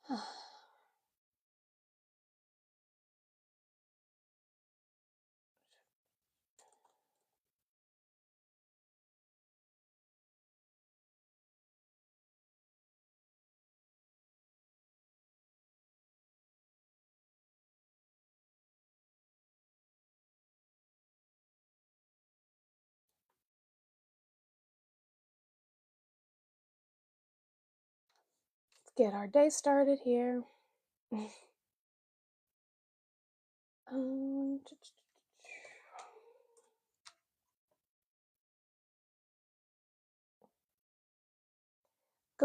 Get our day started here. Good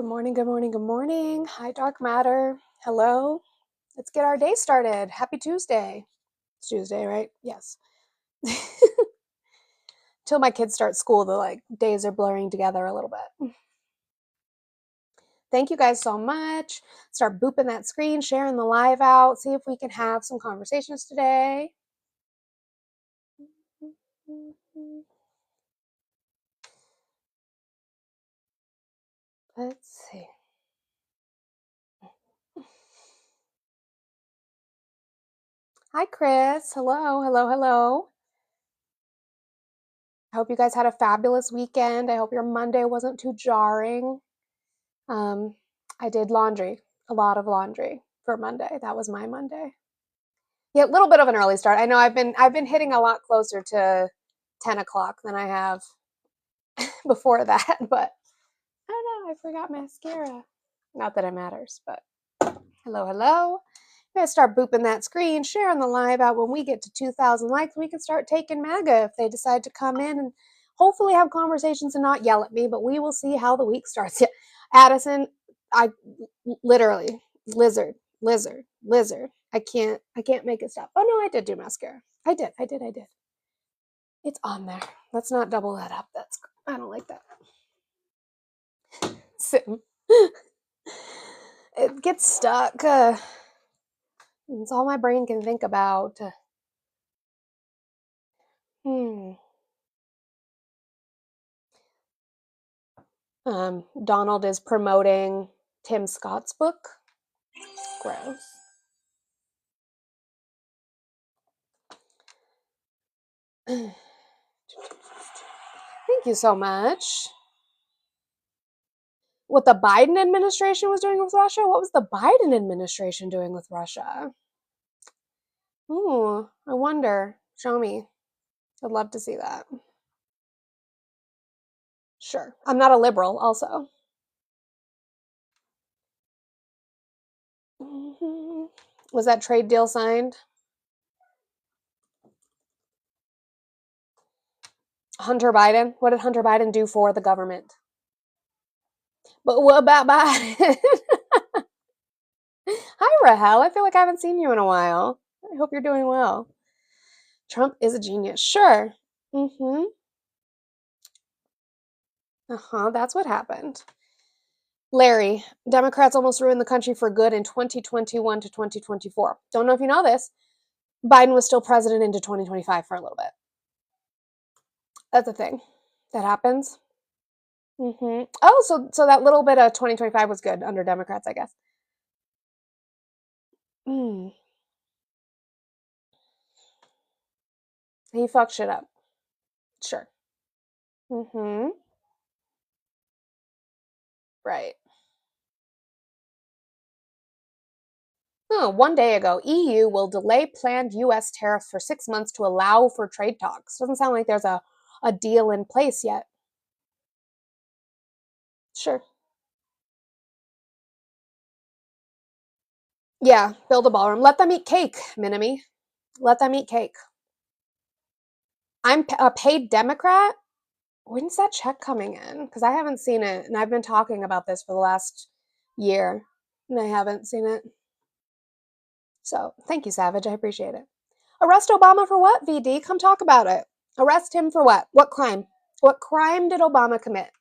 morning, good morning, good morning. Hi, Dark Matter. Hello. Let's get our day started. Happy Tuesday. It's Tuesday, right? Yes. Till my kids start school, the days are blurring together a little bit. Thank you guys so much. Start booping that screen, sharing the live out, see if we can have some conversations today. Let's see. Hi, Chris. Hello, hello, hello. I hope you guys had a fabulous weekend. I hope your Monday wasn't too jarring. I did laundry, a lot of laundry for Monday. That was my Monday. Yeah, a little bit of an early start. I know I've been hitting a lot closer to 10 o'clock than I have before that, but I don't know. I forgot mascara. Not that it matters, but hello, hello. You guys start booping that screen, sharing the live out. When we get to 2,000 likes, we can start taking MAGA if they decide to come in and hopefully have conversations and not yell at me, but we will see how the week starts. Addison, I literally, lizard. I can't make it stop. Oh no, I did do mascara. I did. It's on there. Let's not double that up. I don't like that. Sim. It gets stuck. It's all my brain can think about. Donald is promoting Tim Scott's book. Gross. Thank you so much. What the Biden administration was doing with Russia? What was the Biden administration doing with Russia? Ooh, I wonder. Show me. I'd love to see that. Sure. I'm not a liberal, also. Was that trade deal signed? Hunter Biden? What did Hunter Biden do for the government? But what about Biden? Hi, Rahel. I feel like I haven't seen you in a while. I hope you're doing well. Trump is a genius. Sure. Mm-hmm. That's what happened. Larry, Democrats almost ruined the country for good in 2021 to 2024. Don't know if you know this. Biden was still president into 2025 for a little bit. That's a thing that happens. Oh, so that little bit of 2025 was good under Democrats, I guess. He fucked shit up. Sure. Right. Oh, 1 day ago, EU will delay planned US tariffs for 6 months to allow for trade talks. Doesn't sound like there's a deal in place yet. Sure. Yeah, build a ballroom. Let them eat cake, Minami. Let them eat cake. I'm a paid Democrat. When's that check coming in? Because I haven't seen it, and I've been talking about this for the last year, and I haven't seen it. So thank you, Savage. I appreciate it. Arrest Obama for what, VD? Come talk about it. Arrest him for what? What crime? What crime did Obama commit?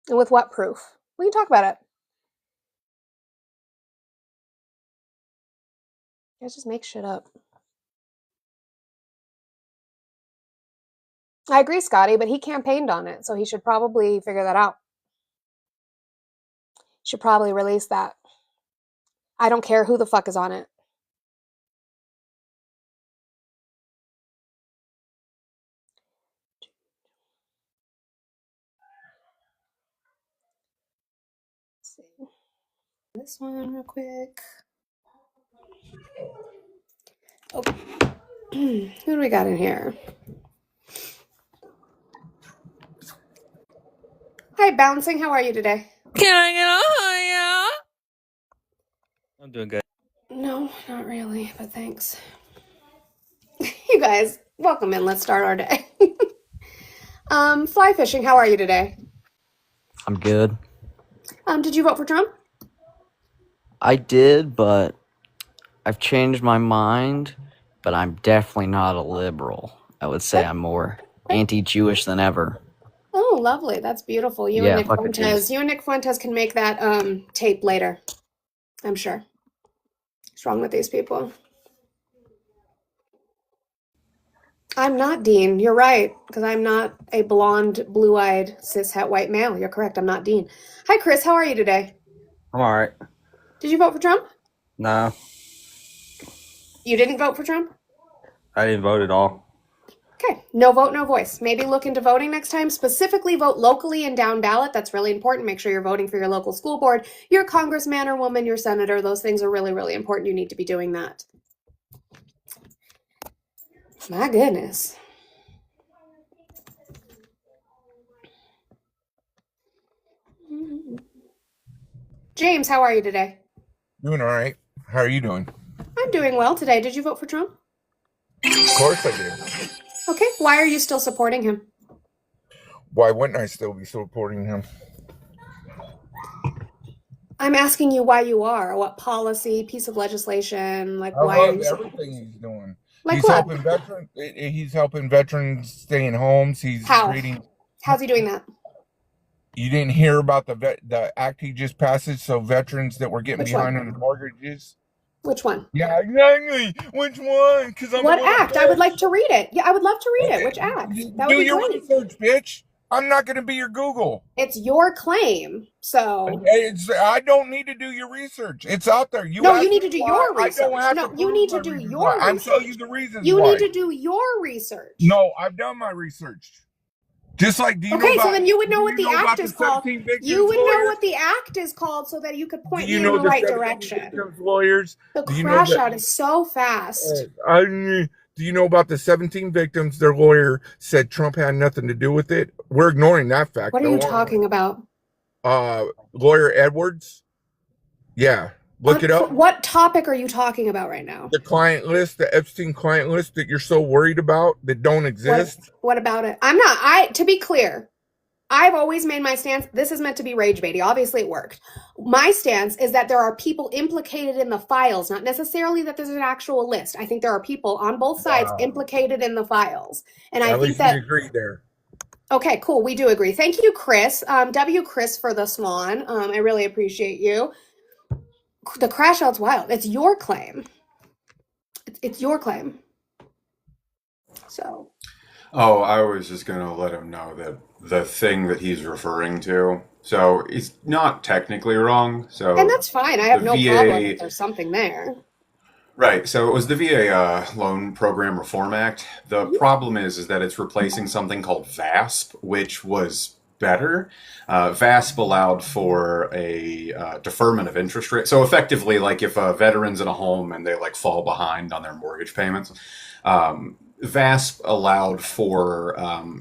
And with what proof? We can talk about it. You guys just make shit up. I agree, Scotty, but he campaigned on it, so he should probably figure that out. Should probably release that. I don't care who the fuck is on it. Let's see. This one real quick. Oh. Who do we got in here? Hi, Bouncing. How are you today? Can I get a higher? I'm doing good. No, not really, but thanks. You guys, welcome in. Let's start our day. Fly fishing. How are you today? I'm good. Did you vote for Trump? I did, but I've changed my mind, but I'm definitely not a liberal. I would say I'm more anti-Jewish than ever. Oh, lovely. That's beautiful. You Yeah, and Nick fuck the Jews. Fuentes. You and Nick Fuentes can make that tape later. I'm sure. What's wrong with these people? I'm not Dean. You're right, because I'm not a blonde, blue-eyed, cishet white male. You're correct. I'm not Dean. Hi, Chris. How are you today? I'm alright. Did you vote for Trump? No, You didn't vote for Trump? I didn't vote at all. Okay. No vote, no voice. Maybe look into voting next time. Specifically, vote locally and down ballot. That's really important. Make sure you're voting for your local school board, your congressman or woman, your senator. Those things are really, really important. You need to be doing that. My goodness. James, how are you today? Doing all right. How are you doing? I'm doing well today. Did you vote for Trump? Of course I did. Okay. Why are you still supporting him? Why wouldn't I still be supporting him? I'm asking you why you are. What policy, piece of legislation, like I why are love you supporting? everything he's doing. Like He's what? helping veterans. He's helping veterans stay in homes. He's How? creating. How's he doing that? You didn't hear about the act he just passed, so veterans that were getting Which behind one? on the mortgages. Which one? Yeah, exactly. Which one? Because I'm What a little act? I would bitch. like to read it. Yeah, I would love to read it. Which act? That would Do be your great. research, bitch. I'm not going to be your Google. It's your claim. So, I don't need to do your research. It's out there. You no, ask you need me to do why. your I research. don't have No, to you prove need my to do reasons your why. I'm telling you research. the reasons You why. need to do your research. No, I've done my research. Just like, do you know Okay, so about? then you would know Do what you the know about act the is called. 17 victims You would know lawyers? what the act is called so that you could Do point you me in know the the right 17 direction. victims lawyers? The Do you know crash that? out is so fast. Do you know about the 17 victims? Their lawyer said Trump had nothing to do with it. We're ignoring that fact. What are you talking about? Lawyer Edwards. Yeah, look it up. What topic are you talking about right now? The client list, the Epstein client list that you're so worried about that don't exist. What about it? I'm not. To be clear, I've always made my stance. This is meant to be rage baity. Obviously, it worked. My stance is that there are people implicated in the files, not necessarily that there's an actual list. I think there are people on both sides Wow. implicated in the files. And I At think least that. we agree there. Okay, cool. We do agree. Thank you, Chris. W. Chris for the swan. I really appreciate you. The crash out's wild. It's your claim. It's your claim. So. Oh, I was just going to let him know that the thing that he's referring to, so it's not technically wrong. And So that's fine. I have the no problem if VA, there's something there. right? So it was the VA Loan Program Reform Act. The problem is that it's replacing something called VASP, which was better. VASP allowed for a deferment of interest rate. So effectively, like if a veteran's in a home and they like fall behind on their mortgage payments, VASP allowed for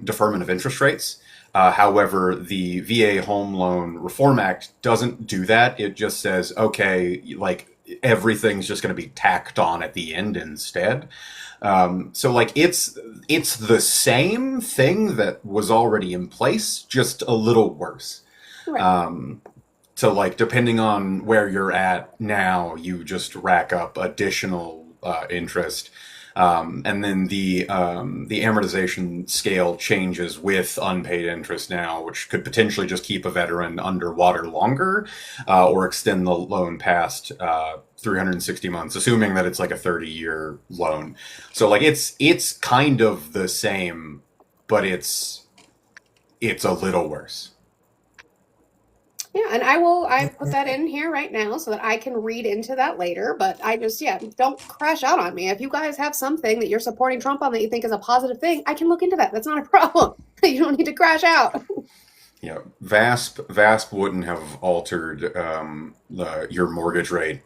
deferment of interest rates. However, the VA Home Loan Reform Act doesn't do that. It just says, okay, like everything's just going to be tacked on at the end instead. So like it's the same thing that was already in place, just a little worse. Right. So like depending on where you're at now, you just rack up additional interest. And then the amortization scale changes with unpaid interest now, which could potentially just keep a veteran underwater longer, or extend the loan past 360 months, assuming that it's like a 30-year loan. So like it's kind of the same, but it's a little worse. Yeah, and I put that in here right now so that I can read into that later. But I just, yeah, don't crash out on me. If you guys have something that you're supporting Trump on that you think is a positive thing, I can look into that. That's not a problem. You don't need to crash out. Yeah, VASP wouldn't have altered your mortgage rate,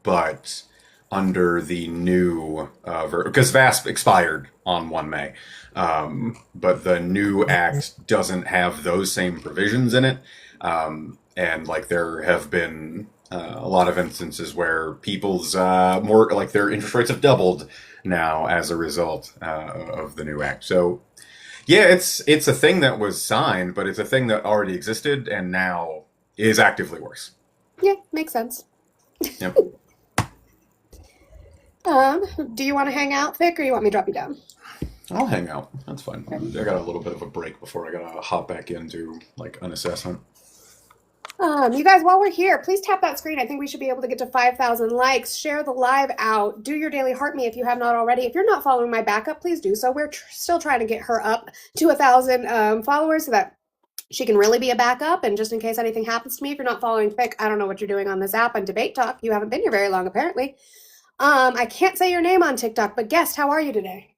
but under the new because VASP expired on 1 May, but the new act doesn't have those same provisions in it, and like there have been a lot of instances where people's more like their interest rates have doubled now as a result of the new act. So yeah, it's a thing that was signed, but it's a thing that already existed and now is actively worse. Yeah, makes sense. Yep. Do you want to hang out, Vic, or you want me to drop you down? I'll hang out. That's fine. I got a little bit of a break before I gotta hop back into like an assessment. You guys, while we're here, please tap that screen. I think we should be able to get to 5,000 likes. Share the live out. Do your daily heart me if you have not already. If you're not following my backup, please do so. We're still trying to get her up to 1,000 followers so that she can really be a backup. And just in case anything happens to me, if you're not following Vic, I don't know what you're doing on this app on Debate Talk. You haven't been here very long, apparently. I can't say your name on TikTok, but guest, how are you today?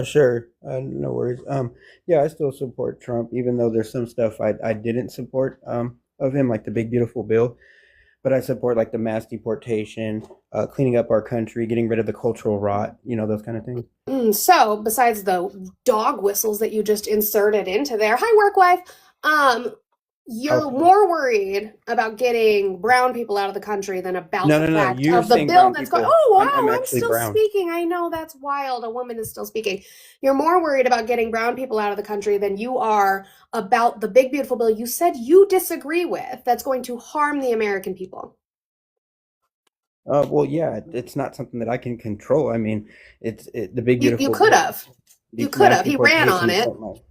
Sure. No worries. Yeah, I still support Trump, even though there's some stuff I didn't support of him, like the big beautiful bill. But I support like the mass deportation, cleaning up our country, getting rid of the cultural rot, those kind of things. So, besides the dog whistles that you just inserted into there, hi, work wife. You're Okay. more worried about getting brown people out of the country than about No, the no, no. fact You're of the saying bill brown that's people. going. Oh, wow, I'm I'm actually still brown. speaking. I know that's wild. A woman is still speaking. You're more worried about getting brown people out of the country than you are about the big beautiful bill you said you disagree with that's going to harm the American people. Well, yeah, it's not something that I can control. I mean, the big You beautiful could bill. have. The You could mass have. He ran on deportation. it. Oh, my.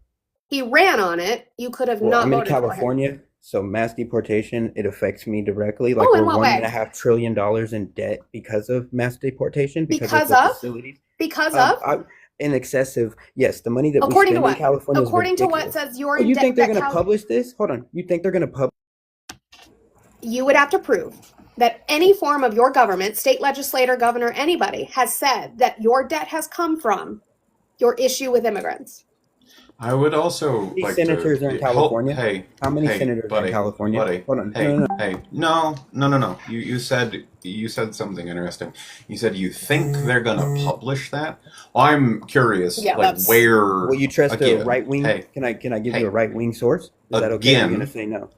He ran on it. You could have Well, not I'm in voted for him. California, so mass deportation, it affects me directly. Like Oh, in we're what way? $1.5 trillion in debt because of mass deportation, because Because of the of? facilities. Because of? In excessive, yes, the money that we According spend to in what? California is According to what ridiculous. says you're Oh, in you debt think they're that going to publish this? Hold on. You think they're going to publish? you would have to prove that any form of your government, state legislator, governor, anybody, has said that your debt has come from your issue with immigrants. I would also These like senators are in California? Hey, How many hey, senators are buddy, in California? buddy. Hold on. Hey, No. hey, no. You said something interesting. You said you think they're gonna publish that. Well, I'm curious, Yeah, like that's- where. Will you trust again, a right wing? Hey, Can I give hey. you a right wing source? Is that okay? You're Again. going to say no.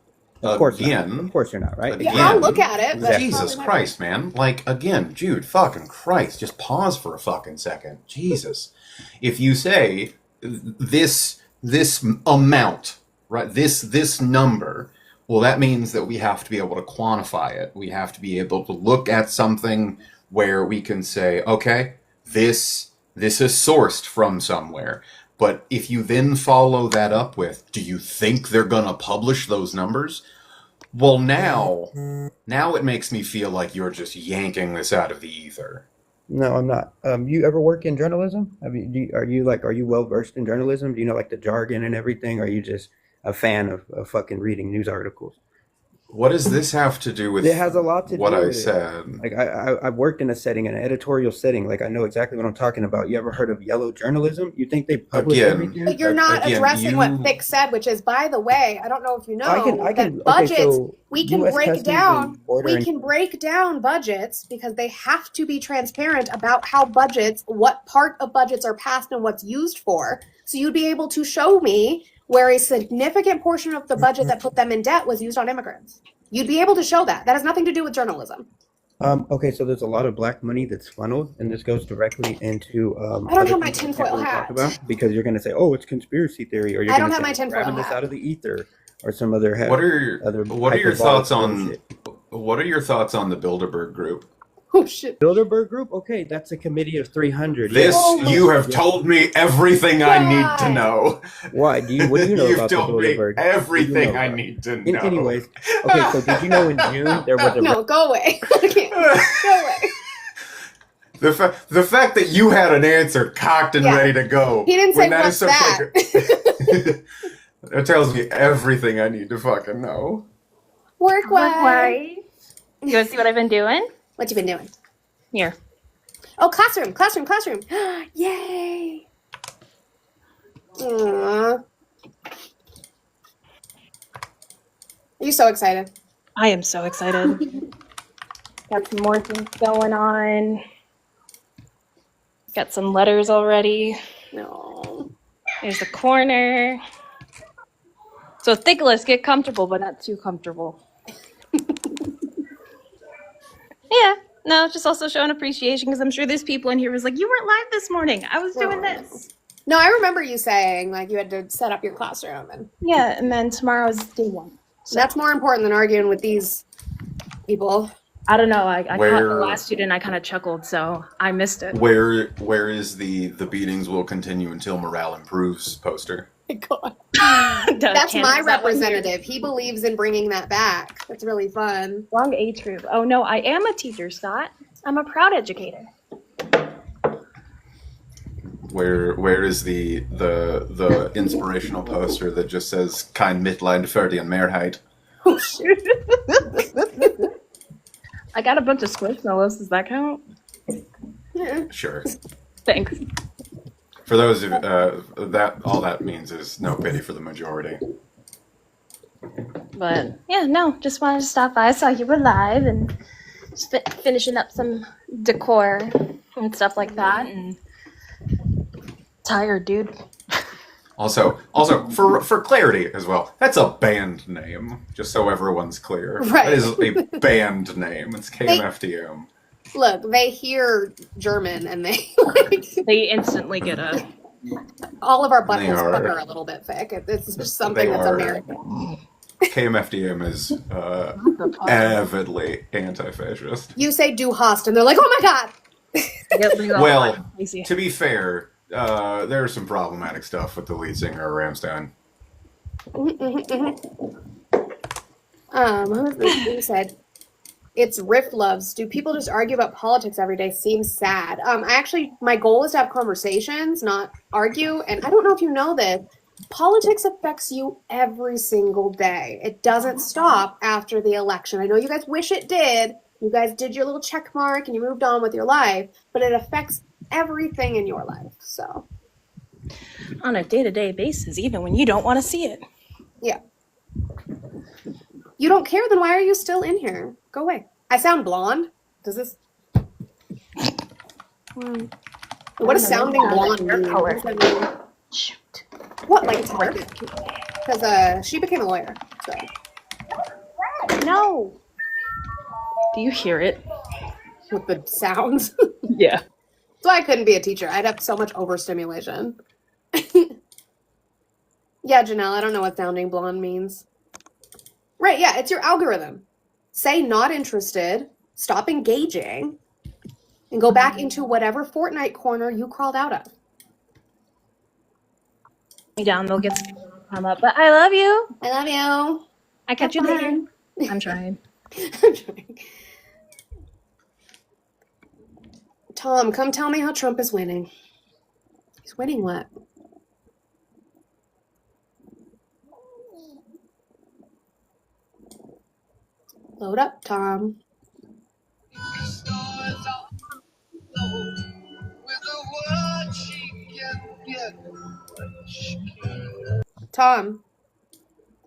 Of course Again. not. Of course you're not, right? Again. Yeah, I'll look at it. But Exactly. Jesus probably not. Christ, man. Like, again, Jude, fucking Christ. Just pause for a fucking second. Jesus. If you say this amount, right, this number, well, that means that we have to be able to quantify it. We have to be able to look at something where we can say, okay, this is sourced from somewhere. But if you then follow that up with, do you think they're going to publish those numbers? Well, now it makes me feel like you're just yanking this out of the ether. No, I'm not. You ever work in journalism? Are you well versed in journalism? Do you know like the jargon and everything? Or are you just a fan of fucking reading news articles? What does this have to do with It has a lot to what do I with it. said? Like I've worked in a setting, an editorial setting. Like I know exactly what I'm talking about. You ever heard of yellow journalism? You think they publish Again. everything? But you're not Again, addressing what you- Vic said, which is, by the way, I don't know if you know I can. that budgets, Okay, so we can U.S. break Customs down and Border we and- can break down budgets because they have to be transparent about how budgets, what part of budgets are passed and what's used for. So you'd be able to show me where a significant portion of the budget that put them in debt was used on immigrants. You'd be able to show that. That has nothing to do with journalism. Okay, so there's a lot of black money that's funneled, and this goes directly into. I don't other have my things I can't tinfoil really talk hat. about because you're going to say, "Oh, it's conspiracy theory," or you're I going don't to have say, my tinfoil "Grabbing this hat. out of the ether," or some other. What are other your hyperbolic thoughts on bullshit. what are your thoughts on the Bilderberg group? Oh shit. Bilderberg Group? Okay, that's a committee of 300. This Oh, you have yeah. told me everything I need to God. know. Why? What do you know You've about the told me Bilderberg? everything know I about? need to know. Anyways, okay, so did you know in June there was a No, go away. I can't. Go away. The fact that you had an answer cocked and Yeah. ready to go. He didn't say, when that "What's is so that?" fucking- That tells me everything I need to fucking know. Work way. You want to see what I've been doing? What you been doing? Here. Oh, classroom. Yay. Aww. Are you so excited? I am so excited. Got some more things going on. Got some letters already. No. There's the corner. So Nicholas, get comfortable, but not too comfortable. Yeah. No, just also showing appreciation because I'm sure there's people in here who's like, you weren't live this morning. I was doing this. No, I remember you saying like you had to set up your classroom, and Yeah, and then tomorrow's day one. So that's more important than arguing with these people. I don't know. I caught the Where- last student. I kind of chuckled, so I missed it. Where is the beatings will continue until morale improves poster? God. Doug That's Cannon, my is that one here? representative. He believes in bringing that back. That's really fun. Wrong age group. Oh no, I am a teacher, Scott. I'm a proud educator. Where is the inspirational poster that just says "Kein Mitleid für die Mehrheit"? I got a bunch of squishmallows. Does that count? Yeah. Sure. Thanks. For those of that, all that means is no pity for the majority. But yeah, no, just wanted to stop by. I saw you were live and just finishing up some decor and stuff like that. And tired, dude. Also, for clarity as well, that's a band name. Just so everyone's clear, Right. That is a band name. It's KMFDM. Look, they hear German and they like They instantly get a. all of our They buttholes are- are a little bit thick. It's just something They that's are- American. KMFDM is avidly anti-fascist. You say "du hast" and they're like, "Oh my god!" Well, to be fair, there's some problematic stuff with the lead singer of Rammstein. Who was this? Who said? It's Riff Loves. Do people just argue about politics every day? Seems sad. My goal is to have conversations, not argue. And I don't know if you know this, politics affects you every single day. It doesn't stop after the election. I know you guys wish it did. You guys did your little check mark and you moved on with your life, but it affects everything in your life. So, On a day-to-day basis, even when you don't want to see it. yeah. You don't care, then why are you still in here? Go away. I sound blonde? Does this... What does sounding blonde mean? What does that mean? Shoot. What, like it's hard? Because she became a lawyer, so. No. Do you hear it? With the sounds. Yeah. That's why I couldn't be a teacher. I'd have so much overstimulation. Yeah, Janelle, I don't know what sounding blonde means. Right, yeah, it's your algorithm. Say not interested, stop engaging, and go back into whatever Fortnite corner you crawled out of. Me down, they'll get come up. But I love you. I love you. I catch you later. I'm trying. I'm trying. Tom, come tell me how Trump is winning. He's winning what? Load up, Tom. Tom.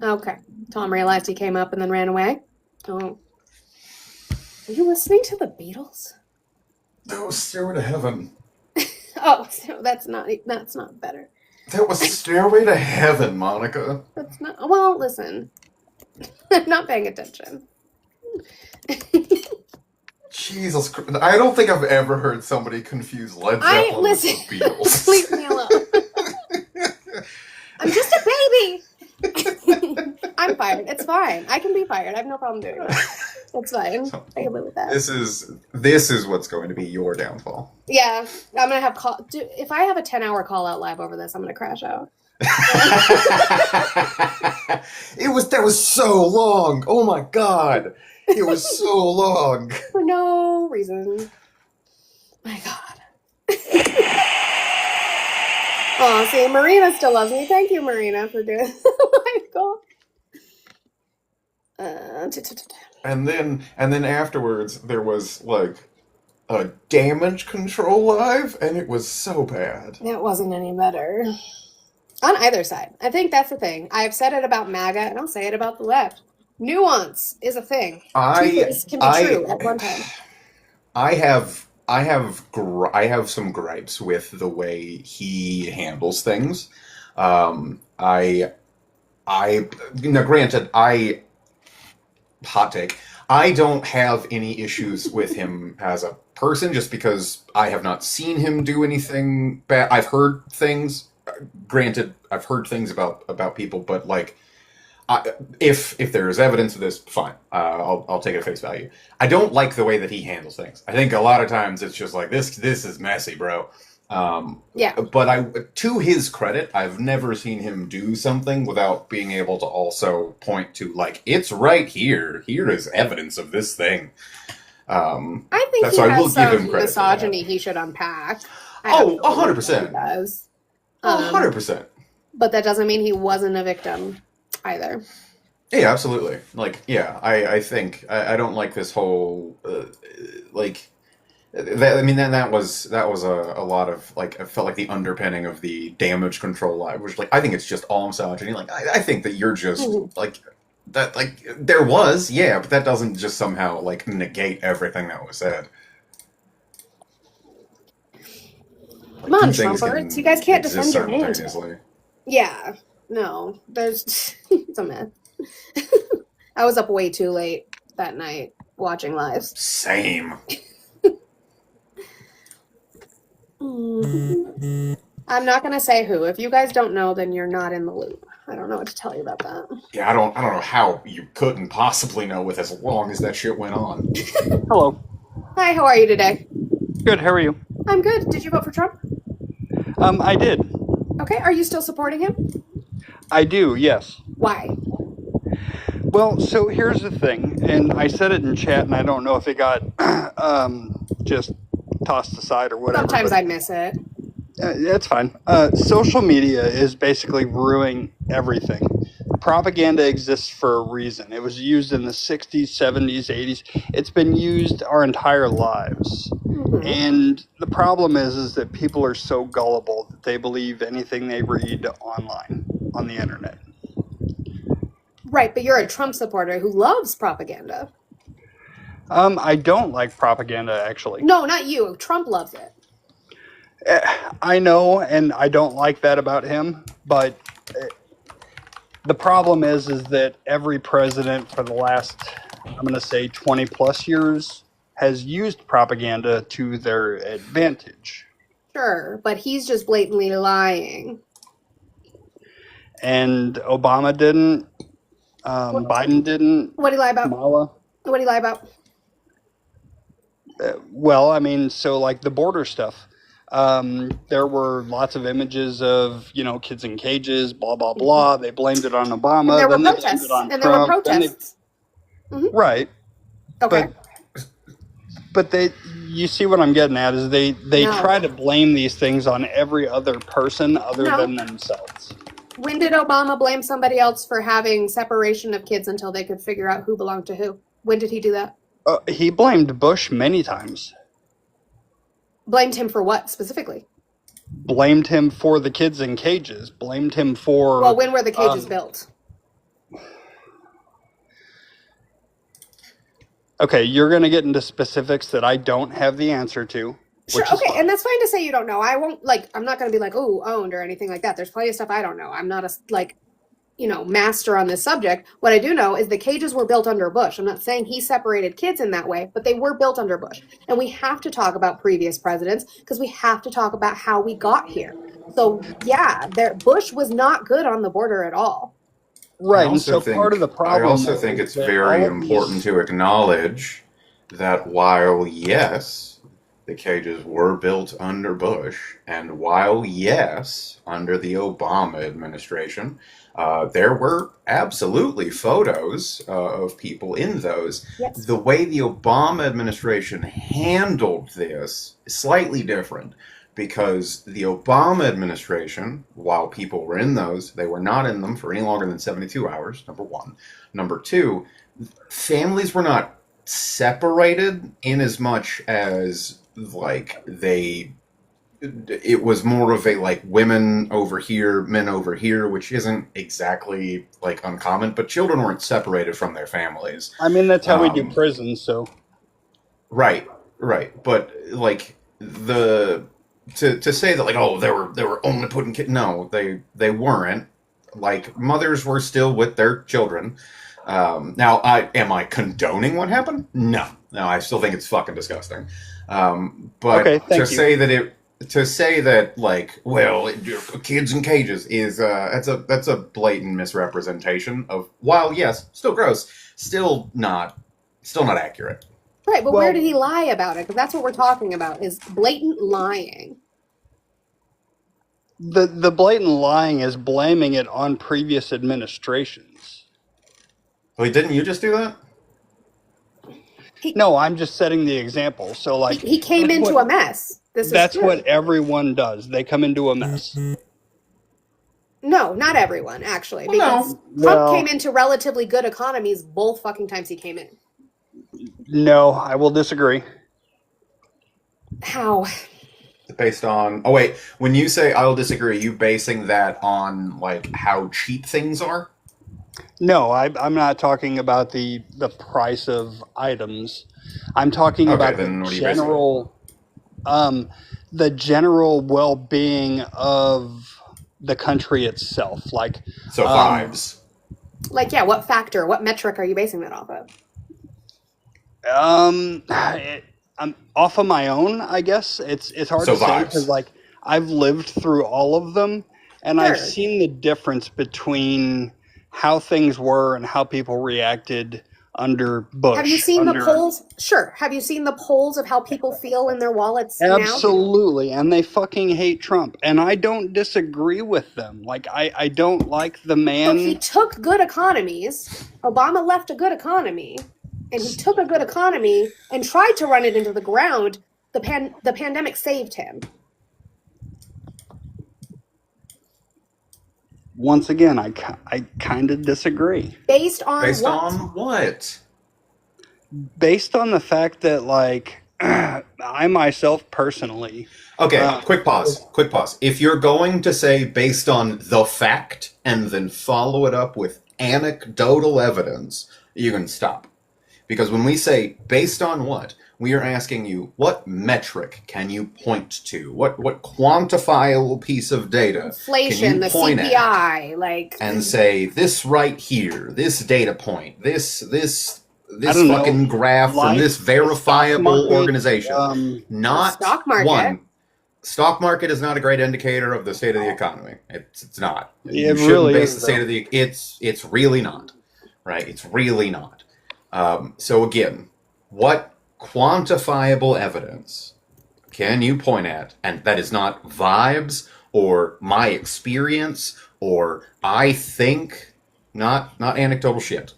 Okay. Tom realized he came up and then ran away. Oh. Are you listening to the Beatles? That was Stairway to Heaven. Oh, so that's not better. That was Stairway to Heaven, Monica. That's not. Well, listen. I'm not paying attention. Jesus Christ. I don't think I've ever heard somebody confuse Led Zeppelin with the Beatles. Leave me alone. I'm just a baby. I'm fired. It's fine. I can be fired. I have no problem doing it. It's fine. I can live with that. This is what's going to be your downfall. Yeah, I'm gonna have call. If I have a 10-hour call out live over this, I'm gonna crash out. That was so long. Oh my god. It was so long. For no reason. My God. Oh, see, Marina still loves me. Thank you, Marina, for doing. Oh my God. And then afterwards there was like a damage control live, and it was so bad. It wasn't any better. On either side. I think that's the thing. I've said it about MAGA, and I'll say it about the left. Nuance is a thing. Two I things can be true at one time. I have some gripes with the way he handles things. I now granted, hot take, I don't have any issues with him as a person just because I have not seen him do anything bad. I've heard things. Granted, I've heard things about people, but like, if there is evidence of this, fine. I'll take it at face value. I don't like the way that he handles things. I think a lot of times it's just like this is messy, bro. Yeah. But to his credit, I've never seen him do something without being able to also point to like, it's right here. Here is evidence of this thing. I think he so I will has give him some credit for that. misogyny he should unpack. Oh, Absolutely 100%. he does. 100%. But that doesn't mean he wasn't a victim either. Yeah, absolutely. Like, yeah, I think I don't like this whole like that. I mean, that was a lot of like, I felt like the underpinning of the damage control live, which like I think it's just all misogyny. Like I think that you're just like that. Like there was, yeah, but that doesn't just somehow like negate everything that was said. Come on, Two things Trumpers. can You guys can't exist defend your name. simultaneously. Yeah. No. There's it's a mess. I was up way too late that night watching lives. Same. I'm not gonna say who. If you guys don't know, then you're not in the loop. I don't know what to tell you about that. Yeah, I don't know how you couldn't possibly know with as long as that shit went on. Hello. Hi, how are you today? Good. How are you? I'm good. Did you vote for Trump? I did. Okay. Are you still supporting him? I do. Yes. Why? Well, so here's the thing, and I said it in chat, and I don't know if it got just tossed aside or whatever. Sometimes but, I miss it. That's fine. Social media is basically ruining everything. Propaganda exists for a reason. It was used in the 60s, 70s, 80s. It's been used our entire lives. And the problem is that people are so gullible that they believe anything they read online on the internet. Right, but you're a Trump supporter who loves propaganda. I don't like propaganda, actually. No, not you. Trump loves it. I know, and I don't like that about him, but the problem is that every president for the last, I'm going to say 20 plus years has used propaganda to their advantage. Sure, but he's just blatantly lying. And Obama didn't, Biden didn't, What did he lie about? Kamala. What did he lie about? Well, I mean, so like the border stuff. There were lots of images of, kids in cages, blah, blah, blah. They blamed it on Obama. And there were then they blamed protests. it on And there were Trump. protests. Right. Okay. But you see what I'm getting at is they No. try to blame these things on every other person other No. than themselves. When did Obama blame somebody else for having separation of kids until they could figure out who belonged to who? When did he do that? He blamed Bush many times. Blamed him for what specifically? Blamed him for the kids in cages. Blamed him for... Well, when were the cages built? Okay, you're going to get into specifics that I don't have the answer to. Sure, which is okay, fine. and that's fine to say you don't know. I'm not going to be like, oh, owned or anything like that. There's plenty of stuff I don't know. I'm not a, master on this subject. What I do know is the cages were built under Bush. I'm not saying he separated kids in that way, but they were built under Bush. And we have to talk about previous presidents because we have to talk about how we got here. So, yeah, Bush was not good on the border at all. Right, and so part of the problem... I also think it's very important to acknowledge that while, yes, the cages were built under Bush, and while, yes, under the Obama administration, there were absolutely photos of people in those. Yes. The way the Obama administration handled this is slightly different. Because the Obama administration, while people were in those, they were not in them for any longer than 72 hours, number one. Number two, families were not separated in as much as like it was more of a like women over here, men over here, which isn't exactly like uncommon, but children weren't separated from their families. I mean, that's how we do Um, prisons. So right, right. But like to say that like, oh, they were only putting kids, no, they weren't. Like mothers were still with their children. Now, am I condoning what happened? No, no, I still think it's fucking disgusting. okay, But thank you. to say that like, well, kids in cages is that's a blatant misrepresentation of, while yes, still gross, still not accurate. Right, but where Well, did he lie about it? Because that's what we're talking about, is blatant lying. the blatant lying is blaming it on previous administrations. Wait, didn't you just do that? No, I'm just setting the example. So, like, He came that's into what a mess. This is that's true. what everyone does. They come into a mess. No, not everyone, actually. Well, Because no. Trump Well, came into relatively good economies both fucking times he came in. no, I will disagree. How? Based on, oh wait, when you say I'll disagree, are you basing that on like how cheap things are? No, I'm not talking about the price of items. I'm talking Okay, about then what are you basing the general well-being of the country itself. Like, So vibes. Like, yeah, what factor, what metric are you basing that off of? I'm off of my own, I guess. It's hard So to say because vibes. like I've lived through all of them, and I've Sure. seen the difference between how things were and how people reacted under Bush. Have you seen the polls? Sure. Have you seen the polls of how people feel in their wallets now? Absolutely, and they fucking hate Trump, and I don't disagree with them. Like I don't like the So he man. took good economies. Obama left a good economy, and he took a good economy and tried to run it into the ground. The pandemic saved him. Once again, I kind of disagree. Based on Based what? on what? Based on the fact that like I myself personally. Okay, quick pause. Quick pause. If you're going to say based on the fact and then follow it up with anecdotal evidence, you can stop. Because when we say based on what, we are asking you what metric can you point to? What quantifiable piece of data Inflation, can you the point at CPI, like and say this right here, this data point, this I don't know, fucking graph from like this the stock verifiable market, organization? Not the stock market. one. Stock market is not a great indicator of the state of the economy. It's not. You It shouldn't really base is, the state though. of the. It's really not, right? It's really not. So again, what quantifiable evidence can you point at, and that is not vibes or my experience or I think, not anecdotal shit.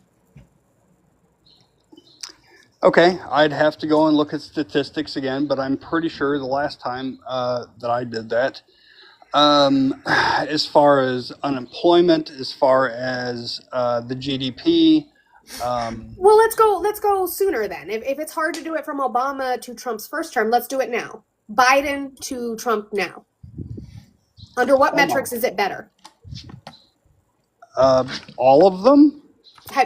Okay, I'd have to go and look at statistics again, but I'm pretty sure the last time that I did that, as far as unemployment, as far as the GDP, Well, let's go sooner then. If it's hard to do it from Obama to Trump's first term, let's do it now. Biden to Trump now. Under what metrics is it better? all of them.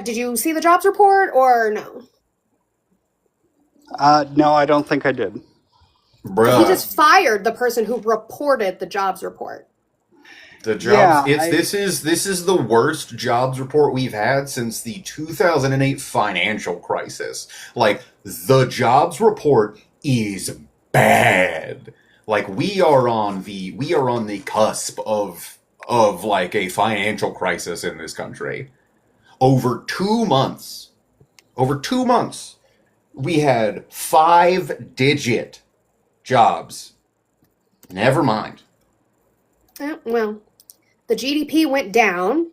Did you see the jobs report or no? No, I don't think I did. He Bruh, just fired the person who reported the jobs report. the jobs. Yeah, This is the worst jobs report we've had since the 2008 financial crisis. Like the jobs report is bad. Like we are on the cusp of like a financial crisis in this country. Over 2 months, we had 5-digit jobs. Never mind. Well, the GDP went down.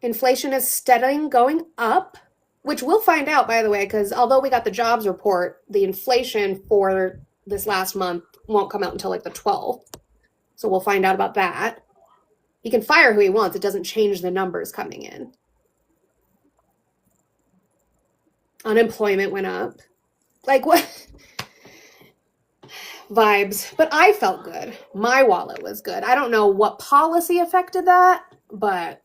Inflation is steadily going up, which we'll find out, by the way, because although we got the jobs report, the inflation for this last month won't come out until like the 12th. So we'll find out about that. He can fire who he wants. It doesn't change the numbers coming in. Unemployment went up. Like what? Vibes. But I felt good. My wallet was good. I don't know what policy affected that, but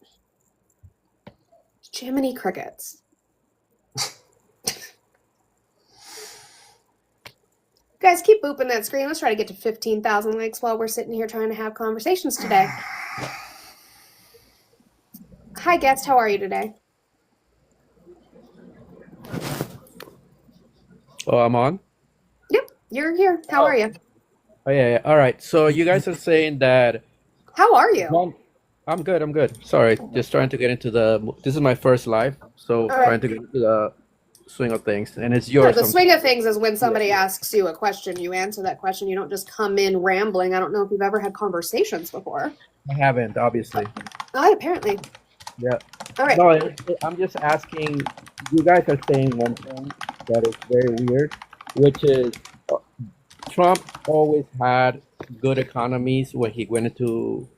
Jiminy Crickets. Guys, keep booping that screen. Let's try to get to 15,000 likes while we're sitting here trying to have conversations today. Hi, guest. How are you today? Oh, I'm on? Yep, you're here. How are you? Oh, yeah. All right. So you guys are saying that How are you? one, I'm good. I'm good. Sorry, just trying to get into this is my first live, so All right. trying to get into the swing of things, and it's Sure, yours. the swing of things is when somebody asks you a question, you answer that question. You don't just come in rambling. I don't know if you've ever had conversations before. I haven't, obviously. Oh, apparently. Yeah. All right. No, I'm just asking. You guys are saying one thing that is very weird, which is Trump always had good economies when he went into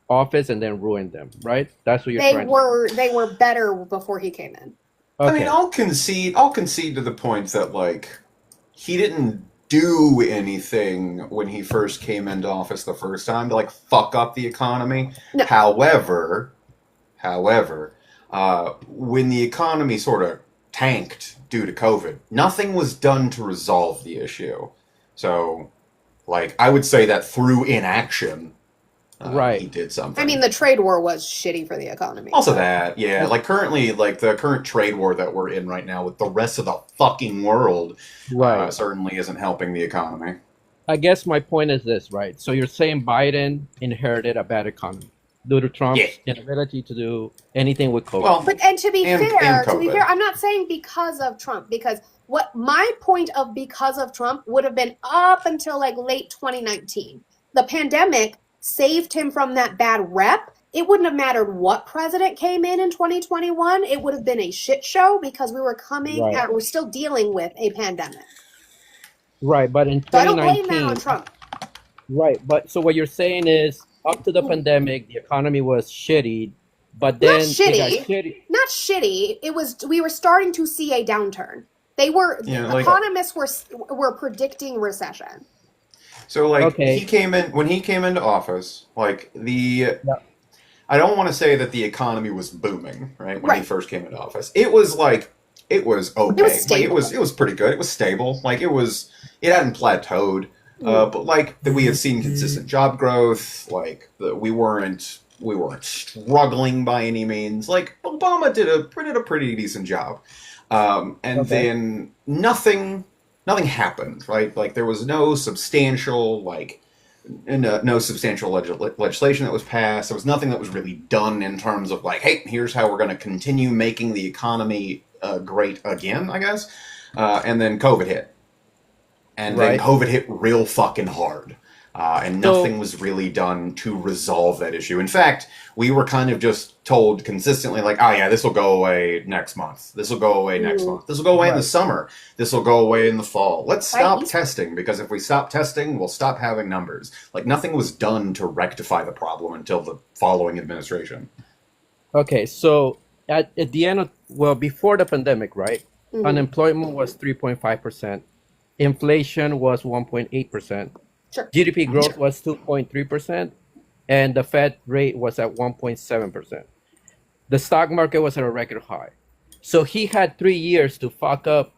office and then ruined them, right? That's what you're They trying were better before he came in. I mean, Okay. I'll concede to the point that like he didn't do anything when he first came into office the first time to like fuck up the economy. No. However, when the economy sort of tanked due to COVID, nothing was done to resolve the issue. So, like, I would say that through inaction, Right. he did something. I mean, the trade war was shitty for the economy. Also that, yeah, like currently, like the current trade war that we're in right now with the rest of the fucking world, Right. certainly isn't helping the economy. I guess my point is this, right? So you're saying Biden inherited a bad economy due to Trump's Yeah. inability to do anything with COVID. Well, But and to be And fair, COVID. I'm not saying because of Trump, because what my point of because of Trump would have been up until like late 2019. The pandemic saved him from that bad rep. It wouldn't have mattered what president came in 2021. It would have been a shit show because we were Right. we're still dealing with a pandemic. Right, but in So I don't blame that on 2019, Trump. right, but so what you're saying is up to the pandemic, the economy was shitty, but then it got shitty. shitty. Not shitty. It was we were starting to see a downturn. Yeah, like Economists were predicting recession. so, like Okay. when he came into office, like Yeah. I don't want to say that the economy was booming, right? When he Right. first came into office, it was okay. It was Like it stable. was pretty good. It was stable. Like it hadn't plateaued. But like that we had seen consistent job growth. Like we weren't struggling by any means. Like Obama did a pretty decent job. And Okay. then nothing happened, right? Like there was no substantial legislation that was passed. There was nothing that was really done in terms of like, hey, here's how we're going to continue making the economy great again, I guess. And then COVID hit. And then Right. COVID hit real fucking hard. And So nothing was really done to resolve that issue. In fact, we were kind of just told consistently, like, oh yeah, this will go away next month. This will go away next month. This will go away in the right. summer. This will go away in the fall. Let's Right. stop testing, because if we stop testing, we'll stop having numbers. Like, nothing was done to rectify the problem until the following administration. Okay, so at the end of, well, before the pandemic, right? Mhm. Unemployment was 3.5%. Inflation was 1.8%. Sure. GDP growth was 2.3%. And the Fed rate was at 1.7%. The stock market was at a record high. So he had 3 years to fuck up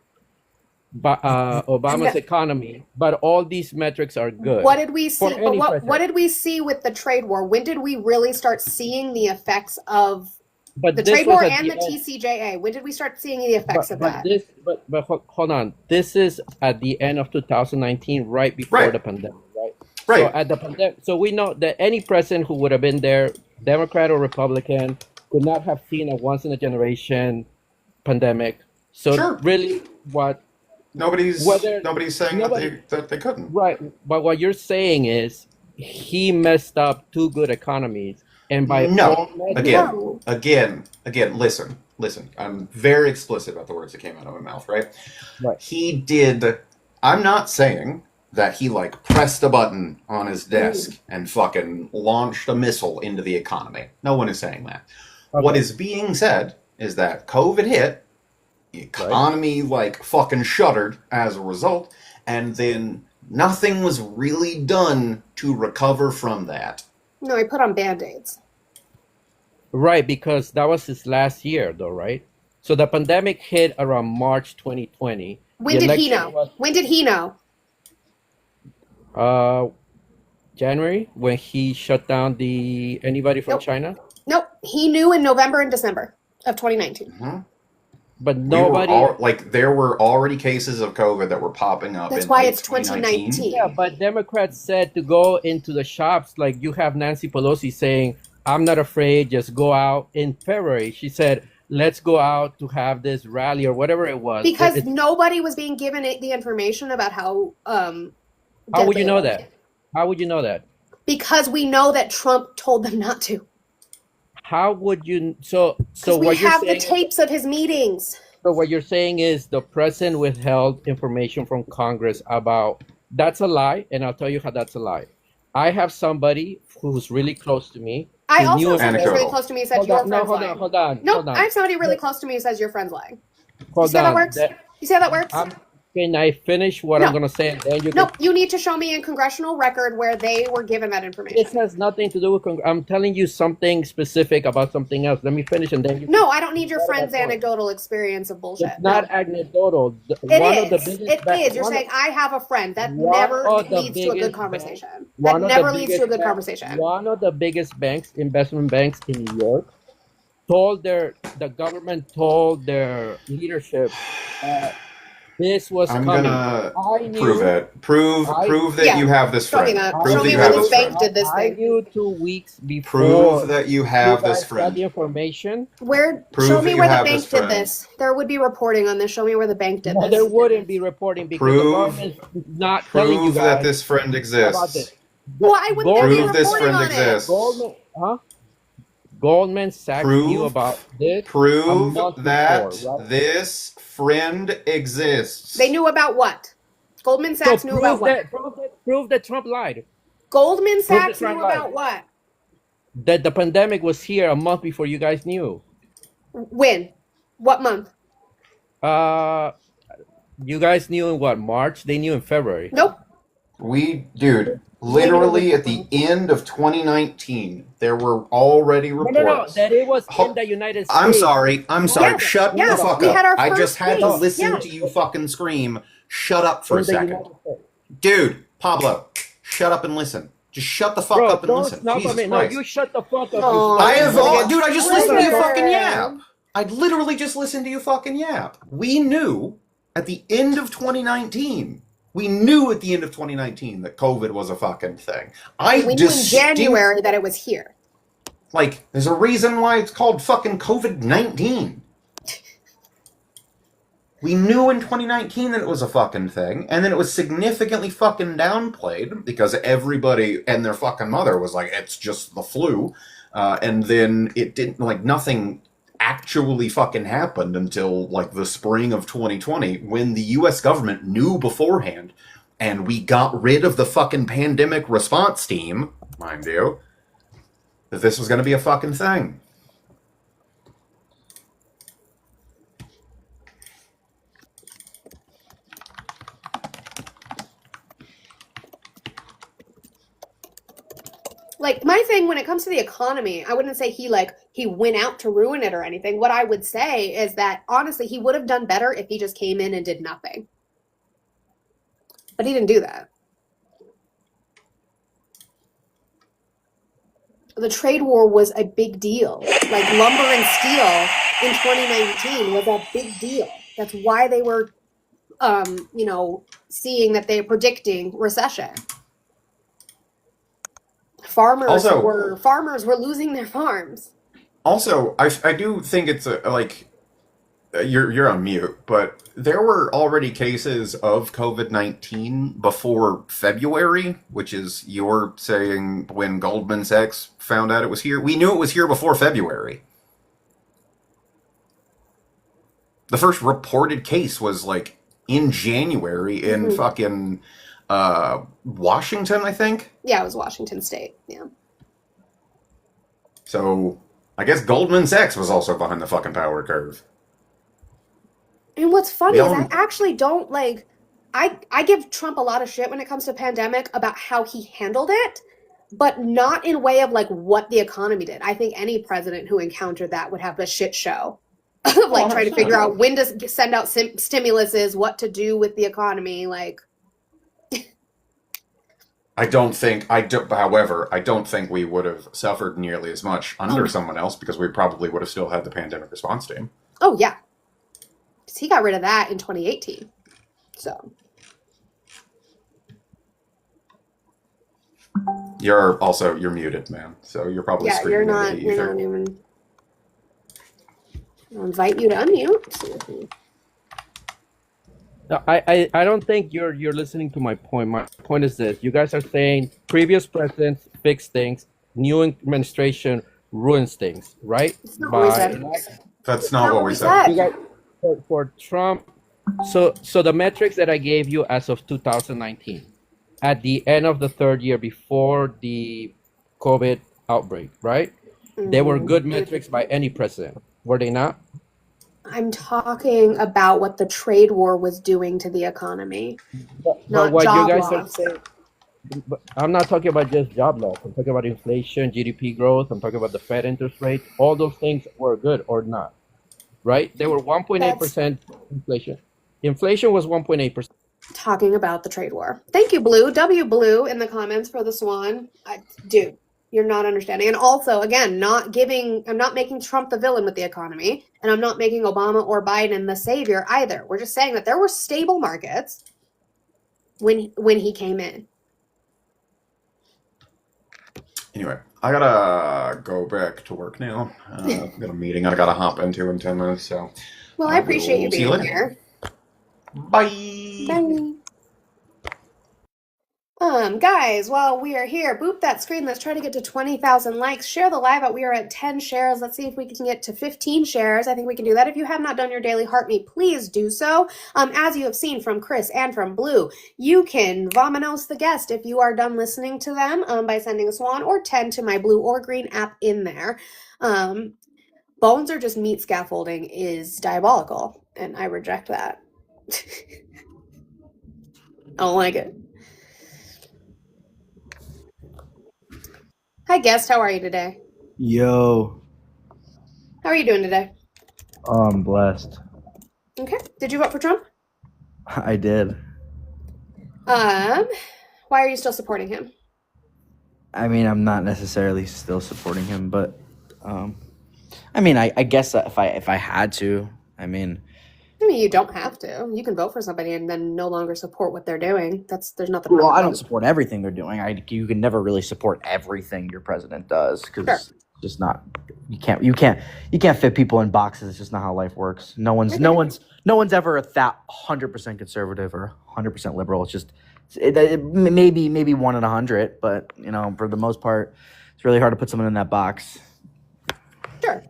Obama's economy, but all these metrics are good What did we for see? But any what president. did we see with the trade war? When did we really start seeing the effects of But the this trade was war at and the the end. TCJA? When did we start seeing the effects of that? Hold on. This is at the end of 2019, right before Right. the pandemic, right? So Right. at the pandemic, so we know that any president who would have been there, Democrat or Republican, could not have seen a once in a generation pandemic. So Sure. really, what Nobody's whether saying nobody that they couldn't. right? But what you're saying is he messed up two good economies, and by all No. measures, Again, listen. I'm very explicit about the words that came out of my mouth, right? right? He did. I'm not saying that he like pressed a button on his desk and fucking launched a missile into the economy. No one is saying that. What Okay. is being said is that COVID hit, economy like fucking shuttered as a result, and then nothing was really done to recover from that. No, he put on band-aids. Right, because that was his last year, though, right? So the pandemic hit around March 2020. When The did he election know? When did he know? was January, when he shut down anybody from Nope. China. Nope. He knew in November and December of 2019. But We were nobody. there were already cases of COVID that were popping up. That's in why late it's 2019. Yeah, but Democrats said to go into the shops, like you have Nancy Pelosi saying, "I'm not afraid, just go out." In February, she said, "Let's go out to have this rally," or whatever it was. Because nobody was being given the information about how How would deadly you it know was. that? How would you know that? Because we know that Trump told them not to. How would you? So Because we what you're have the saying? tapes of his meetings. So what you're saying is the president withheld information from Congress about. That's a lie, and I'll tell you how that's a lie. I have somebody who's really close to me. I who also knew have somebody really Anecdotal. close to me who said Hold your on, no, friend's hold lying. on, hold on, No, hold on. I have somebody really close to me who says your friend's lying. You Hold see how that on. works? You see how that works? Can I finish what No. I'm gonna say, and then you No, can? you need to show me a congressional record where they were given that information. This has nothing to do with. I'm telling you something specific about something else. Let me finish, and then you. No, I don't need your That's friend's my point. anecdotal experience of bullshit. It's not No. anecdotal. It One of the is. biggest. It is. You're one saying I have a friend. That one never of the leads to a good biggest conversation. That one of the never leads to a biggest good banks- conversation. One of the biggest banks, investment banks in New York, the government told their leadership this was I'm coming. gonna I knew. prove it. Prove that Yeah, you have this show me friend. that. Prove Show that me you where have this this bank friend. did this I thing. knew 2 weeks before. Prove that you have you guys this got friend. the information. Where? Prove Show that me you where the have bank this did friend. this. There would be reporting on this. Show me where the bank did No, this. there wouldn't be reporting because the Prove- government is not telling you Prove guys that this friend about exists. this. Why wouldn't there be Prove this reporting friend on exists. Goldman Sachs knew Prove- about this. a Prove month that before, right? this friend exists. it? They knew about what? Goldman So Sachs knew about what? prove that Trump lied. Goldman Sachs Trump knew lied. about what? That the pandemic was here a month before you guys knew. When? What month? You guys knew in what, March? They knew in February. Nope. Dude, literally at the end of 2019, there were already No, reports. that it was Ho- in the United States. I'm sorry. Yes, Shut yes, the fuck we up. had our I first just had to case, listen yeah. to you fucking scream. Shut up for In a the second. United States. Dude, Pablo, shut up and listen. Just shut the fuck Bro, up and don't listen. snap at Jesus me. No, Christ. you shut the fuck up. Oh, I have Listen. dude, I just listened to you Listen. fucking yap. I'd literally just listened to you fucking yap. We knew at the end of 2019. We knew at the end of 2019 that COVID was a fucking thing. We knew in January that it was here. Like, there's a reason why it's called fucking COVID-19. We knew in 2019 that it was a fucking thing, and then it was significantly fucking downplayed because everybody and their fucking mother was like, it's just the flu. And then it didn't, like, nothing actually fucking happened until, like, the spring of 2020 when the US government knew beforehand and we got rid of the fucking pandemic response team, mind you, that this was going to be a fucking thing. Like, my thing when it comes to the economy, I wouldn't say he went out to ruin it or anything. What I would say is that honestly, he would have done better if he just came in and did nothing. But he didn't do that. The trade war was a big deal. Like, lumber and steel in 2019 was a big deal. That's why they were, seeing that they're predicting recession. Farmers were losing their farms. Also, I do think it's you're on mute, but there were already cases of COVID-19 before February, which is you're saying when Goldman Sachs found out it was here. We knew it was here before February. The first reported case was like in January in fucking Washington, I think. Yeah, it was Washington State. Yeah. So I guess Goldman Sachs was also behind the fucking power curve. And what's funny We is I all actually don't like I give Trump a lot of shit when it comes to pandemic about how he handled it, but not in way of like what the economy did. I think any president who encountered that would have a shit show of like trying to figure 100%. out when to send out stimuluses, what to do with the economy. Like, However, I don't think we would have suffered nearly as much oh under no, someone else because we probably would have still had the pandemic response team. oh yeah, because he got rid of that in 2018. So You're muted, man. So you're probably yeah, screaming into the you're not ether. even. I'll invite you to unmute. See if you- No, I don't think you're listening to my point. My point is this: you guys are saying previous presidents fix things, new administration ruins things, right? It's not what we By said. That's It's not not what what we we said. you said. guys for Trump. So the metrics that I gave you as of 2019, at the end of the third year before the COVID outbreak, right? They were Mhm. good metrics by any president, were they not? I'm talking about what the trade war was doing to the economy, But not what you job guys are loss. saying, but I'm not talking about just job loss. I'm talking about inflation, GDP growth. I'm talking about the Fed interest rate. All those things were good or not, right? They were That's 1.8% inflation. Inflation was 1.8%. talking about the trade war. Thank you, Blue. W Blue in the comments for the Swan. Dude, you're not understanding. And also, again, I'm not making Trump the villain with the economy, and I'm not making Obama or Biden the savior either. We're just saying that there were stable markets when he came in. Anyway, I gotta go back to work now. I've got a meeting I gotta hop into in 10 minutes, so Well, I I appreciate you will see you being later. here. Bye. Bye. Guys, while we are here, boop that screen. Let's try to get to 20,000 likes. Share the live out. We are at 10 shares. Let's see if we can get to 15 shares. I think we can do that. If you have not done your daily heart meet, please do so. As you have seen from Chris and from Blue, you can vominos the guest if you are done listening to them by sending a swan or 10 to my Blue or Green app in there. Bones or just meat scaffolding is diabolical, and I reject that. I don't like it. Hi, guest. How are you today? Yo, How are you doing today? I'm blessed. Okay. Did you vote for Trump? I did. Why are you still supporting him? I mean, I'm not necessarily still supporting him, but I mean, I guess that if I had to, I mean, You don't have to. You can vote for somebody and then no longer support what they're doing. There's nothing well, wrong I with don't that. support everything they're doing. You can never really support everything your president does because Sure. it's just not. You can't fit people in boxes. It's just not how life works. No one's ever 100% conservative or 100% liberal. It's just maybe 1 in 100, but for the most part, it's really hard to put someone in that box. Sure.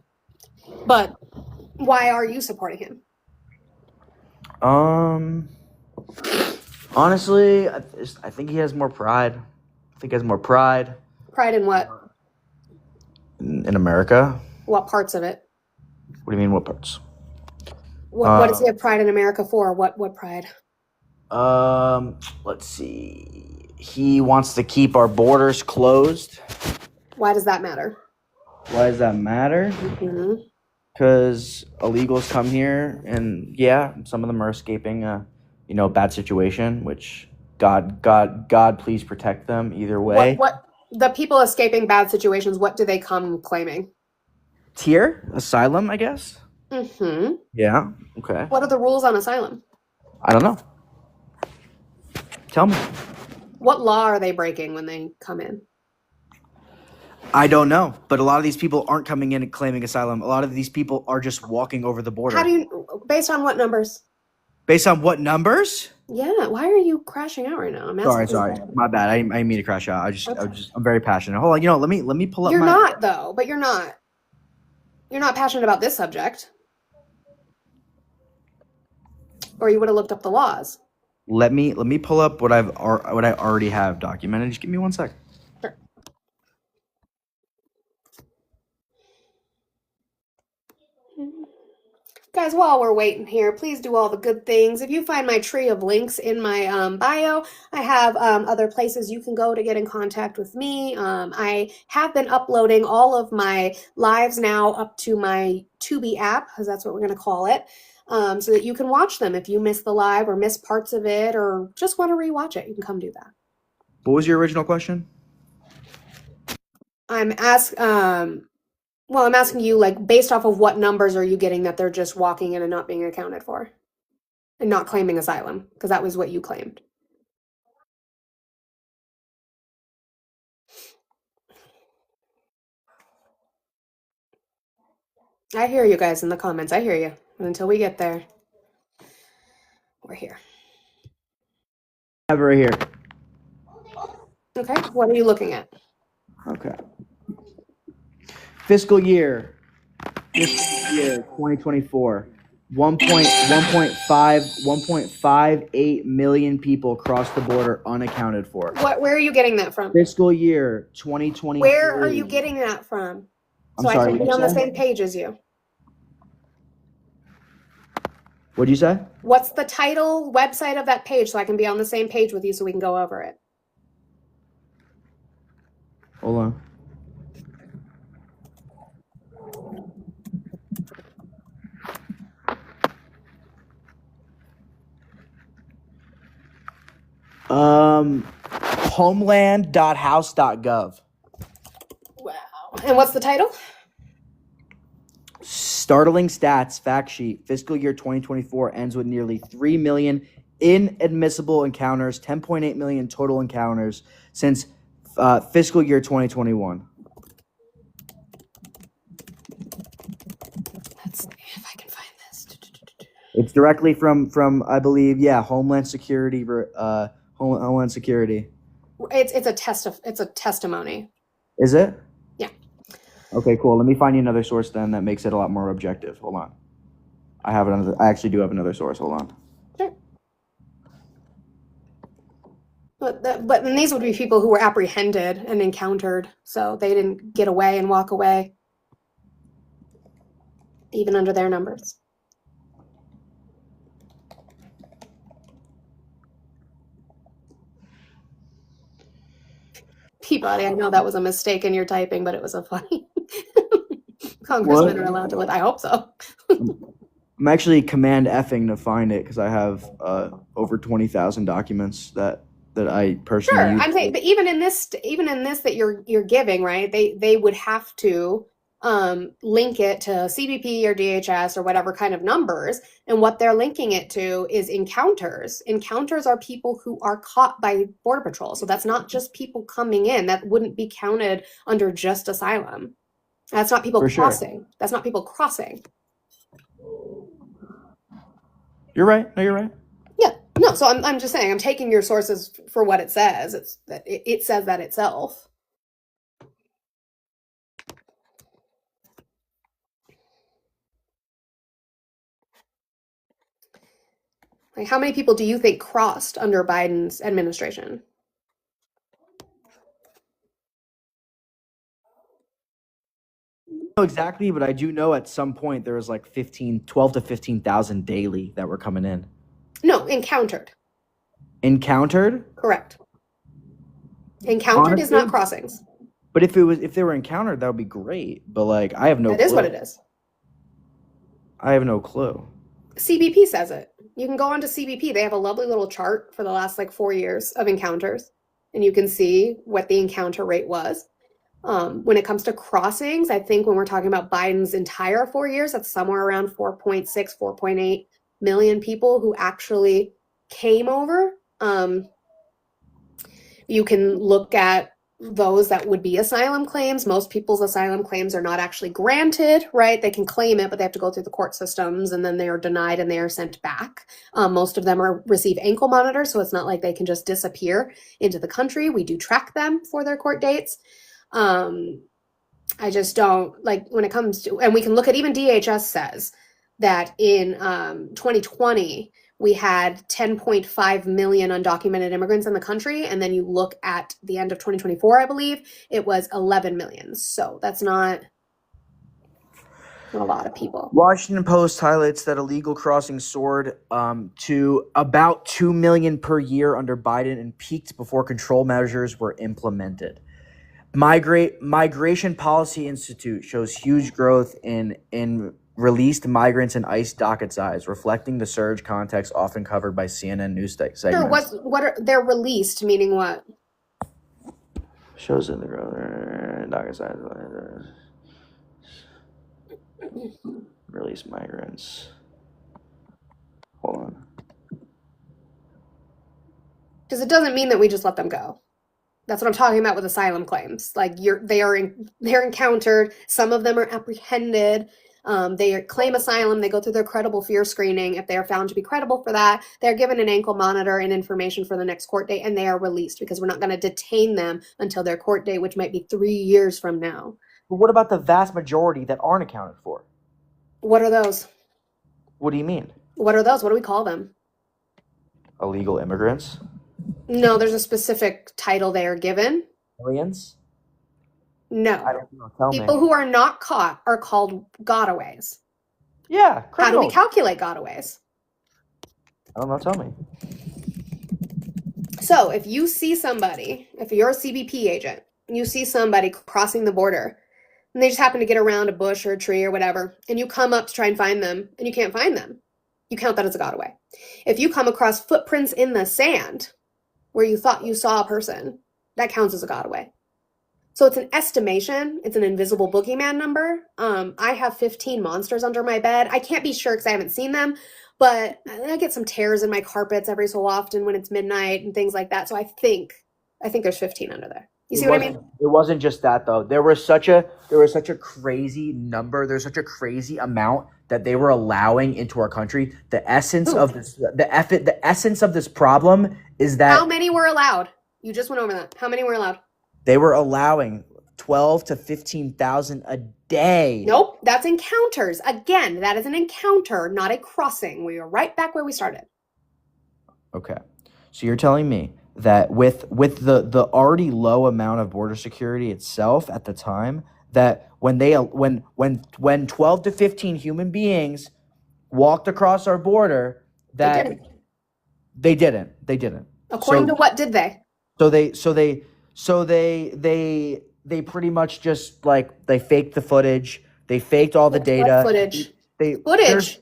But why are you supporting him? Honestly, I think he has more pride. Pride in what? In America. What parts of it? What do you mean? What parts? What does he have pride in America for? What pride? Let's see. He wants to keep our borders closed. Why does that matter? Why does that matter? Mm-hmm. Because illegals come here, and yeah, some of them are escaping a bad situation. Which God, please protect them either way. What the people escaping bad situations? What do they come claiming? Here, asylum, I guess. Mm-hmm. Yeah. Okay. What are the rules on asylum? I don't know. Tell me. What law are they breaking when they come in? I don't know, but a lot of these people aren't coming in and claiming asylum. A lot of these people are just walking over the border. How do you? Based on what numbers? Based on what numbers? Yeah. Why are you crashing out right now? I'm asking. Sorry. My bad. I didn't mean to crash out. I'm very passionate. Hold on. Let me pull up. You're not though, but you're not. You're not passionate about this subject, or you would have looked up the laws. Let me pull up what I already have documented. Just give me 1 sec. Sure. Guys, while we're waiting here, please do all the good things. If you find my tree of links in my bio, I have other places you can go to get in contact with me. I have been uploading all of my lives now up to my Tubi app, because that's what we're going to call it, so that you can watch them if you miss the live or miss parts of it or just want to rewatch it. You can come do that. What was your original question? I'm asking you, like, based off of what numbers are you getting that they're just walking in and not being accounted for and not claiming asylum? Because that was what you claimed. I hear you guys in the comments. I hear you. And until we get there, we're here. I have it right here. Okay, what are you looking at? Okay. Fiscal year 2024. 1.58 million people crossed the border unaccounted for. Where are you getting that from? Fiscal year 2023. Where are you getting that from? I'm So I sorry, can be what'd on you the say? same page as you. What'd you say? What's the title, website of that page so I can be on the same page with you so we can go over it? Hold on. Homeland.house.gov. Wow. And what's the title? Startling stats fact sheet. Fiscal year 2024 ends with nearly 3 million inadmissible encounters, 10.8 million total encounters since fiscal year 2021. Let's see if I can find this. It's directly from I believe, Homeland Security. Homeland Security. It's a testimony. Is it? Yeah. Okay, cool. Let me find you another source then that makes it a lot more objective. Hold on. I actually do have another source. Hold on. Sure. But then these would be people who were apprehended and encountered, so they didn't get away and walk away, even under their numbers. Peabody, I know that was a mistake in your typing, but it was a funny. Congressmen are allowed to live. I hope so. I'm actually command effing to find it because I have over 20,000 documents that I personally Sure, use. I'm saying, but even in this that you're giving, right? They would have to link it to CBP or DHS or whatever kind of numbers, and what they're linking it to is encounters. Encounters are people who are caught by Border Patrol, so that's not just people coming in. That wouldn't be counted under just asylum. That's not people For sure. crossing. That's not people crossing. You're right. No, you're right. Yeah, no. So I'm just saying, I'm taking your sources for what it says. It's that it says that itself. Like, how many people do you think crossed under Biden's administration? Know exactly, but I do know at some point there was like 12 to 15,000 daily that were coming in. No, encountered. Encountered? Correct. Encountered is not Honestly? crossings. But if they were encountered, that would be great. But like, I have no. That is clue. what it is. I have no clue. CBP says it. You can go onto CBP. They have a lovely little chart for the last like 4 years of encounters, and you can see what the encounter rate was. When it comes to crossings, I think when we're talking about Biden's entire 4 years, that's somewhere around 4.6, 4.8 million people who actually came over. You can look at those that would be asylum claims. Most people's asylum claims are not actually granted, right? They can claim it, but they have to go through the court systems, and then they are denied and they are sent back. Most of them receive ankle monitors, so it's not like they can just disappear into the country. We do track them for their court dates. I just don't like when it comes to, and we can look at, even DHS says that in 2020 we had 10.5 million undocumented immigrants in the country, and then you look at the end of 2024, I believe it was 11 million. So that's not. A lot of people. Washington Post highlights that illegal crossings soared to about 2 million per year under Biden and peaked before control measures were implemented. Migration Policy Institute shows huge growth in released migrants and ICE docket size, reflecting the surge context often covered by CNN news segments. Sure. What are they're released? Meaning what? Shows in the growth docket size. Release migrants. Hold on. Because it doesn't mean that we just let them go. That's what I'm talking about with asylum claims. Like they're encountered. Some of them are apprehended. They claim asylum. They go through their credible fear screening. If they are found to be credible for that, they're given an ankle monitor and information for the next court date, and they are released because we're not going to detain them until their court date, which might be 3 years from now. But what about the vast majority that aren't accounted for? What are those? What do you mean? What are those? What do we call them? Illegal immigrants? No, there's a specific title they are given. Aliens? No. I don't know. Tell People me. who are not caught are called gotaways. Yeah, How do we criminals. calculate gotaways? I don't know. Tell me. So if you see somebody, if you're a CBP agent, you see somebody crossing the border, and they just happen to get around a bush or a tree or whatever, and you come up to try and find them, and you can't find them, you count that as a gotaway. If you come across footprints in the sand where you thought you saw a person, that counts as a gotaway. So it's an estimation. It's an invisible boogeyman number. I have 15 monsters under my bed. I can't be sure because I haven't seen them, but I get some tears in my carpets every so often when it's midnight and things like that. So I think there's 15 under there. You see what I mean? It wasn't just that though. There was such a crazy number. There's such a crazy amount that they were allowing into our country. The essence of this, the essence of this problem is that How many were allowed? You just went over that. How many were allowed? they were allowing 12 to 15,000 a day. Nope, that's encounters. Again, that is an encounter, not a crossing. We are right back where we started. Okay, so you're telling me that with the already low amount of border security itself at the time, that when 12 to 15 human beings walked across our border, that they didn't. According to what did they? So they pretty much just like they faked the footage. They faked all the data. What footage? Footage.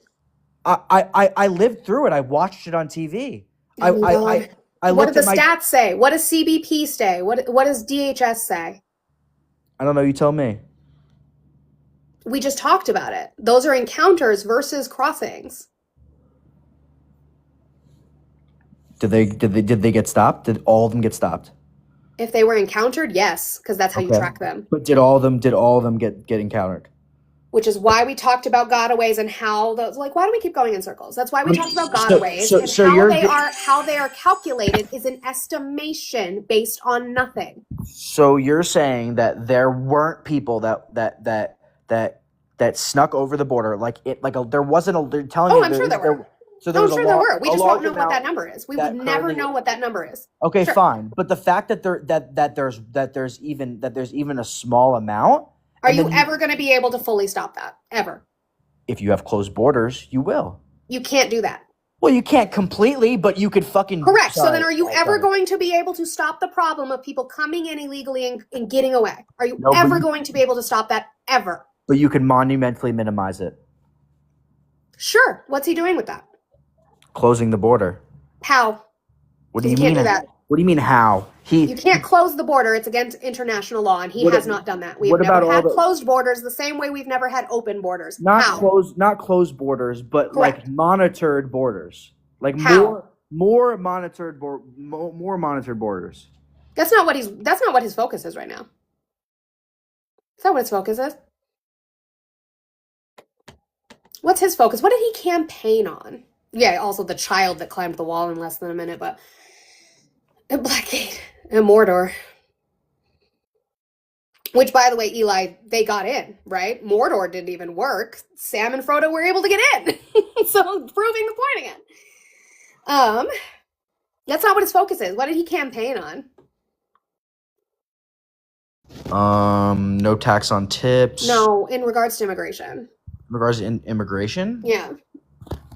I lived through it. I watched it on TV. What do the stats say? What does CBP say? What does DHS say? I don't know. You tell me. We just talked about it. Those are encounters versus crossings. Did they get stopped? Did all of them get stopped? If they were encountered, yes, because that's how you track them. But did all of them get encountered? Which is why we talked about gotaways and how those, like, why do we keep going in circles? That's why we talked about gotaways. How they are calculated is an estimation based on nothing. So you're saying that there weren't people that snuck over the border, there wasn't a. They're telling me. I'm sure there were. So there was there were. We just won't know what that number is. We would never know what that number is. Okay, Sure. fine. But the fact that there's even a small amount. Are you ever going to be able to fully stop that? Ever? If you have closed borders, you will. You can't do that. Well, you can't completely, but you could fucking. Correct. So then are you ever going to be able to stop the problem of people coming in illegally and getting away? Are you ever going to be able to stop that? Ever? But you can monumentally minimize it. Sure. What's he doing with that? Closing the border. How? What do you He mean? can't do that. What do you mean how? You can't close the border. It's against international law, and he has not done that. We've never had closed borders the same way we've never had open borders. Not How? closed borders, but Correct. like monitored borders. Like How? more monitored borders. That's not what his focus is right now. Is that what his focus is? What's his focus? What did he campaign on? Yeah, also the child that climbed the wall in less than a minute, but Blackgate and Mordor. Which, by the way, Eli, they got in, right? Mordor didn't even work. Sam and Frodo were able to get in. So, proving the point again. That's not what his focus is. What did he campaign on? No tax on tips. No, in regards to immigration. In regards to immigration, Yeah.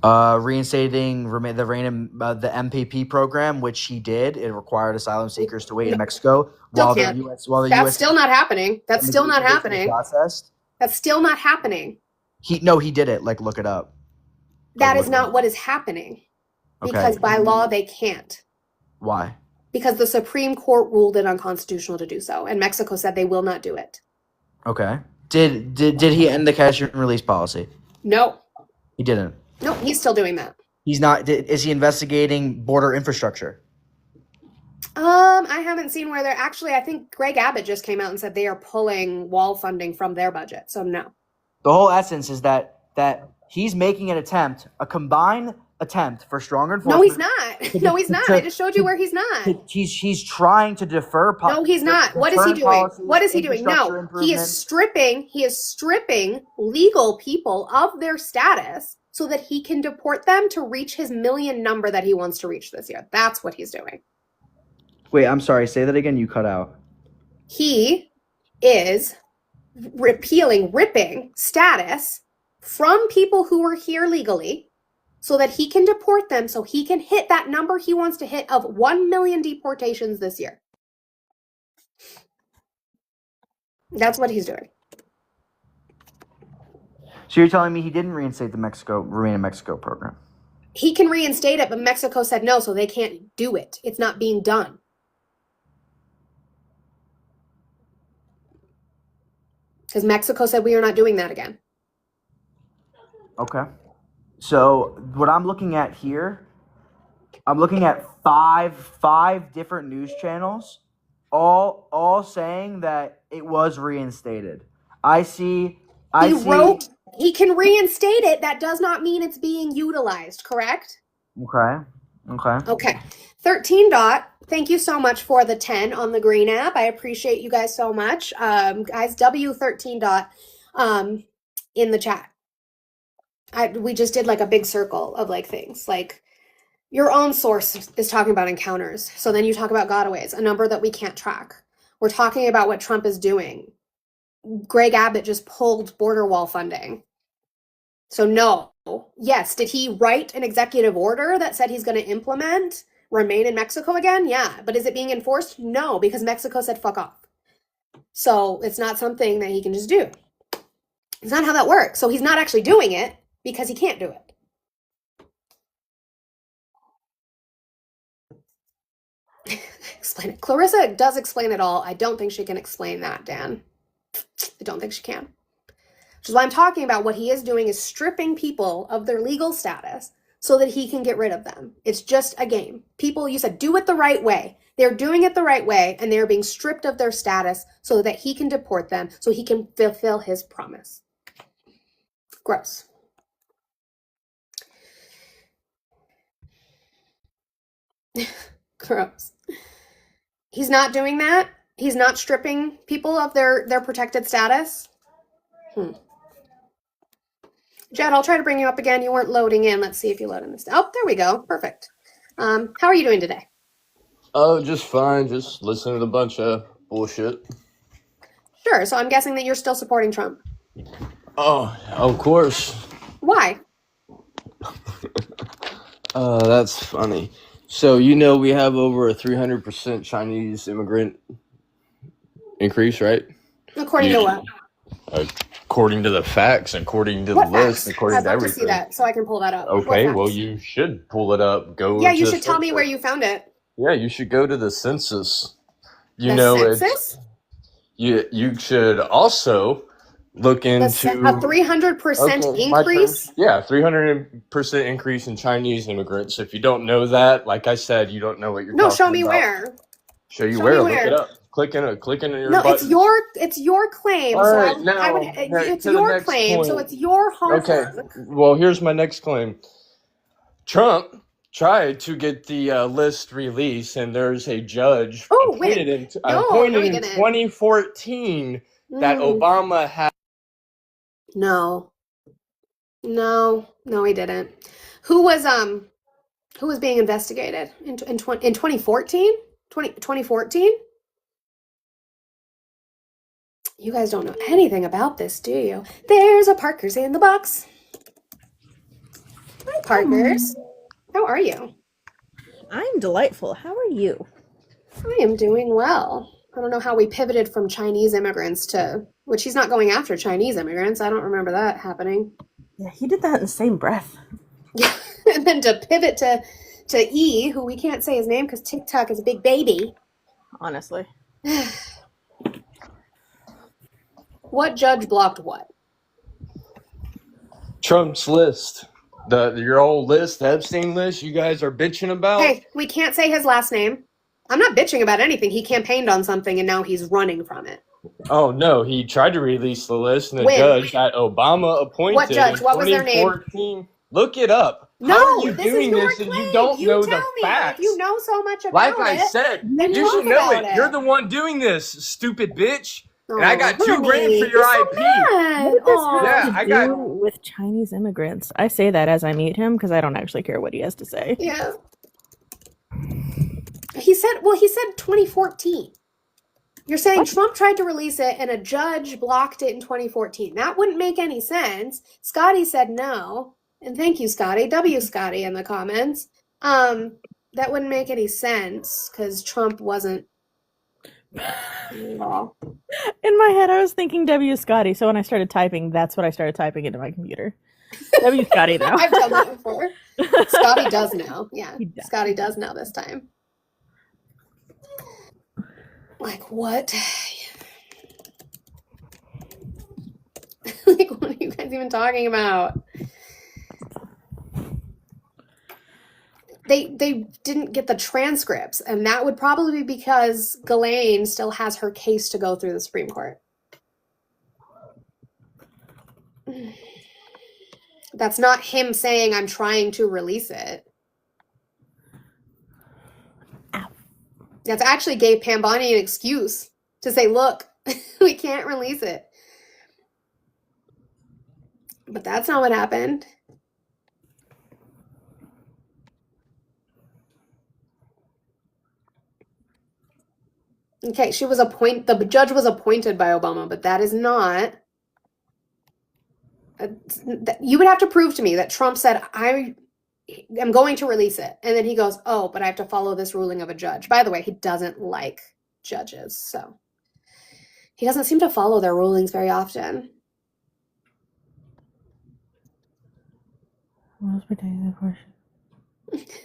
reinstating the MPP program, which he did. It required asylum seekers to wait in Mexico Still can't. the That's U.S. still not happening. That's still not immigration was happening. processed. That's still not happening. He did it. Like, look it up. That is not what is happening. Because Okay. by law they can't. Why? Because the Supreme Court ruled it unconstitutional to do so, and Mexico said they will not do it. Okay. Did he end the catch and release policy? No. He didn't. No, he's still doing that. He's not. Is he investigating border infrastructure? I haven't seen where they're actually. I think Greg Abbott just came out and said they are pulling wall funding from their budget. So no. The whole essence is that he's making a combined attempt for stronger enforcement. No, he's not. No, he's not. I just showed you where he's not. He's trying to defer. No, he's not. What is he doing? What is he doing? No, he is stripping legal people of their status so that he can deport them to reach his million number that he wants to reach this year. That's what he's doing. Wait, I'm sorry. Say that again. You cut out. He is ripping status from people who are here legally so that he can deport them, so he can hit that number he wants to hit of 1 million deportations this year. That's what he's doing. So you're telling me he didn't reinstate the Remain in Mexico program? He can reinstate it, but Mexico said no, so they can't do it. It's not being done. Because Mexico said we are not doing that again. Okay. So what I'm looking at here, I'm looking at five different news channels, all saying that it was reinstated. He can reinstate it. That does not mean it's being utilized, correct? Okay. 13 Dot, thank you so much for the 10 on the green app. I appreciate you guys so much. Guys, W13 Dot in the chat. We just did like a big circle of like things. Like your own source is talking about encounters. So then you talk about gotaways, a number that we can't track. We're talking about what Trump is doing. Greg Abbott just pulled border wall funding. So no. Yes, did he write an executive order that said he's going to implement Remain in Mexico again? Yeah. But is it being enforced? No, because Mexico said fuck off. So it's not something that he can just do. It's not how that works. So he's not actually doing it because he can't do it. Explain it. Clarissa does explain it all. I don't think she can explain that, Dan. I don't think she can. Which is why I'm talking about what he is doing is stripping people of their legal status so that he can get rid of them. It's just a game. People, you said, do it the right way. They're doing it the right way, and they're being stripped of their status so that he can deport them, so he can fulfill his promise. Gross. Gross. He's not doing that. He's not stripping people of their protected status. Jed, I'll try to bring you up again. You weren't loading in. Let's see if you load in this. Oh, there we go. Perfect. How are you doing today? Oh, just fine. Just listening to a bunch of bullshit. Sure. So I'm guessing that you're still supporting Trump. Oh, of course. Why? That's funny. So, we have over a 300% Chinese immigrant increase, right? According to what? According to the facts, according to What the list, facts? according I'd to love to everything. see that so I can pull that up. What Okay, well, facts? you should pull it up. Yeah, you should tell me where you found it. Yeah, you should go to the census. The census? You should also look into A 300% increase? Yeah, 300% increase in Chinese immigrants. If you don't know that, like I said, you don't know what you're No, talking show me about. where. Show you Show where. me Look where. it up. Click in your No, buttons. it's your claim. All So right, it's to the your next claim, so point. it's your homework. Okay, well, here's my next claim. Trump tried to get the list released, and there's a judge appointed in he didn't. 2014 that Obama had. No, he didn't. Who was being investigated in 2014? 2014? You guys don't know anything about this, do you? There's a Parker's in the box. Hi, Parkers. How are you? I'm delightful. How are you? I am doing well. I don't know how we pivoted from Chinese immigrants to, which he's not going after Chinese immigrants. I don't remember that happening. Yeah, he did that in the same breath. And then to pivot to E, who we can't say his name because TikTok is a big baby. Honestly. What judge blocked what? Trump's list. Your old list, the Epstein list you guys are bitching about. Hey, we can't say his last name. I'm not bitching about anything. He campaigned on something and now he's running from it. Oh no, he tried to release the list and the When? judge that Obama appointed What judge? in What was their name? 2014. Look it up. No, How are you this is doing your this and claim. you don't You know tell the me. facts? If you know so much about Like I it, said, then you talk should know about it. You're the one doing this, stupid bitch. Oh, And I got $2 grand honey, for your he's so IP. mad. What did this Aw. Yeah, have I to got. do with Chinese immigrants? I say that as I meet him because I don't actually care what he has to say. Yeah. He said 2014. You're saying What? Trump tried to release it and a judge blocked it in 2014. That wouldn't make any sense. Scotty said no. And thank you, Scotty. W. Scotty in the comments. That wouldn't make any sense because Trump wasn't law. In my head, I was thinking W. Scotty, so when I started typing, that's what I started typing into my computer. W. Scotty now. I've done that before. Scotty does now. Yeah, He does. Scotty does now this time. Like what? Like what are you guys even talking about? They didn't get the transcripts, and that would probably be because Ghislaine still has her case to go through the Supreme Court. That's not him saying I'm trying to release it. Ow. That's actually gave Pambani an excuse to say, look, we can't release it. But that's not what happened. Okay, the judge was appointed by Obama, but that is not. You would have to prove to me that Trump said, I am going to release it. And then he goes, oh, but I have to follow this ruling of a judge. By the way, he doesn't like judges, so he doesn't seem to follow their rulings very often. What was pertaining to the question?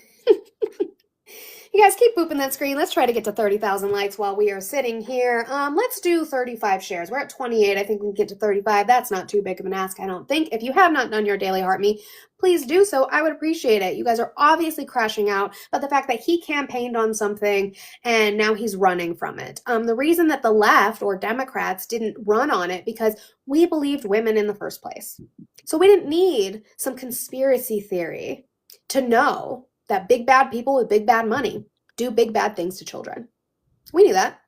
You guys keep booping that screen. Let's try to get to 30,000 likes while we are sitting here. Let's do 35 shares. We're at 28. I think we can get to 35. That's not too big of an ask, I don't think. If you have not done your daily heart me, please do so. I would appreciate it. You guys are obviously crashing out, but the fact that he campaigned on something and now he's running from it. The reason that the left or Democrats didn't run on it because we believed women in the first place. So we didn't need some conspiracy theory to know that big bad people with big bad money do big bad things to children. We knew that.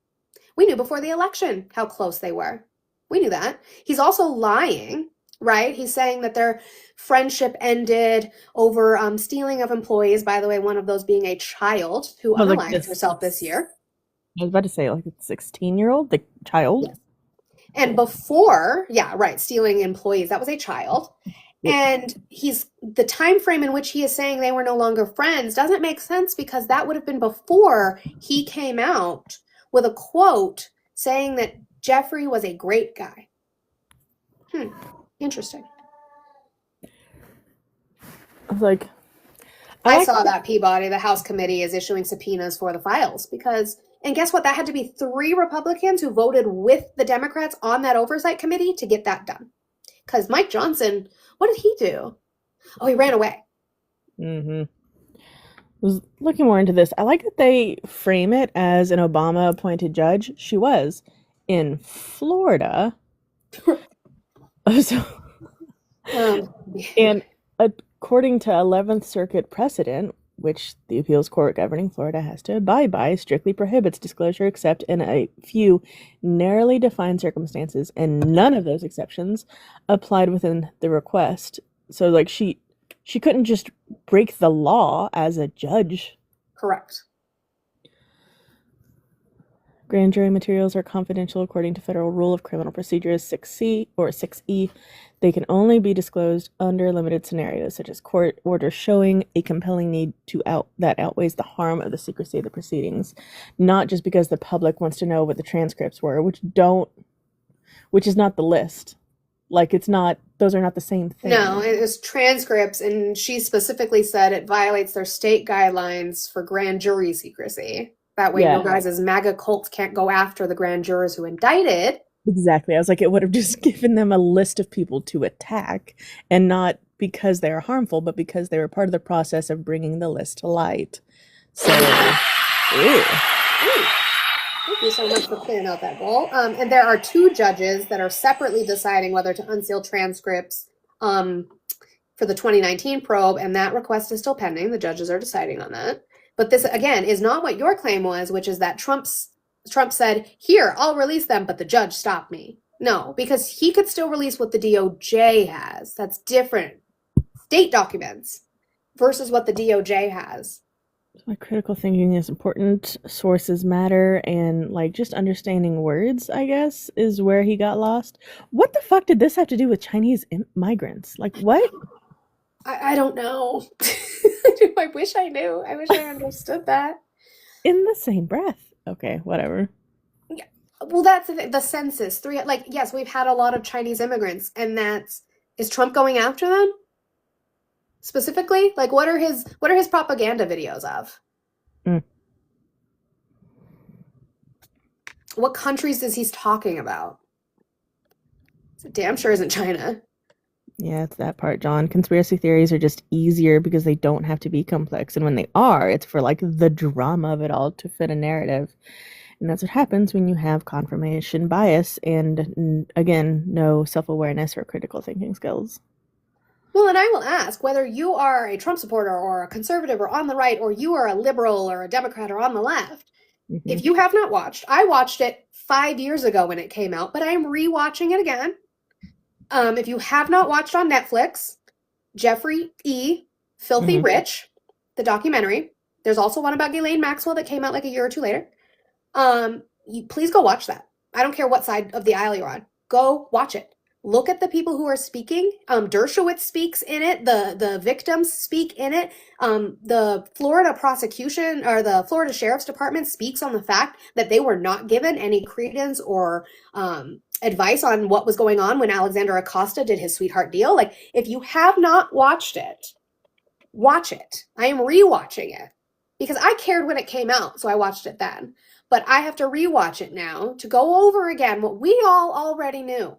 We knew before the election how close they were. We knew that. He's also lying, right? He's saying that their friendship ended over stealing of employees. By the way, one of those being a child who Oh, like unalived this- herself this year. I was about to say, like a 16-year-old, the child. Yes. And before, yeah, right, stealing employees, that was a child. And the time frame in which he is saying they were no longer friends doesn't make sense because that would have been before he came out with a quote saying that Jeffrey was a great guy. Interesting. I was like, I saw that, Peabody. The House committee is issuing subpoenas for the files and guess what? That had to be 3 Republicans who voted with the Democrats on that oversight committee to get that done. Because Mike Johnson, what did he do? Oh, he ran away. I was looking more into this. I like that they frame it as an Obama appointed judge. She was in Florida. And according to 11th Circuit precedent, which the appeals court governing Florida has to abide by, strictly prohibits disclosure except in a few narrowly defined circumstances, and none of those exceptions applied within the request. So, like, she couldn't just break the law as a judge. Correct. Grand jury materials are confidential according to Federal Rule of Criminal Procedures 6C or 6E. They can only be disclosed under limited scenarios, such as court orders showing a compelling need that outweighs the harm of the secrecy of the proceedings, not just because the public wants to know what the transcripts were, which is not the list. Like, it's not; those are not the same thing. No, it was transcripts, and she specifically said it violates their state guidelines for grand jury secrecy. That way, no guys as MAGA cults can't go after the grand jurors who indicted. Exactly. I was like, it would have just given them a list of people to attack, and not because they are harmful, but because they were part of the process of bringing the list to light. So, ew. Thank you so much for clearing out that goal. And there are 2 judges that are separately deciding whether to unseal transcripts for the 2019 probe, and that request is still pending. The judges are deciding on that. But this, again, is not what your claim was, which is that Trump said, here, I'll release them, but the judge stopped me. No, because he could still release what the DOJ has. That's different. State documents versus what the DOJ has. My critical thinking is important. Sources matter, and like just understanding words, I guess, is where he got lost. What the fuck did this have to do with Chinese migrants? Like, what? I don't know. I wish I knew. I wish I understood that. In the same breath. Okay, whatever. Yeah. Well, that's the census. Yes, we've had a lot of Chinese immigrants, and is Trump going after them? Specifically? Like, what are his propaganda videos of? What countries is he talking about? It damn sure isn't China. Yeah, it's that part, John. Conspiracy theories are just easier because they don't have to be complex. And when they are, it's for like the drama of it all to fit a narrative. And that's what happens when you have confirmation bias and, again, no self-awareness or critical thinking skills. Well, and I will ask, whether you are a Trump supporter or a conservative or on the right, or you are a liberal or a Democrat or on the left, if you have not watched, I watched it 5 years ago when it came out, but I am rewatching it again. If you have not watched on Netflix, Jeffrey E. Filthy Rich, the documentary. There's also one about Ghislaine Maxwell that came out like a year or 2 later. Please go watch that. I don't care what side of the aisle you're on. Go watch it. Look at the people who are speaking. Dershowitz speaks in it. The victims speak in it. The Florida prosecution or the Florida Sheriff's Department speaks on the fact that they were not given any credence or advice on what was going on when Alexander Acosta did his sweetheart deal. Like, if you have not watched it, watch it. I am rewatching it because I cared when it came out, so I watched it then. But I have to rewatch it now to go over again what we all already knew.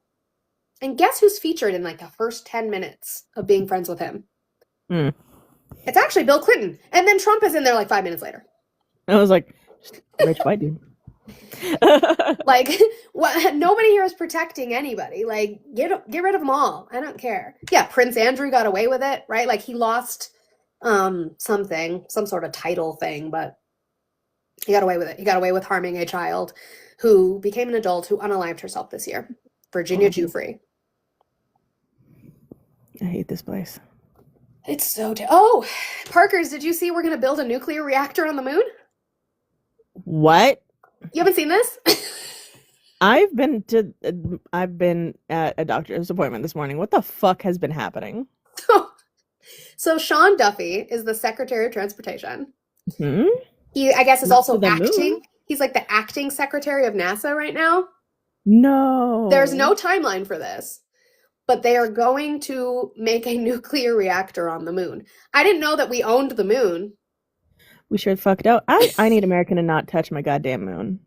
And guess who's featured in like the first 10 minutes of being friends with him? It's actually Bill Clinton. And then Trump is in there like 5 minutes later. I was like, rich white dude. Like, nobody here is protecting anybody. Like, get rid of them all. I don't care. Yeah, Prince Andrew got away with it, right? Like, he lost some sort of title thing, but he got away with it. He got away with harming a child who became an adult who unalived herself this year. Virginia Giuffre. I hate this place. It's so Oh, Parkers, did you see we're going to build a nuclear reactor on the moon? What? You haven't seen this? I've been at a doctor's appointment this morning. What the fuck has been happening? So Sean Duffy is the Secretary of Transportation. Hmm? He, I guess, is Not also for the acting. moon. He's like the acting Secretary of NASA right now. No. There's no timeline for this, but they are going to make a nuclear reactor on the moon. I didn't know that we owned the moon. We sure fucked out. I need America to not touch my goddamn moon.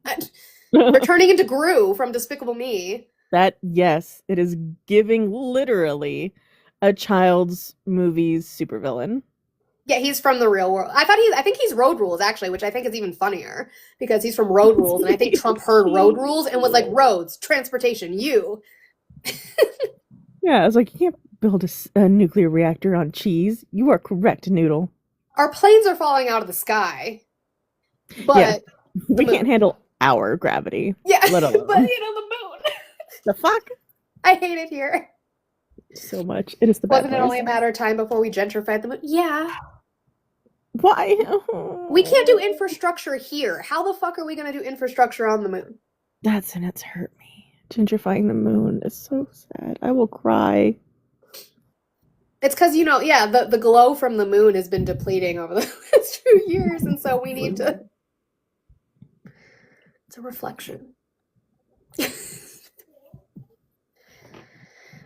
We're turning into Gru from Despicable Me. That, yes, it is giving literally a child's movie's supervillain. Yeah, he's from the real world. I think he's Road Rules, actually, which I think is even funnier because he's from Road Rules, and I think Trump heard Road Rules and was like, roads, transportation, you. Yeah, I was like, you can't build a nuclear reactor on cheese. You are correct, Noodle. Our planes are falling out of the sky, but Yeah, we can't handle our gravity. Yeah, let but alone. the moon. The fuck? I hate it here. So much. It is the best Wasn't it only a matter of time before we gentrified the moon? Yeah. Why? We can't do infrastructure here. How the fuck are we going to do infrastructure on the moon? And it's hurt me. Gentrifying the moon is so sad. I will cry. It's because, yeah, the glow from the moon has been depleting over the last few years, and so we need to... It's a reflection.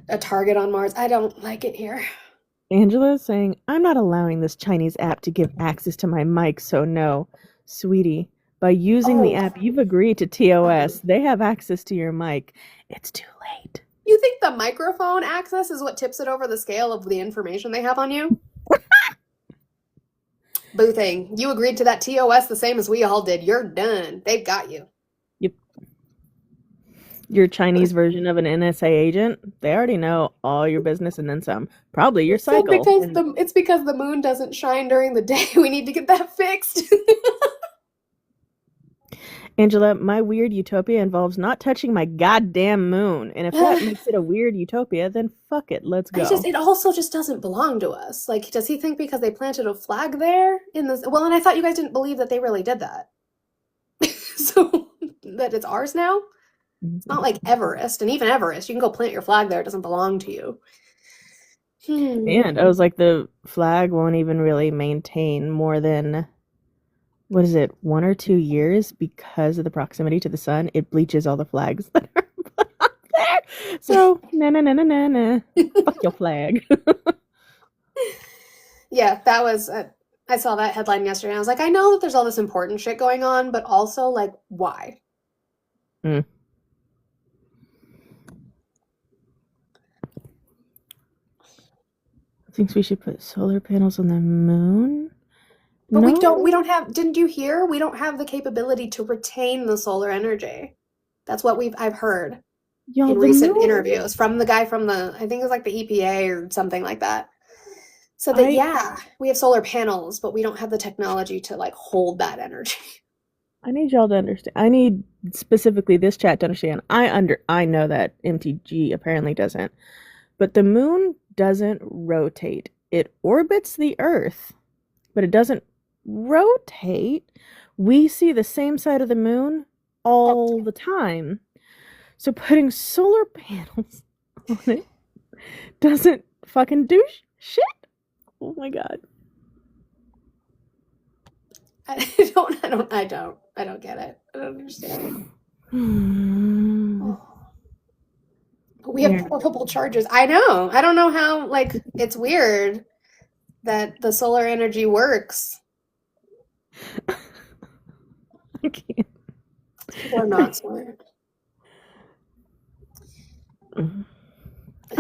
A target on Mars. I don't like it here. Angela is saying, I'm not allowing this Chinese app to give access to my mic, so no. Sweetie, by using the app, you've agreed to TOS. They have access to your mic. It's too late. You think the microphone access is what tips it over the scale of the information they have on you? Boo thing. You agreed to that TOS the same as we all did. You're done. They've got you. Yep. Your Chinese version of an NSA agent, they already know all your business and then some. Probably your cycle. It's because the moon doesn't shine during the day. We need to get that fixed. Angela, my weird utopia involves not touching my goddamn moon. And if that makes it a weird utopia, then fuck it. Let's go. It also just doesn't belong to us. Like, does he think because they planted a flag there in this? Well, and I thought you guys didn't believe that they really did that. So that it's ours now? It's not like Everest. And even Everest, you can go plant your flag there. It doesn't belong to you. And I was like, the flag won't even really maintain more than... what is it, 1 or 2 years because of the proximity to the sun? It bleaches all the flags that are put up there. So, nah. Fuck your flag. Yeah, that was, I saw that headline yesterday. And I was like, I know that there's all this important shit going on, but also, like, why? Thinks we should put solar panels on the moon? But No. we don't have, didn't you hear? We don't have the capability to retain the solar energy. That's what I've heard Y'all, in the recent moon- interviews from the guy from I think it was like the EPA or something like that. So that, yeah, we have solar panels, but we don't have the technology to like hold that energy. I need y'all to understand. I need specifically this chat to understand. I know that MTG apparently doesn't. But the moon doesn't rotate. It orbits the Earth, but it doesn't rotate. We see the same side of the moon all the time. So putting solar panels on it doesn't fucking do shit. Oh my god. I don't get it. I don't understand. But we have portable chargers. I know. I don't know how, like, it's weird that the solar energy works. I can't. People are not smart. Oh,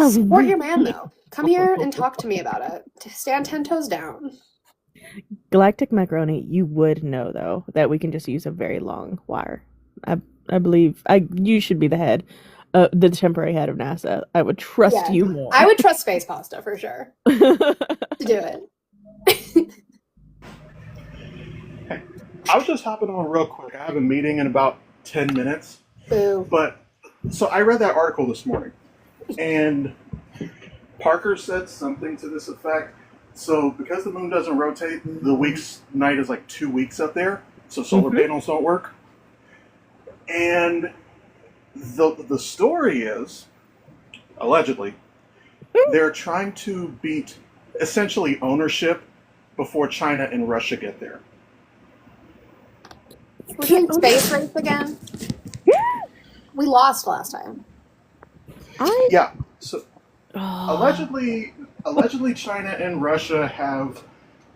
Support your man, though. Come here and talk to me about it. Stand 10 toes down. Galactic Macaroni, you would know though that we can just use a very long wire. I believe you should be the temporary head of NASA. I would trust you more. I would trust Space Pasta for sure to do it. Hey, I was just hopping on real quick. I have a meeting in about 10 minutes. Boo. So I read that article this morning, and Parker said something to this effect. So because the moon doesn't rotate, the night is like 2 weeks up there, so solar panels don't work. And the story is, allegedly, they're trying to beat essentially ownership before China and Russia get there. We're doing space race again. We lost last time. Yeah. So allegedly, China and Russia have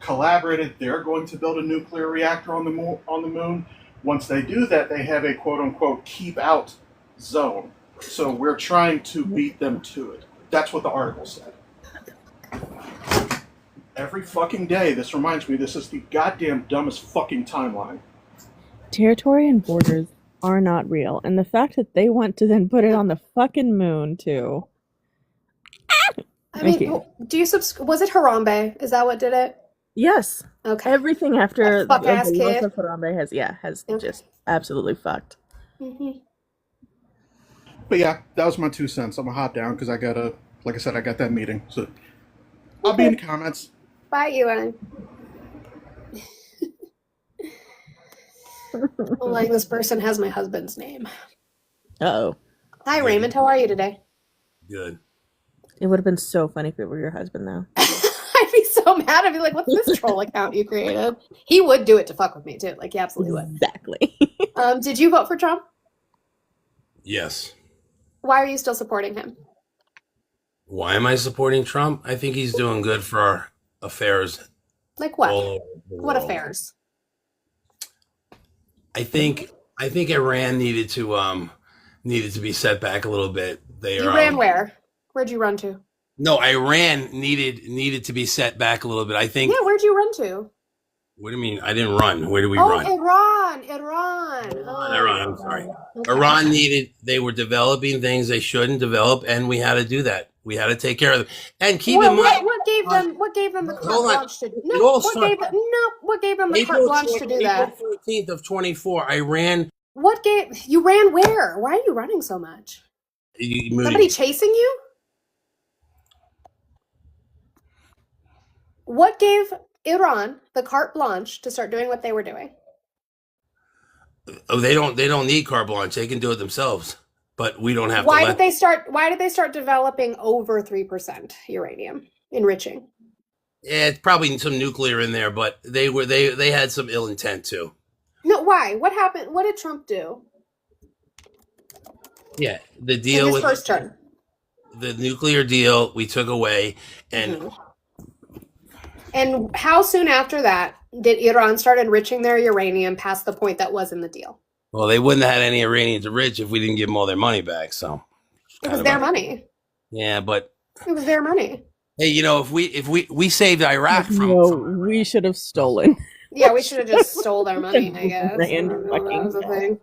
collaborated. They're going to build a nuclear reactor on the moon. Once they do that, they have a quote-unquote keep-out zone. So we're trying to beat them to it. That's what the article said. Every fucking day, this reminds me, this is the goddamn dumbest fucking timeline. Territory and borders are not real, and the fact that they want to then put it on the fucking moon too. I mean, do you was it Harambe? Is that what did it? Yes. Okay. Everything after That fuck-ass the loss kid. of Harambe has just absolutely fucked. But yeah, that was my 2 cents. I'm gonna hop down because I got that meeting. So I'll be in the comments. Bye, Ewan. Like this person has my husband's name. Uh-oh. Hi, Raymond. How are you today? Good. It would have been so funny if it were your husband, though. I'd be so mad. I'd be like, what's this troll account you created? He would do it to fuck with me, too. Like, he absolutely would. Exactly. Did you vote for Trump? Yes. Why are you still supporting him? Why am I supporting Trump? I think he's doing good for our affairs Like what? all over the What world. affairs? I think Iran needed to be set back a little bit. You ran where? Where'd you run to? No, Iran needed to be set back a little bit. I think. Yeah, where'd you run to? What do you mean? I didn't run. Where did we Oh, run? Iran. Oh. Iran. I'm sorry. Okay. Iran they were developing things they shouldn't develop, and we had to do that. We had to take care of them. And keep in mind, What gave them the carte Hold on. blanche to do? It all What gave them the carte blanche to do that? April 14th of 24, Iran. You ran where? Why are you running so much? Somebody chasing you? What gave Iran the carte blanche to start doing what they were doing? Oh, they don't need carte blanche. They can do it themselves. But we don't have Why to did they start developing over 3% uranium enriching? Yeah, it's probably some nuclear in there, but they had some ill intent too. No, why? What happened? What did Trump do Yeah, the in deal his with first term? the nuclear deal we took away, and And how soon after that did Iran start enriching their uranium past the point that was in the deal? well, they wouldn't have had any Iranians to rich if we didn't give them all their money back. So It was their money. yeah, but It was their money. hey, if we saved Iraq from No, we should have stolen. Yeah, we should have just stole their money, I guess. Rand I don't know, fucking that was the thing.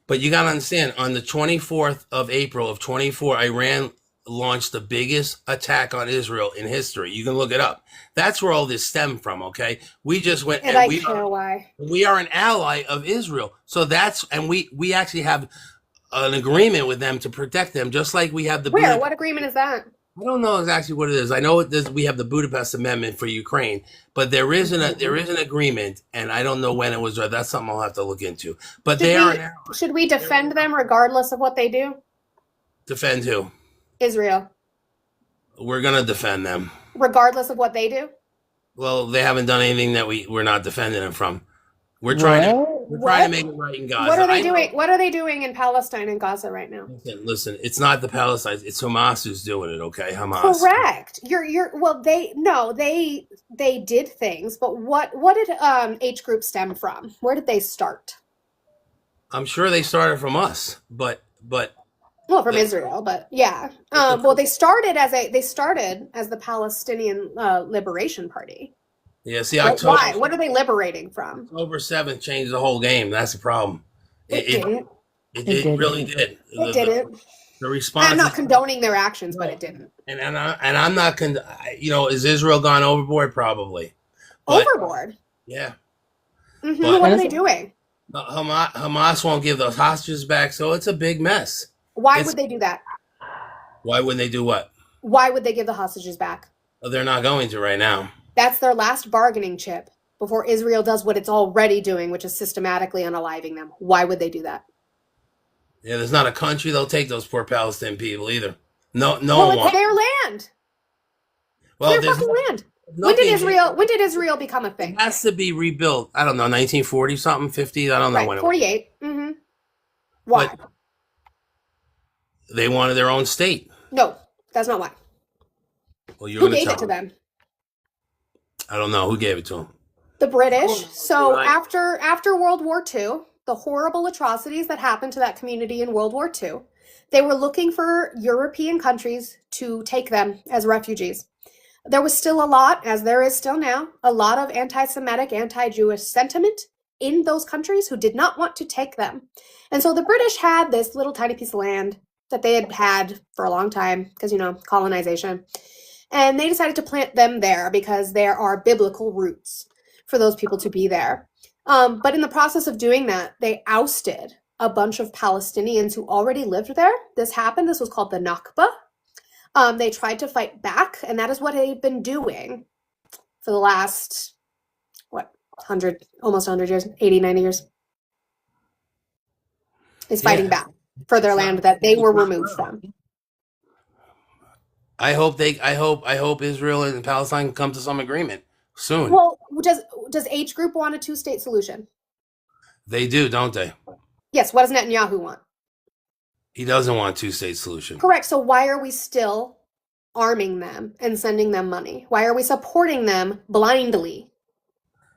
But you got to understand, on the 24th of April of 24, Iran launched the biggest attack on Israel in history. You can look it up. That's where all this stemmed from, okay? We just went, And I know why. we are an ally of Israel. So we actually have an agreement with them to protect them, just like we have the Where? What agreement is that? I don't know exactly what it is. I know we have the Budapest Amendment for Ukraine, but there is an agreement, and I don't know when it was. That's something I'll have to look into. But Should we defend them regardless of what they do? defend who? Israel, We're gonna defend them. regardless of what they do? Well, they haven't done anything that we're not defending them from. We're trying to make it right in Gaza. What are they doing? What are they doing in Palestine and Gaza right now? Listen, it's not the Palestinians. It's Hamas who's doing it. Okay, Hamas. Correct. They did things, but what did H group stem from? Where did they start? I'm sure they started from us, but Well, from Israel, but yeah. Well, they started as the Palestinian Liberation Party. yeah. See, But October why? What are they liberating from? 7th changed the whole game. That's the problem. It didn't. It really did. It didn't. The response. I'm not condoning their actions, but it didn't. And I'm not is Israel gone overboard? Probably. But, Overboard. Yeah. What are they doing? Hamas won't give those hostages back, so it's a big mess. Why would they do that? Why wouldn't they do what? Why would they give the hostages back? Well, they're not going to right now. That's their last bargaining chip before Israel does what it's already doing, which is systematically unaliving them. Why would they do that? Yeah, there's not a country they'll take those poor Palestinian people either. No Well, one. it's their land. Well, Their there's fucking land. nothing- When did Israel become a thing? It has to be rebuilt. I don't know, 1940 something, 50. I don't know when. 48. Mm-hmm. Why? But they wanted their own state. No, that's not why. Well, you're Who going gave to it to tell them? I don't know who gave it to them. The British. So right. after World War II, the horrible atrocities that happened to that community in World War II, they were looking for European countries to take them as refugees. There was still a lot, as there is still now, a lot of anti-Semitic, anti-Jewish sentiment in those countries who did not want to take them. And so the British had this little tiny piece of land that they had had for a long time because, colonization. And they decided to plant them there because there are biblical roots for those people to be there. But in the process of doing that, they ousted a bunch of Palestinians who already lived there. This happened. This was called the Nakba. They tried to fight back, and that is what they've been doing for the last almost 100 years, 80, 90 years, is fighting Yeah. back for their land that they were removed from. I hope Israel and Palestine come to some agreement soon. Well, does H Group want a two-state solution? They do, don't they? Yes. What does Netanyahu want? He doesn't want a two-state solution. Correct. So why are we still arming them and sending them money? Why are we supporting them blindly?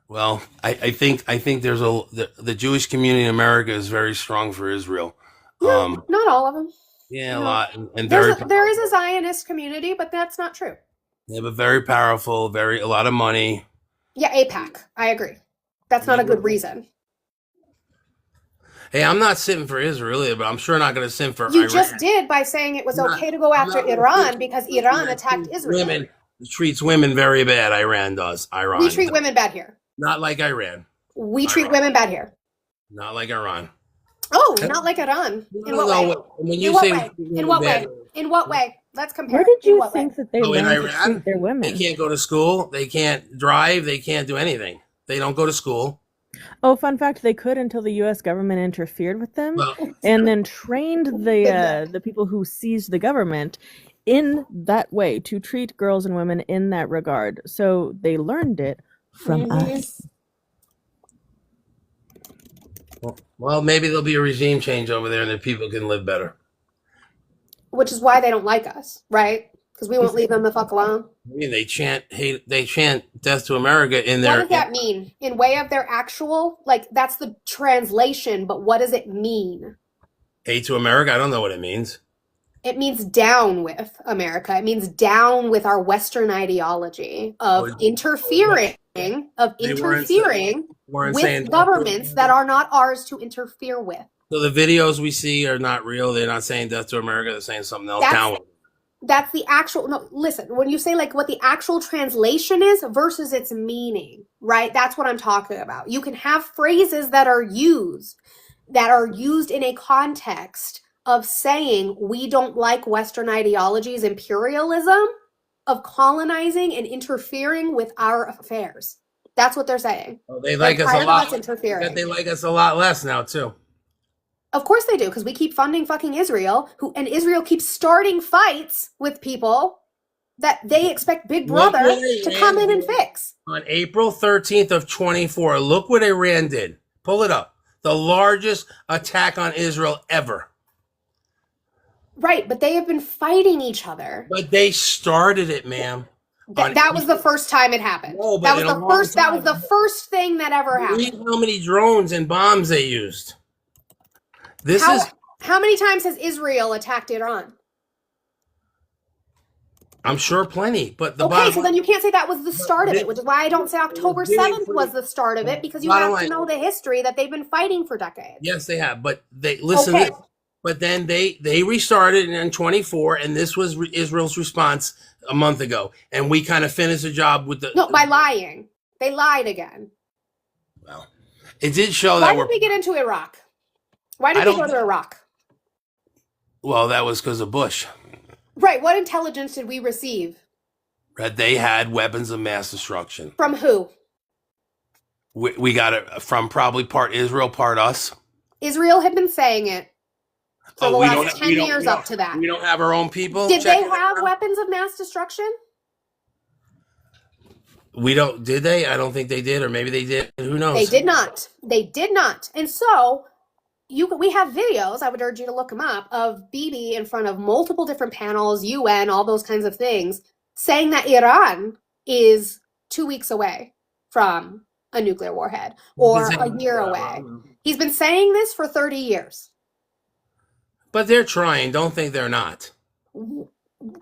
Well, I think there's the Jewish community in America is very strong for Israel. No, not all of them. Yeah, a No. lot, and very There is a Zionist community, but that's not true. yeah, but very powerful, a lot of money. Yeah, APAC. I agree. That's not a good reason. Hey, I'm not sitting for Israel either, but I'm sure not going to sit for You Iran. just did by saying it was okay to go after Iran because Iran attacked Israel. Women treats women very bad. Iran does. Iran. We treat women bad here. Not like Iran. We treat women bad here. Not like Iran. Oh, not like Iran. In what way? When In you what say way? In what way? In what way? Let's compare. Where did In you what way? think that they in learned to Iran, treat their they women? can't go to school. They can't drive. They can't do anything. They don't go to school. Oh, fun fact, they could until the U.S. government interfered with them Well, and then trained the people who seized the government in that way to treat girls and women in that regard. So they learned it from us. well, maybe there'll be a regime change over there, and the people can live better. Which is why they don't like us, right? Because we won't leave them the fuck alone. I mean, they chant hate. They chant "Death to America" in What their. does that mean? In way of their actual, like, that's the translation, but what does it mean? Hate to America. I don't know what it means. It means down with America. It means down with our Western ideology of interfering, weren't with saying governments that are not ours to interfere with. So the videos we see are not real. They're not saying "Death to America." They're saying something else. That's- Down with. That's the actual, no, listen, when you say like what the actual translation is versus its meaning, right? That's what I'm talking about. You can have phrases that are used in a context of saying we don't like Western ideologies, imperialism, of colonizing and interfering with our affairs. That's what they're saying. Oh, they like They're us a tired of lot. us interfering. But they like us a lot less now too. Of course they do, because we keep funding fucking Israel, and Israel keeps starting fights with people that they expect Big Look Brother what to Iran come in and did. fix. On April 13th of 24, look what Iran did. Pull it up. The largest attack on Israel ever. Right, but they have been fighting each other. But they started it, ma'am. That was the first time it happened. No, but that was in a the long first. That time. was the first thing that ever Read happened. how many drones and bombs they used. This How, is how many times has Israel attacked Iran? I'm sure plenty, but the Okay, bottom so then you can't say that was the start of it, which is why I don't say October doing 7th was the start of it, because you Bottom have to line- know the history that they've been fighting for decades. yes, they have. But they listen. Okay. But then they restarted in 24, and this was Israel's response a month ago, and we kind of finished the job with the. No, by lying. They lied again. It did show Why that did we're. we get into Iraq? Why I did we don't- go to Iraq? Well, that was because of Bush. Right, what intelligence did we receive? That they had weapons of mass destruction. From who? We got it from probably part Israel, part us. Israel had been saying it for the we last 10 we don't- years we up don't- to that. We don't have our own people. Did Check they it have out. weapons of mass destruction? We don't. Did they? I don't think they did, or maybe they did. Who knows? They did not. They did not. And so we have videos, I would urge you to look them up, of Bibi in front of multiple different panels, UN, all those kinds of things, saying that Iran is 2 weeks away from a nuclear warhead or a year away. He's been saying this for 30 years. But they're trying. Don't think they're not.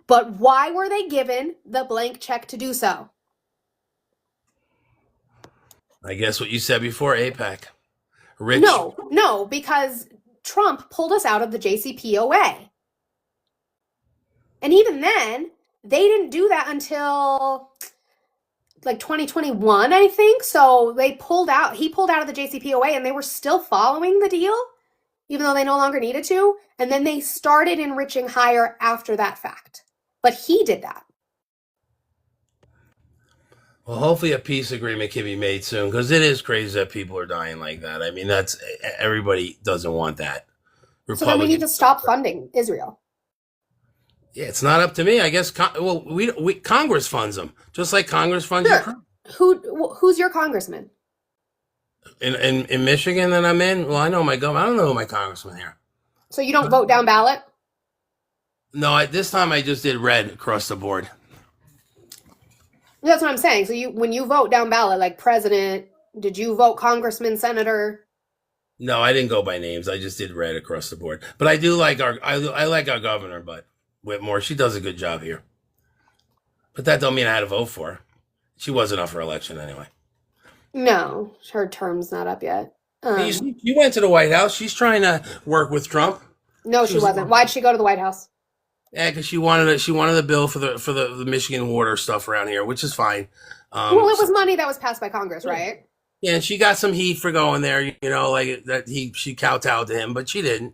But why were they given the blank check to do so? I guess what you said before, APAC. Rich. No, because Trump pulled us out of the JCPOA. And even then, they didn't do that until like 2021, I think. So he pulled out of the JCPOA, and they were still following the deal, even though they no longer needed to. And then they started enriching higher after that fact. But he did that. Well, hopefully a peace agreement can be made soon because it is crazy that people are dying like that. I mean, that's everybody doesn't want that. So then we need to stop funding Israel. Yeah, it's not up to me. I guess. Well, we Congress funds them, just like Congress funds Ukraine. Who's your congressman? In Michigan that I'm in. Well, I know my government. I don't know my congressman here. So you don't vote down ballot? No, this time I just did red across the board. That's what I'm saying. So when you vote down ballot, like president, did you vote congressman, senator? No, I didn't go by names. I just did red across the board. But I do like I like our governor, but Whitmore, she does a good job here. But that don't mean I had to vote for her. She wasn't up for election anyway. No, her term's not up yet. You went to the White House. She's trying to work with Trump. No, she wasn't. Why'd she go to the White House? Yeah, because she wanted a bill for the Michigan water stuff around here, which is fine. Well, it was money that was passed by Congress, right? Yeah, and she got some heat for going there. You know, like that she kowtowed to him, but she didn't.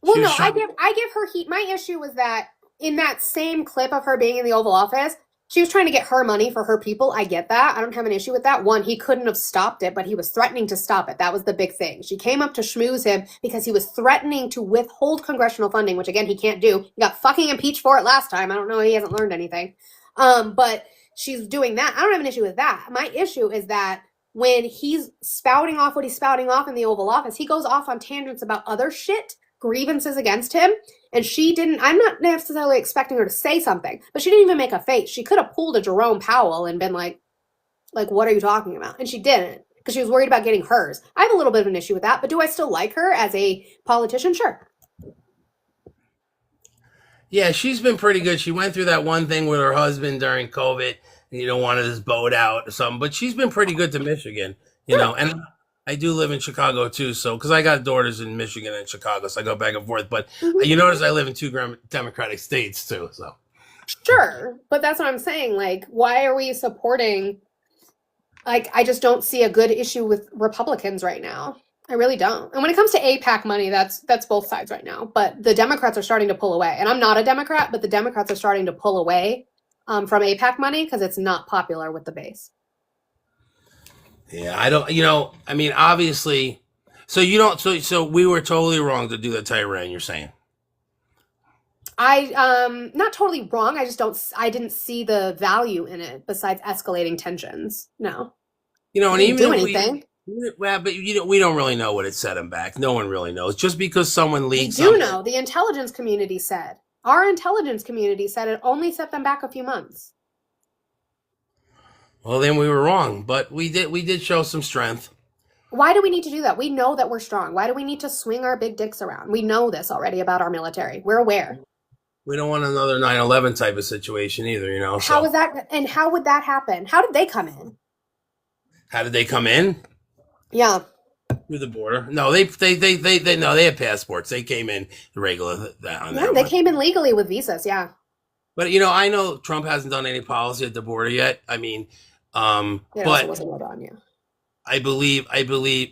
Well, no, I give her heat. My issue was that in that same clip of her being in the Oval Office, she was trying to get her money for her people. I get that. I don't have an issue with that. One, he couldn't have stopped it, but he was threatening to stop it. That was the big thing. She came up to schmooze him because he was threatening to withhold congressional funding, which again, he can't do. He got fucking impeached for it last time. I don't know. He hasn't learned anything. But she's doing that. I don't have an issue with that. My issue is that when he's spouting off what he's spouting off in the Oval Office, he goes off on tangents about other shit, grievances against him. And she didn't, I'm not necessarily expecting her to say something, but she didn't even make a face. She could have pulled a Jerome Powell and been like, what are you talking about? And she didn't, because she was worried about getting hers. I have a little bit of an issue with that, but do I still like her as a politician? Sure. Yeah, she's been pretty good. She went through that one thing with her husband during COVID, wanted his boat out or something, but she's been pretty good to Michigan, and I do live in Chicago too, so because I got daughters in Michigan and Chicago, so I go back and forth. But you notice I live in two Democratic states too, so sure. But that's what I'm saying. Like, why are we supporting? Like, I just don't see a good issue with Republicans right now. I really don't. And when it comes to AIPAC money, that's both sides right now. But the Democrats are starting to pull away, and I'm not a Democrat, but the Democrats are starting to pull away from AIPAC money because it's not popular with the base. Yeah, I don't. I mean, obviously, so you don't. So we were totally wrong to do that to Iran. You're saying? Not totally wrong. I didn't see the value in it besides escalating tensions. No. And even do anything. Well, but we don't really know what it set him back. No one really knows. Just because someone leaked. We do know. The intelligence community said. Our intelligence community said it only set them back a few months. Well, then we were wrong, but we did show some strength. Why do we need to do that? We know that we're strong. Why do we need to swing our big dicks around? We know this already about our military. We're aware. We don't want another 9/11 type of situation either, How is that? And how would that happen? How did they come in? How did they come in? Yeah. Through the border? No, they had passports. They came in regular. They came in legally with visas. Yeah. But I know Trump hasn't done any policy at the border yet. I mean, but wasn't well done, yeah. I believe.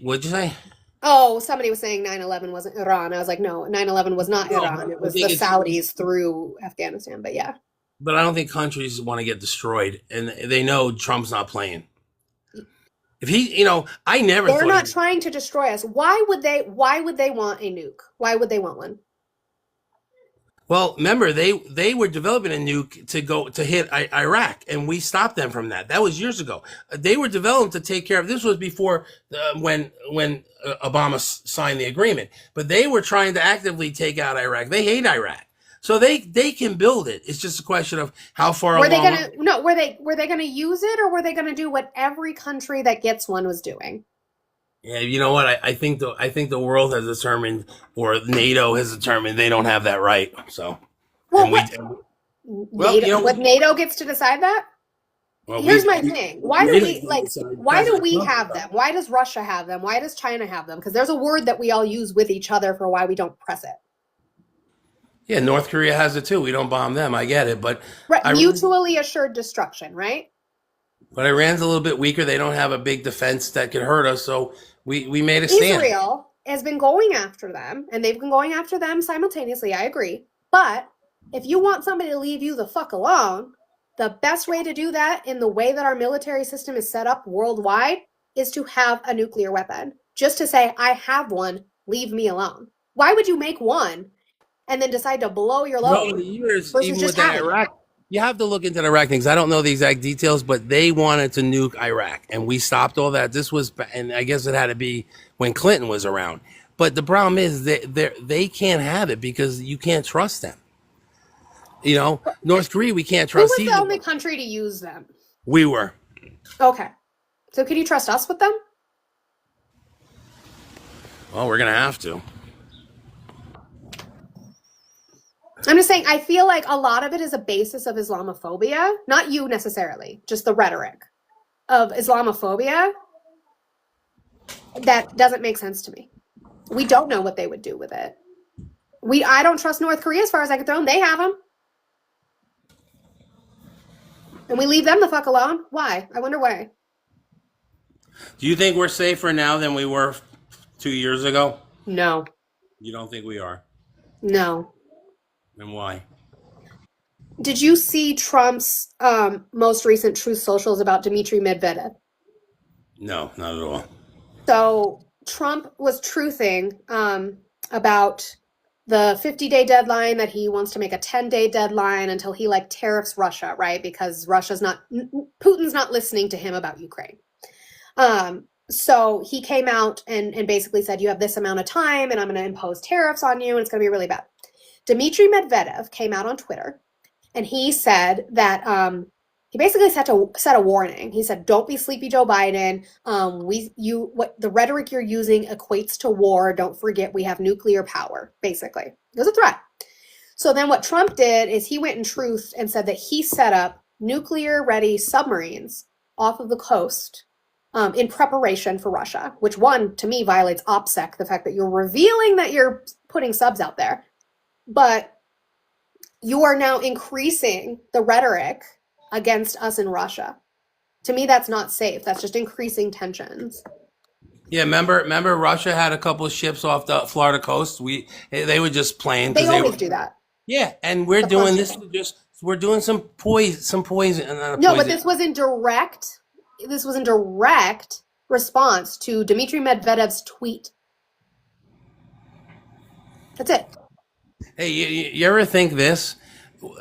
What'd you say? Oh, somebody was saying 9/11 wasn't Iran. I was like, no, 9/11 was not Iran. It was the Saudis through Afghanistan. But yeah. But I don't think countries want to get destroyed, and they know Trump's not playing. If he, I never. They're not trying to destroy us. Why would they want a nuke? Why would they want one? Well, remember they were developing a nuke to hit Iraq, and we stopped them from that. That was years ago. They were developed to take care of. This was before when Obama signed the agreement. But they were trying to actively take out Iraq. They hate Iraq, so they can build it. It's just a question of how far. Were they gonna use it, or were they gonna do what every country that gets one was doing? Yeah, you know what? I think the world has determined, or NATO has determined, they don't have that right. So, NATO gets to decide that. Well, here's my thing: why do we have them? Why does Russia have them? Why does China have them? Because there's a word that we all use with each other for why we don't press it. Yeah, North Korea has it too. We don't bomb them. I get it, but mutually assured destruction, right? But Iran's a little bit weaker. They don't have a big defense that could hurt us, so we made a stand. Israel has been going after them, and they've been going after them simultaneously. I agree. But if you want somebody to leave you the fuck alone, the best way to do that in the way that our military system is set up worldwide is to have a nuclear weapon. Just to say, I have one, leave me alone. Why would you make one and then decide to blow your load? Over the years, versus even just with having it? Iraq, you have to look into the Iraq things. I don't know the exact details, but they wanted to nuke Iraq, and we stopped all that. This was, and I guess it had to be when Clinton was around. But the problem is that they can't have it because you can't trust them. You know, North Korea, we can't Who trust was the either. only country to use them? We were. Okay. So can you trust us with them? Well, we're gonna have to. I'm just saying, I feel like a lot of it is a basis of Islamophobia. Not you necessarily, just the rhetoric of Islamophobia that doesn't make sense to me. We don't know what they would do with it. I don't trust North Korea as far as I can throw them. They have them. And we leave them the fuck alone. Why? I wonder why. Do you think we're safer now than we were 2 years ago? No. You don't think we are? No. And why? Did you see Trump's most recent Truth Socials about Dmitry Medvedev? No, not at all. So Trump was truthing about the 50-day deadline, that he wants to make a 10-day deadline until he tariffs Russia, right? Because Putin's not listening to him about Ukraine. So he came out and basically said, you have this amount of time and I'm going to impose tariffs on you and it's going to be really bad. Dmitry Medvedev came out on Twitter and he said that he basically set a warning. He said, don't be sleepy Joe Biden. What the rhetoric you're using equates to war. Don't forget we have nuclear power, basically. It was a threat. So then what Trump did is he went in truth and said that he set up nuclear-ready submarines off of the coast in preparation for Russia, which to me, violates OPSEC, the fact that you're revealing that you're putting subs out there. But you are now increasing the rhetoric against us in Russia. To me, that's not safe. That's just increasing tensions. Yeah, remember Russia had a couple of ships off the Florida coast. They were just playing. They always do that. Yeah, and we're doing this. We're doing some poison. No, but this was in direct response to Dmitry Medvedev's tweet. That's it. Hey, you ever think this?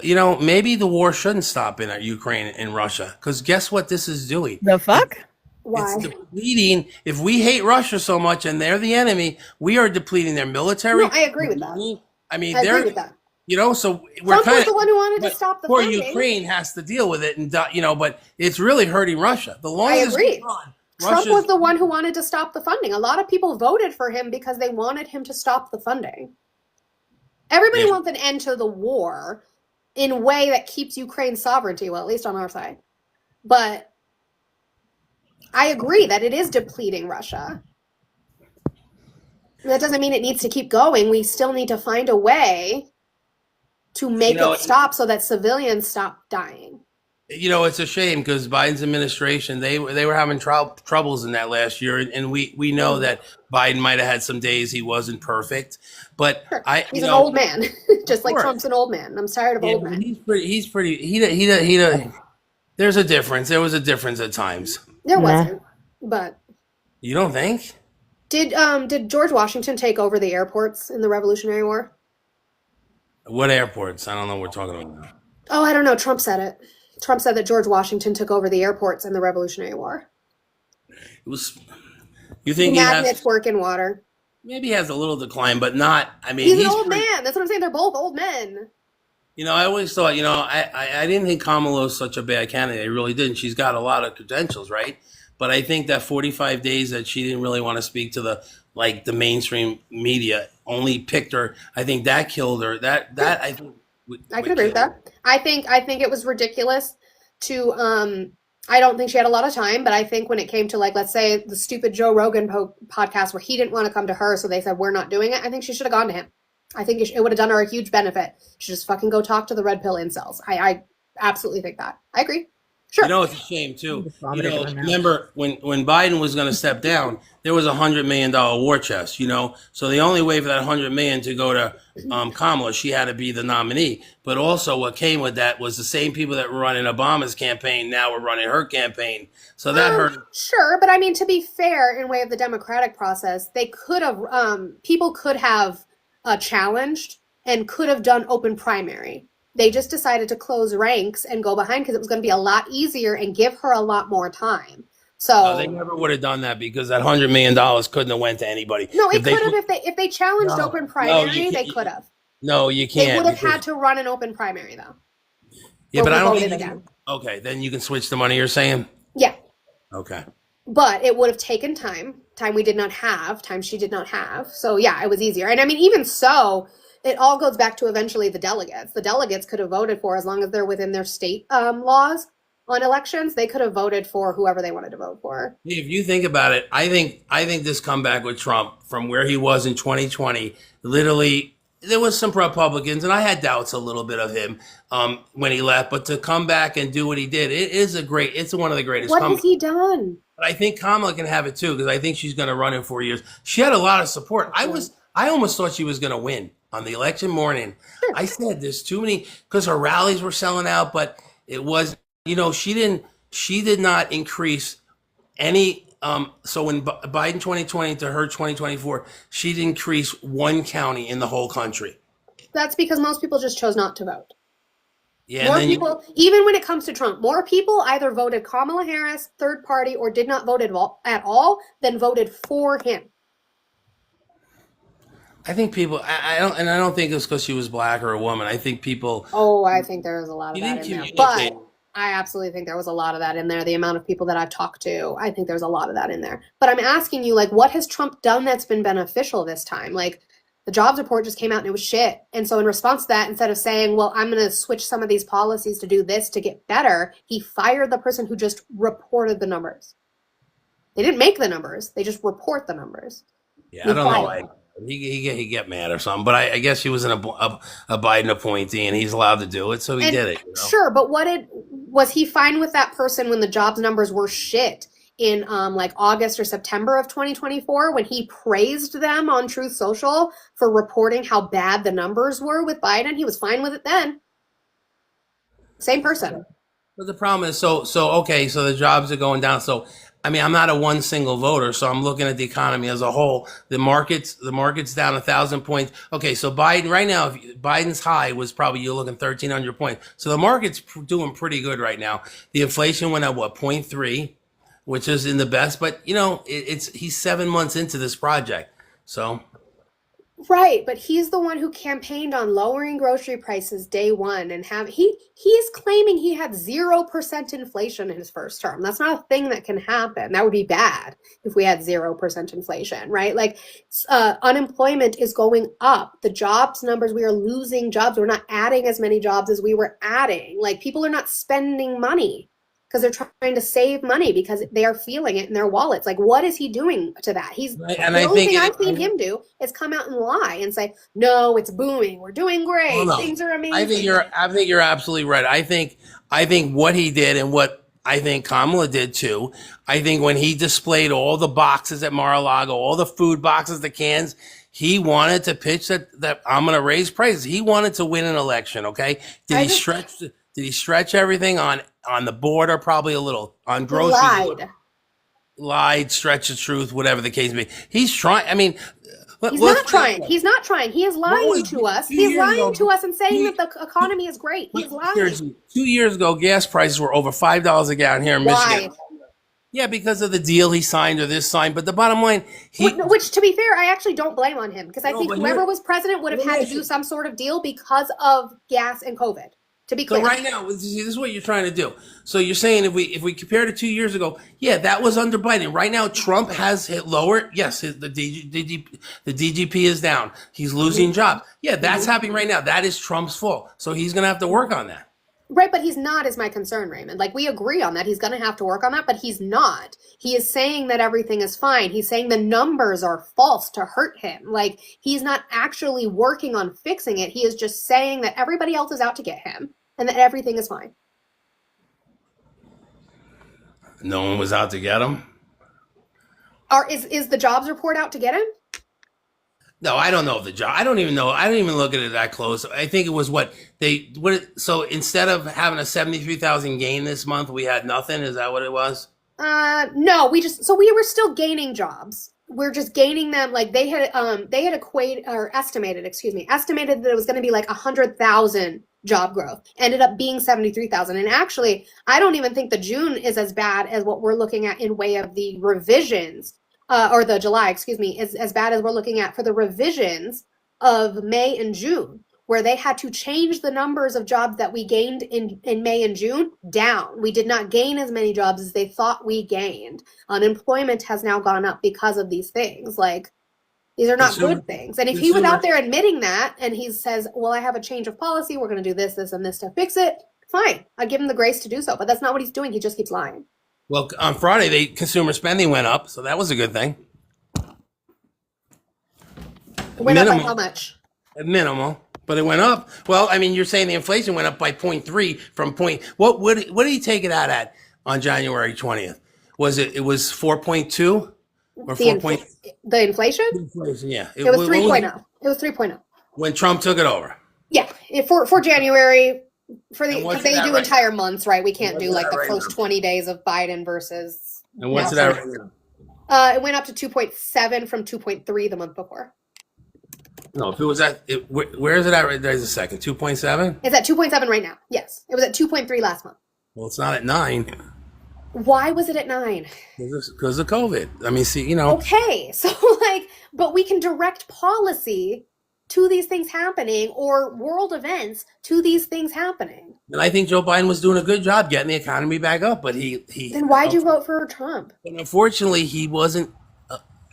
You know, maybe the war shouldn't stop in Ukraine and Russia, because guess what this is doing? The fuck? Why? It's depleting. If we hate Russia so much and they're the enemy, we are depleting their military. No, I agree with that. I mean, I agree with that. You know, so we're Trump kind was the one who wanted to stop the poor funding. Ukraine has to deal with it, and but it's really hurting Russia. The longer I this agree. goes on, Trump was the one who wanted to stop the funding. A lot of people voted for him because they wanted him to stop the funding. Everybody wants an end to the war in a way that keeps Ukraine's sovereignty, well, at least on our side. But I agree that it is depleting Russia. That doesn't mean it needs to keep going. We still need to find a way to make it stop so that civilians stop dying. You know, it's a shame because Biden's administration, they were having troubles in that last year, and we know that Biden might have had some days he wasn't perfect, but Sure. He's an old man, just like course. Trump's an old man. I'm tired of old men. He's pretty. There's a difference. There was a difference at times. There wasn't, but You don't think? did George Washington take over the airports in the Revolutionary War? What airports? I don't know what we're talking about now. Oh, I don't know. Trump said it. Trump said that George Washington took over the airports in the Revolutionary War. It was. You think Magnets work in water. maybe he has a little decline, but not. I mean, He's an old man. That's what I'm saying. They're both old men. You know, I always thought, I didn't think Kamala was such a bad candidate. I really didn't. She's got a lot of credentials, right? But I think that 45 days that she didn't really want to speak to the mainstream media, only picked her. I think that killed her. That I think. I could agree with that. I think it was ridiculous to. I don't think she had a lot of time, but I think when it came to let's say the stupid Joe Rogan podcast where he didn't want to come to her, so they said we're not doing it. I think she should have gone to him. I think it would have done her a huge benefit. She should just fucking go talk to the red pill incels. I absolutely think that. I agree. You know, it's a shame too. You know, remember when Biden was going to step down, there was $100 million war chest. You know, so the only way for that $100 million to go to Kamala, she had to be the nominee. But also, what came with that was the same people that were running Obama's campaign now were running her campaign. So that hurt. Sure, but I mean, to be fair, in way of the democratic process, they could have people could have challenged and could have done open primary. They just decided to close ranks and go behind because it was going to be a lot easier and give her a lot more time. So They never would have done that because that $100 million couldn't have went to anybody. no, it If they could have if they challenged No. open No, primary, you they can't. could have. No, you They can't. would have because- had to run an open primary though. Yeah, or but I don't vote think it you again. Okay, then you can switch the money. You're saying? Yeah, Okay. but it would have taken time we did not have, time she did not have. So yeah, it was easier. And I mean, even so, it all goes back to eventually the delegates. The delegates could have voted for, as long as they're within their state laws on elections, they could have voted for whoever they wanted to vote for. If you think about it, I think this comeback with Trump from where he was in 2020, literally, there was some Republicans, and I had doubts a little bit of him when he left, but to come back and do what he did, it's one of the greatest What comebacks. has he done? But I think Kamala can have it too, because I think she's going to run in 4 years. She had a lot of support. I almost thought she was going to win on the election morning. I said there's too many, because her rallies were selling out, but it was, she did not increase any. So when Biden 2020 to her 2024, she didn't increase one county in the whole country. That's because most people just chose not to vote. Yeah, More and then people, even when it comes to Trump, more people either voted Kamala Harris, third party, or did not vote at all than voted for him. I think people, I don't think it's because she was black or a woman. I think people. Oh, I think there was a lot of You that didn't in there. communicate. But I absolutely think there was a lot of that in there. The amount of people that I've talked to, I think there's a lot of that in there. But I'm asking you, like, what has Trump done that's been beneficial this time? Like, the jobs report just came out and it was shit. And so in response to that, instead of saying, well, I'm going to switch some of these policies to do this to get better, he fired the person who just reported the numbers. They didn't make the numbers. They just report the numbers. Yeah, I don't know. He get mad or something, but I guess he was a Biden appointee and he's allowed to do it, so he And did it. Sure, but was he fine with that person when the jobs numbers were shit in like August or September of 2024 when he praised them on Truth Social for reporting how bad the numbers were with Biden? He was fine with it then. Same person. But the problem is, so the jobs are going down. So I mean, I'm not a one single voter, so I'm looking at the economy as a whole. The market's down 1,000 points. Okay, so Biden right now, Biden's high was probably you're looking 1,300 points. So the market's doing pretty good right now. The inflation went up 0.3, which is in the best. But he's 7 months into this project, so. Right, but he's the one who campaigned on lowering grocery prices day one and he's claiming he had 0% inflation in his first term. That's not a thing that can happen. That would be bad if we had 0% inflation, right? Like unemployment is going up. The jobs numbers, we are losing jobs. We're not adding as many jobs as we were adding. Like people are not spending money because they're trying to save money because they are feeling it in their wallets. Like, what is he doing to that? The only thing I've seen him do is come out and lie and say, no, it's booming. We're doing great. Well, no. Things are amazing. I think you're absolutely right. I think what he did and what I think Kamala did too. I think when he displayed all the boxes at Mar-a-Lago, all the food boxes, the cans, he wanted to pitch that I'm going to raise prices. He wanted to win an election. Okay. Did he stretch everything on the border? Probably a little on groceries. Lied, stretched the truth, whatever the case may be. He's trying. I mean, he's not trying. He's not trying. He is lying to us. He's lying to us and saying that the economy is great. He's lying. 2 years ago, gas prices were over $5 a gallon here in Michigan. Yeah, because of the deal he signed or this signed. But the bottom line, which to be fair, I actually don't blame on him because I think whoever was president would have had to do some sort of deal because of gas and COVID. To be clear. So right now, this is what you're trying to do. So you're saying if we compare to 2 years ago, yeah, that was under Biden. Right now, Trump has hit lower. Yes, the DGP is down. He's losing jobs. Yeah, that's happening right now. That is Trump's fault. So he's going to have to work on that. Right, but he's not is my concern, Raymond. Like, we agree on that. He's going to have to work on that, but he's not. He is saying that everything is fine. He's saying the numbers are false to hurt him. Like, he's not actually working on fixing it. He is just saying that everybody else is out to get him and that everything is fine. No one was out to get him. Is the jobs report out to get him? No, I don't know if the job. I don't even know. I don't even look at it that close. I think it was so instead of having a 73,000 gain this month, we had nothing. Is that what it was? No, we were still gaining jobs. We're just gaining them. Like they had estimated that it was going to be like 100,000 job growth. Ended up being 73,000. And actually, I don't even think the June is as bad as what we're looking at in way of the revisions, or the July, excuse me, is as bad as we're looking at for the revisions of May and June, where they had to change the numbers of jobs that we gained in May and June down. We did not gain as many jobs as they thought we gained. Unemployment has now gone up because of these things. Like, these are not good things. And if he was out there admitting that and he says, well, I have a change of policy, we're going to do this, this, and this to fix it, fine. I'd give him the grace to do so. But that's not what he's doing. He just keeps lying. Well, on Friday, consumer spending went up, so that was a good thing. It went up by how much? Minimal, but it went up. Well, I mean, you're saying the inflation went up by 0.3 from point. What did he take it out at on January 20th? It was 4.2 or 4. The inflation? Inflation, yeah. It was 3.0. It was 3.0. When Trump took it over. Yeah, for January, what's they that do right entire months, right? We can't What's do like that the right first now? 20 days of Biden versus. And what's it at right now? It went up to 2.7 from 2.3 the month before. No, if it was where is it at right there's a second? 2.7? It's at 2.7 right now. Yes, it was at 2.3 last month. Well, it's not at 9 Why was it at 9? because of COVID. I mean, see, Okay, so but we can direct policy to these things happening or world events to these things happening. And I think Joe Biden was doing a good job getting the economy back up, but he Then why'd you vote for Trump? And unfortunately, he wasn't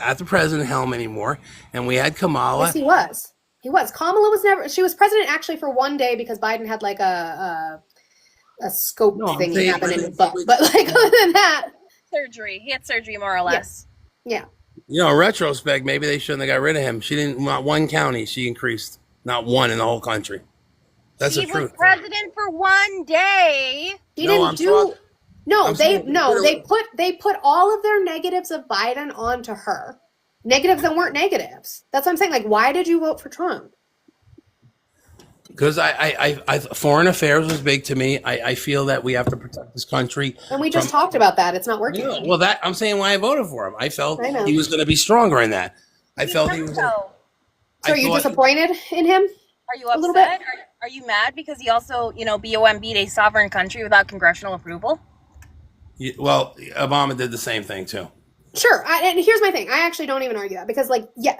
at the president helm anymore, and we had Kamala. Yes, he was. He was. Kamala was never. She was president actually for one day because Biden had like a scope thing happen in his butt. But like other than that, surgery. He had surgery more or less. Yeah. In retrospect, maybe they shouldn't have got rid of him. She didn't. Not one county she increased. Not one in the whole country. That's the He was truth. president for one day. He didn't do. No, they put all of their negatives of Biden onto her. Negatives that weren't negatives. That's what I'm saying. Like, why did you vote for Trump? Because I foreign affairs was big to me. I feel that we have to protect this country. And we just talked about that. It's not working. Yeah, well, I'm saying why I voted for him. I felt I know. he was going to be stronger in that. I felt he was. So, So are you disappointed in him? are you A little bit? upset? Are you mad because he also, BOMB'd a sovereign country without congressional approval? Well, Obama did the same thing too. Sure. And here's my thing. I actually don't even argue that because,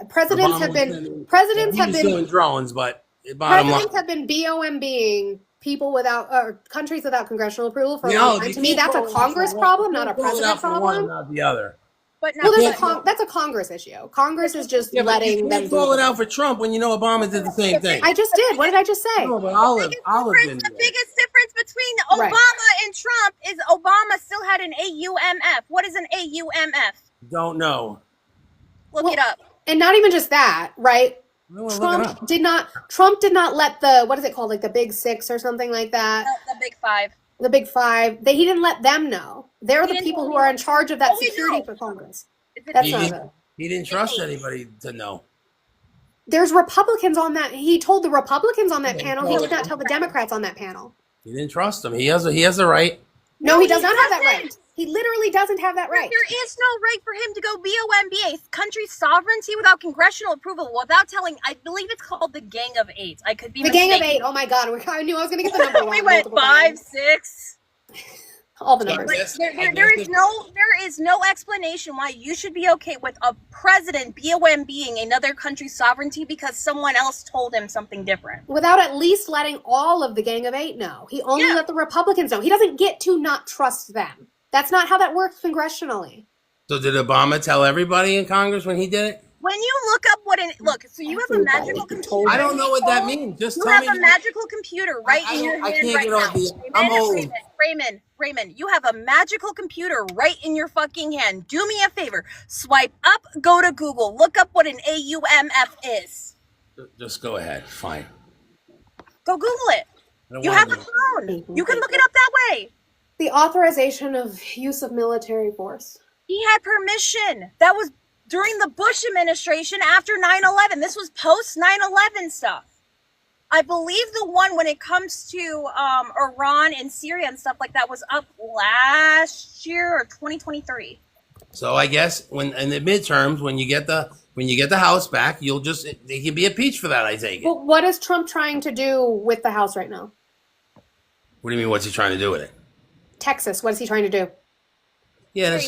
presidents Obama have was been He was doing drones, but bottom line. presidents have been BOMBing people without or countries without congressional approval for a You long know, time. you To me, can't that's a pull it out Congress for one- problem, not a pull it out president for one problem. and not the other. But Well, now, that's a Congress issue. Congress is just Yeah, but you letting them can't pull do it out for Trump when you know Obama did the same thing. I just did. What did I just say? No, but Olive didn't. the biggest difference between Obama Right. and Trump is Obama still had an AUMF. What is an AUMF? Don't know. Look it up. And not even just that, right? I wanna look it up. Trump did not let the, what is it called, like the Big Six or something like that? The Big Five. The Big Five. He didn't let them know. They're the didn't people tell who are in charge of that Oh, we security know. for Congress. It's That's He, not he, it. he didn't trust anybody to know. There's Republicans on that. He told the Republicans on that panel. He did not tell the Democrats on that panel. He didn't trust them. He has the right. No, he does not have that right. He literally doesn't have that right. There is no right for him to go BOMB a country's sovereignty without congressional approval, without telling. I believe it's called the Gang of Eight. I could be The mistaken. Gang of Eight. Oh my God. I knew I was going to get the number wrong. We went multiple 5, times. 6. All the numbers. There is no explanation why you should be okay with a president BOMBing another country's sovereignty because someone else told him something different. Without at least letting all of the Gang of Eight know. He only let the Republicans know. He doesn't get to not trust them. That's not how that works congressionally. So did Obama tell everybody in Congress when he did it? When you look up so you have a magical computer. I don't know what that means. Just You tell have me. a magical computer right in your I hand can't right get now. off the. I'm old. Raymond, you have a magical computer right in your fucking hand. Do me a favor. Swipe up, go to Google, look up what an AUMF is. Just go ahead. Fine. Go Google it. I don't You wanna have a do it. phone. You can look it up that way. The authorization of use of military force. He had permission. That was during the Bush administration after 9/11. This was post 9/11 stuff. I believe the one when it comes to Iran and Syria and stuff like that was up last year or 2023. So I guess when in the midterms, when you get the House back, they can be impeached for that. I take it. Well, what is Trump trying to do with the House right now? What do you mean? What's he trying to do with it? Texas, what is he trying to do? Yeah,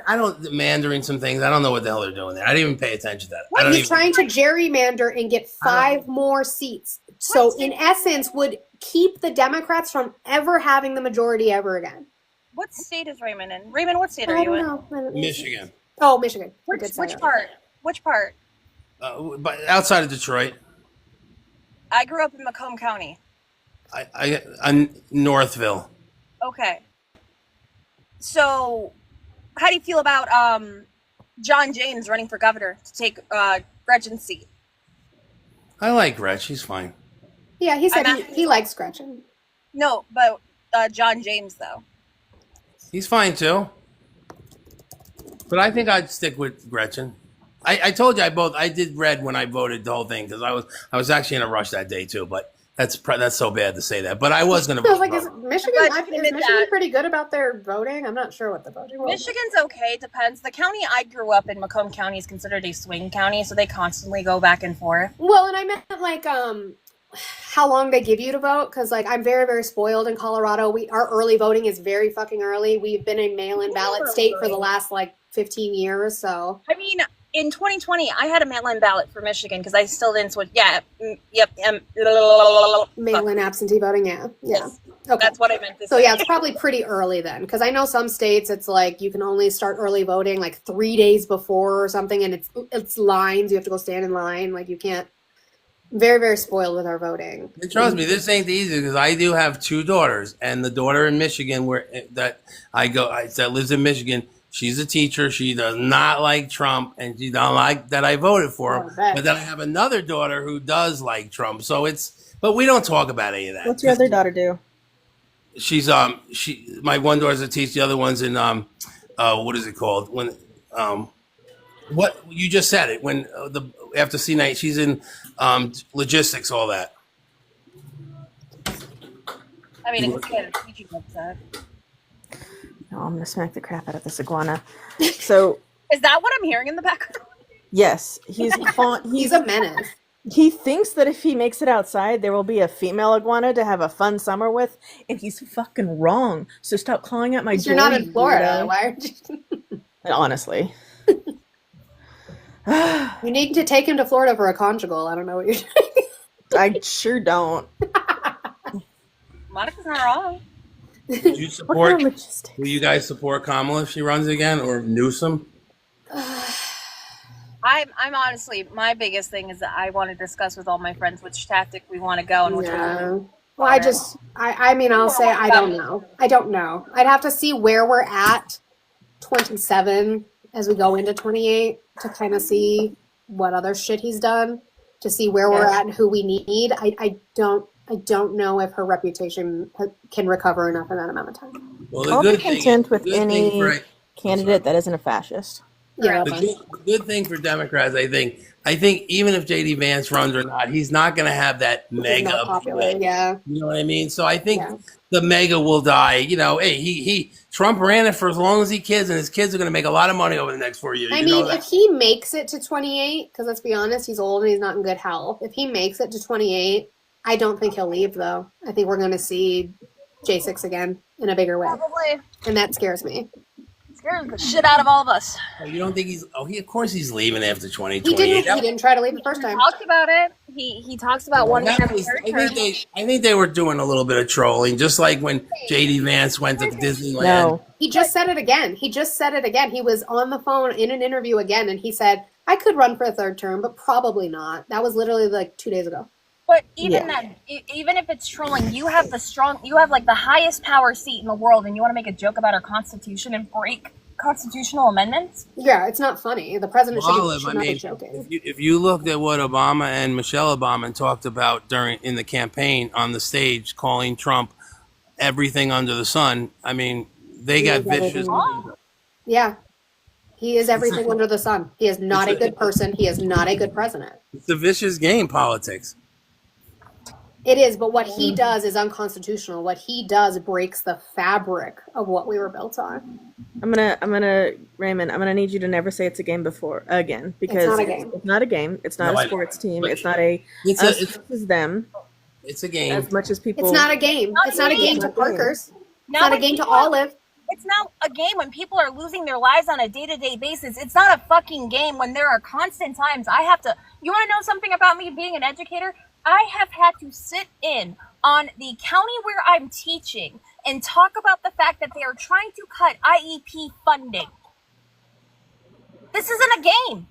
I don't Mandarin some things. I don't know what the hell they're doing there. I didn't even pay attention to that. He's trying to gerrymander and get 5 more seats. So in essence, would keep the Democrats from ever having the majority ever again. What state is Raymond in? Raymond, what state are you in? Michigan. Oh, Michigan. Which part? Which part? But outside of Detroit. I grew up in Macomb County. I'm Northville. Okay. So, how do you feel about John James running for governor to take Gretchen's seat? I like Gretch. He's fine. Yeah, he said he likes Gretchen. No, but John James, though. He's fine, too. But I think I'd stick with Gretchen. I told you I did red when I voted the whole thing because I was actually in a rush that day, too. But that's so bad to say that. But I was going to vote. Like, is Michigan pretty good about their voting? I'm not sure what the voting was. Michigan's okay. Depends. The county I grew up in, Macomb County, is considered a swing county, so they constantly go back and forth. Well, and I meant like how long they give you to vote, because like I'm very, very spoiled in Colorado. Our early voting is very fucking early. We've been a mail-in ballot state for the last like 15 years. So I mean, in 2020, I had a mail-in ballot for Michigan because I still didn't switch. Yeah, mail-in absentee voting. Yeah. Yes. Okay. That's what I meant to say. So yeah, it's probably pretty early then, because I know some states it's like you can only start early voting like 3 days before or something, and it's lines. You have to go stand in line. Like you can't. Very, very spoiled with our voting. And trust me, this ain't easy because I do have 2 daughters, and the daughter in Michigan that lives in Michigan, she's a teacher. She does not like Trump, and she don't like that I voted for him. But then I have another daughter who does like Trump. So but we don't talk about any of that. What's your other daughter do? She's my one daughter's a teacher, the other one's in what is it called? When what you just said it when after C9 she's in logistics, all that. I mean, it's good. Teaching website. No, I'm gonna smack the crap out of this iguana. So is that what I'm hearing in the background? yes, he's a menace. He thinks that if he makes it outside, there will be a female iguana to have a fun summer with, and he's fucking wrong. So stop clawing at my door. You're not in Florida. Why are you? Honestly. You need to take him to Florida for a conjugal. I don't know what you're doing. I sure don't. Monica's not wrong. Would you support? Will you guys support Kamala if she runs again, or Newsom? I'm honestly, my biggest thing is that I want to discuss with all my friends which tactic we want to go and which one. Well, I mean, I'll say I don't know. I don't know. I'd have to see where we're at 27 as we go into 28 to kind of see what other shit he's done, to see where we're at and who we need. I don't know if her reputation can recover enough in that amount of time. Well, I'll be content with any candidate that isn't a fascist. Yeah. The good thing for Democrats, I think even if JD Vance runs or not, he's not going to have that mega popular. Yeah. You know what I mean? So I think the mega will die. You know, hey, Trump ran it for as long as he kids, and his kids are going to make a lot of money over the next 4 years. I mean, if he makes it to 28, because let's be honest, he's old and he's not in good health. If he makes it to 28, I don't think he'll leave, though. I think we're going to see J6 again in a bigger way. Probably. And that scares me. Scares the shit out of all of us. Oh, you don't think he's? Oh, of course he's leaving after 2028. He didn't try to leave the first time. He talked about it. He talks about one. I think they were doing a little bit of trolling, just like when JD Vance went to Disneyland. No. He just said it again. He was on the phone in an interview again, and he said, I could run for a third term, but probably not. That was literally like 2 days ago. But even even if it's trolling, you have like the highest power seat in the world, and you want to make a joke about our Constitution and break constitutional amendments? Yeah, it's not funny. The president should not be joking. If you looked at what Obama and Michelle Obama talked about in the campaign on the stage, calling Trump everything under the sun. I mean, they He got is everything. vicious. Yeah, he is everything under the sun. He is not a good person. He is not a good president. It's a vicious game, politics. It is, but what he does is unconstitutional. What he does breaks the fabric of what we were built on. Raymond, I'm gonna need you to never say it's a game again, because not a game. It's not a game. It's not No, a I- sports team. but It's not a it's us a- versus them. It's a game. As much as people, It's not a game. It's not a game to Parker's. It's not a when game to people- Olive. It's not a game when people are losing their lives on a day-to-day basis. It's not a fucking game when there are constant times I have to. You want to know something about me being an educator? I have had to sit in on the county where I'm teaching and talk about the fact that they are trying to cut IEP funding. This isn't a game.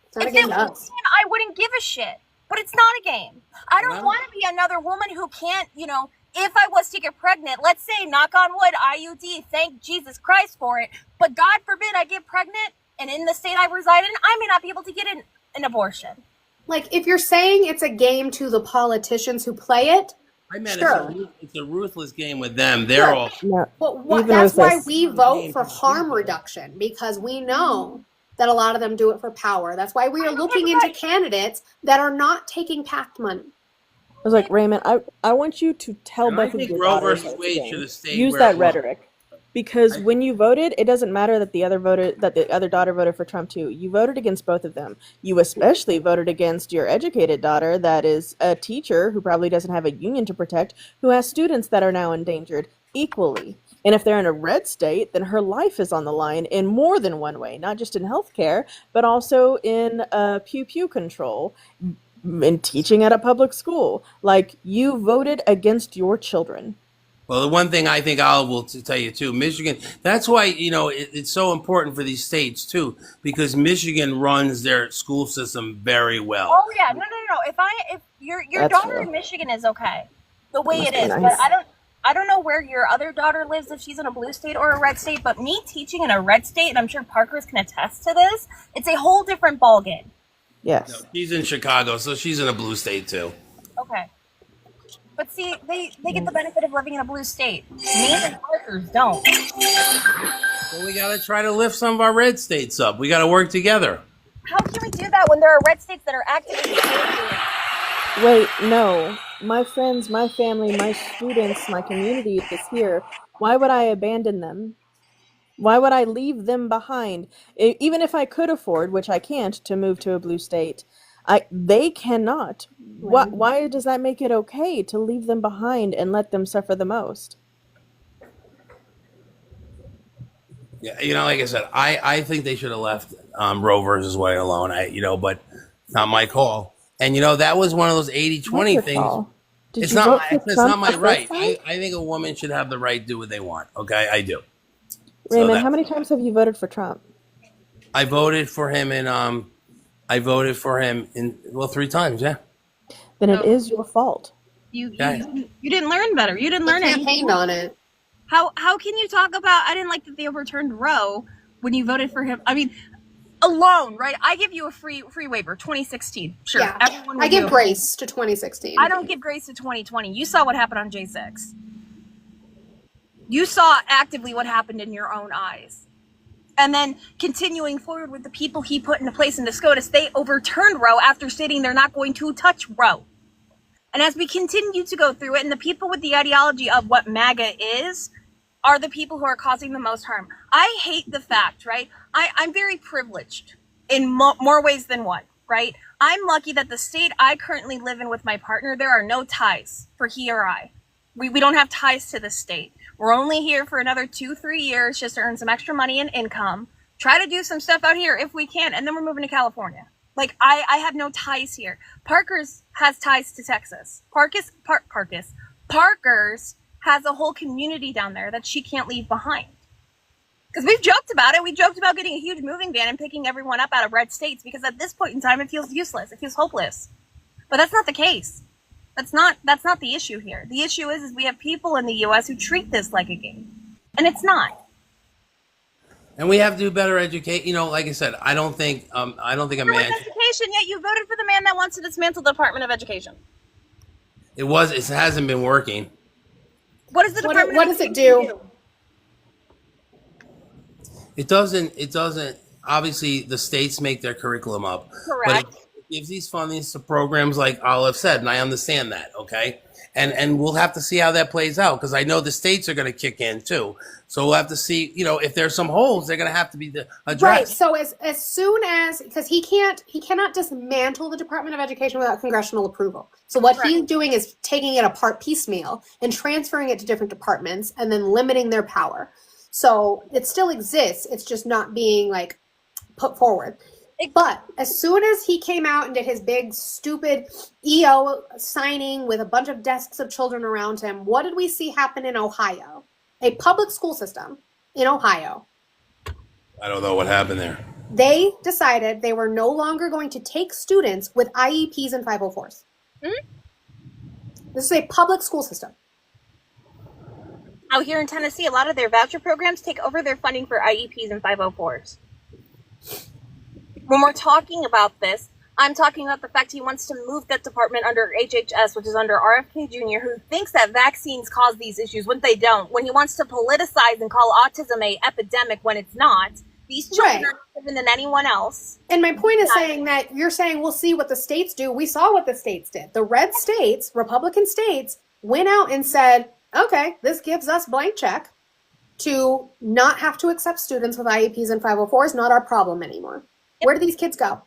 It's not a If game it to was us. a game, I wouldn't give a shit. But it's not a game. I don't want to be another woman who can't, if I was to get pregnant, let's say, knock on wood, IUD, thank Jesus Christ for it. But God forbid I get pregnant, and in the state I reside in, I may not be able to get an abortion. Like, if you're saying it's a game to the politicians who play it, I meant sure. it's a ruthless game with them. They're all. Well, that's why we vote for harm reduction, because we know that a lot of them do it for power. That's why we are looking into candidates that are not taking PAC money. I was like, Raymond, I want you to tell And I both of think your Roe daughters versus it's a Wade game. should have stayed Use where that it was. rhetoric, because when you voted, it doesn't matter that the other daughter voted for Trump too. You voted against both of them. You especially voted against your educated daughter, that is a teacher who probably doesn't have a union to protect, who has students that are now endangered equally. And if they're in a red state, then her life is on the line in more than one way, not just in healthcare, but also in pew pew control, in teaching at a public school. Like, you voted against your children. Well, the one thing I think Olive will tell you too, Michigan. That's why it's so important for these states too, because Michigan runs their school system very well. Oh yeah, no. If your That's daughter true. in Michigan is okay, the way Must it be is, nice. but I don't know where your other daughter lives, if she's in a blue state or a red state. But me teaching in a red state, and I'm sure Parker's can attest to this, it's a whole different ballgame. Yes. She's in Chicago, so she's in a blue state too. Okay. But see, they get the benefit of living in a blue state. Me and Parker's don't. So we got to try to lift some of our red states up. We got to work together. How can we do that when there are red states that are actively Wait, no. My friends, my family, my students, my community is here. Why would I abandon them? Why would I leave them behind? Even if I could afford, which I can't, to move to a blue state, they cannot. Why does that make it okay to leave them behind and let them suffer the most? Yeah, like I said, I think they should have left Roe versus Wade alone. But it's not my call. And that was one of those 80-20 What's your things. call? Did It's you not vote my, for it's Trump not my the first right. time? I think a woman should have the right to do what they want. Okay, I do. Raymond, how many times have you voted for Trump? I voted for him in 3 times. Yeah. Then it is your fault. You didn't learn better. You didn't learn campaigned anything. on it. How can you talk about? I didn't like that they overturned Roe when you voted for him. I mean, alone, right? I give you a free waiver. 2016, sure. Yeah, Everyone I would give do it. grace to 2016. I don't give grace to 2020. You saw what happened on J6. You saw actively what happened in your own eyes. And then continuing forward with the people he put into place in SCOTUS, they overturned Roe after stating they're not going to touch Roe. And as we continue to go through it, and the people with the ideology of what MAGA is are the people who are causing the most harm. I hate the fact, right? I'm very privileged in more ways than one, right? I'm lucky that the state I currently live in with my partner, there are no ties for he or I. We don't have ties to the state. We're only here for another 2-3 years just to earn some extra money and income, try to do some stuff out here if we can, and then we're moving to California. Like, I have no ties here. Parker's has ties to Texas. Parker's has a whole community down there that she can't leave behind. Because we've joked about it. We joked about getting a huge moving van and picking everyone up out of red states, because at this point in time it feels useless. It feels hopeless. But that's not the case. That's not the issue here. The issue is we have people in the US who treat this like a game. And it's not. And we have to do better educate. Like I said, I don't think a man. Education, yet you voted for the man that wants to dismantle the Department of Education. It hasn't been working. What does the Department What of does it do? It doesn't, obviously the states make their curriculum up, Correct. but it gives these fundings to programs like Olive said, and I understand that, okay? And we'll have to see how that plays out, because I know the states are going to kick in too. So we'll have to see, if there's some holes, they're going to have to be addressed. Right. So as soon as, because he cannot dismantle the Department of Education without congressional approval. So what he's doing is taking it apart piecemeal and transferring it to different departments and then limiting their power. So it still exists. It's just not being like put forward. But as soon as he came out and did his big stupid EO signing with a bunch of desks of children around him, what did we see happen in Ohio? A public school system in Ohio. I don't know what happened there. They decided they were no longer going to take students with IEPs and 504s. This is a public school system. Out here in Tennessee, a lot of their voucher programs take over their funding for IEPs and 504s. When we're talking about this, I'm talking about the fact he wants to move that department under HHS, which is under RFK Jr., who thinks that vaccines cause these issues when they don't. When he wants to politicize and call autism a epidemic when it's not. These children are no different than anyone else. And my point is saying that you're saying we'll see what the states do. We saw what the states did. The red states, Republican states, went out and said, okay, this gives us blank check to not have to accept students with IEPs and 504s, not our problem anymore. Where do these kids go?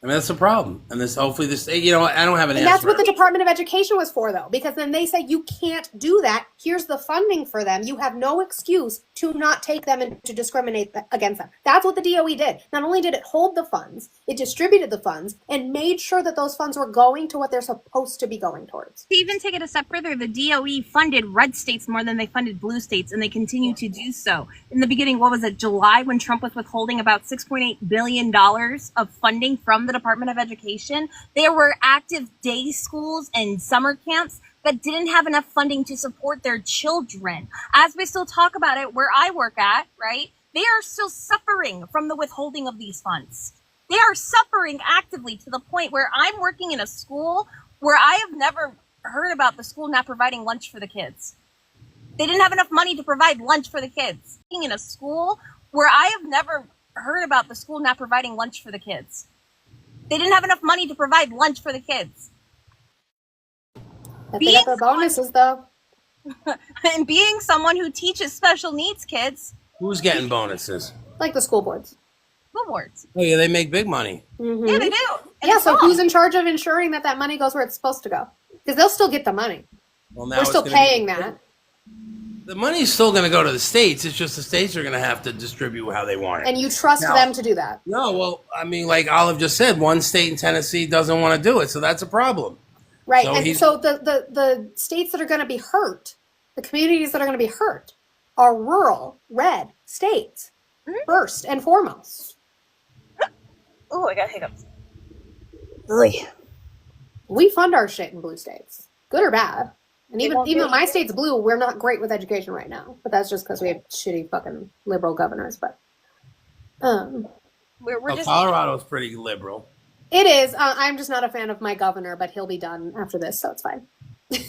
I mean, that's the problem. And hopefully this, I don't have an And answer. that's what the Department of Education was for, though, because then they say you can't do that. Here's the funding for them. You have no excuse to not take them and to discriminate against them. That's what the DOE did. Not only did it hold the funds, it distributed the funds and made sure that those funds were going to what they're supposed to be going towards. To even take it a step further, the DOE funded red states more than they funded blue states, and they continue to do so. In the beginning, what was it, July, when Trump was withholding about $6.8 billion of funding from the Department of Education, there were active day schools and summer camps that didn't have enough funding to support their children. As we still talk about it, where I work at, right, they are still suffering from the withholding of these funds. They are suffering actively to the point where I'm working in a school where I have never heard about the school not providing lunch for the kids. They didn't have enough money to provide lunch for the kids. In a school where I have never heard about the school not providing lunch for the kids. They didn't have enough money to provide lunch for the kids. But they got their bonuses, though. And being someone who teaches special needs kids, Who's getting bonuses? Like the school boards. school boards. Oh yeah, they make big money. Mm-hmm. Yeah, they do. And Yeah, it's so wrong. who's in charge of ensuring that that money goes where it's supposed to go? Because they'll still get the money. Well, now We're it's still gonna paying be- that. The money's still going to go to the states. It's just the states are going to have to distribute how they want it. And you trust Now- them to do that. No, well, I mean, like Olive just said, one state in Tennessee doesn't want to do it, so that's a problem. Right. So and he's- so the states that are going to be hurt, the communities that are going to be hurt, are rural, red states, first and foremost. Oh, I got hiccups. We fund our shit in blue states, good or bad. And They even won't even do though my it. state's blue, we're not great with education right now. But that's just because we have shitty fucking liberal governors. But We're Well, just Colorado's pretty liberal. it is. I'm just not a fan of my governor, but he'll be done after this, so it's fine. You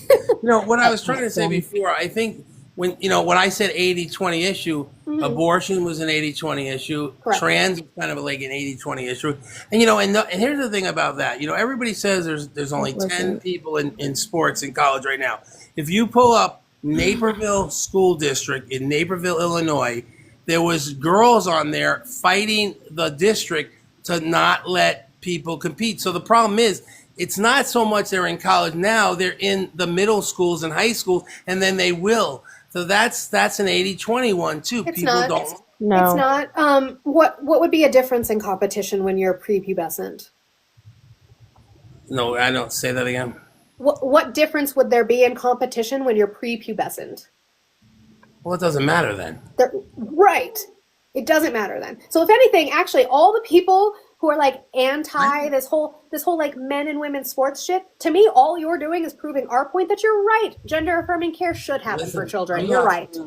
know, what I was trying to say before, I think when I said 80-20 issue, Mhm. abortion was an 80-20 issue. Correct. Trans was kind of like an 80-20 issue. And, and here's the thing about that. Everybody says there's only 10 people in sports in college right now. If you pull up Naperville School District in Naperville, Illinois, there was girls on there fighting the district to not let people compete. So the problem is, it's not so much they're in college now, they're in the middle schools and high schools, and then they will. So that's an 80-20 one too. It's People not. don't. It's not. What would be a difference in competition when you're prepubescent? No, I don't say that again. What difference would there be in competition when you're prepubescent? Well, it doesn't matter then. Right. It doesn't matter then. So if anything, actually, all the people who are like anti this whole like men and women sports shit, to me, all you're doing is proving our point that you're right. Gender affirming care should happen for children. I'm You're not- right.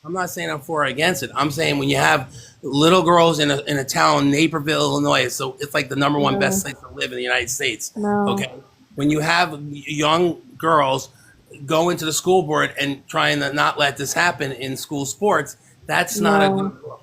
I'm not saying I'm for or against it. I'm saying when you have little girls in a town, Naperville, Illinois, so it's like the number one No. best place to live in the United States. No. Okay. When you have young girls going to the school board and trying to not let this happen in school sports. That's not a No. good look.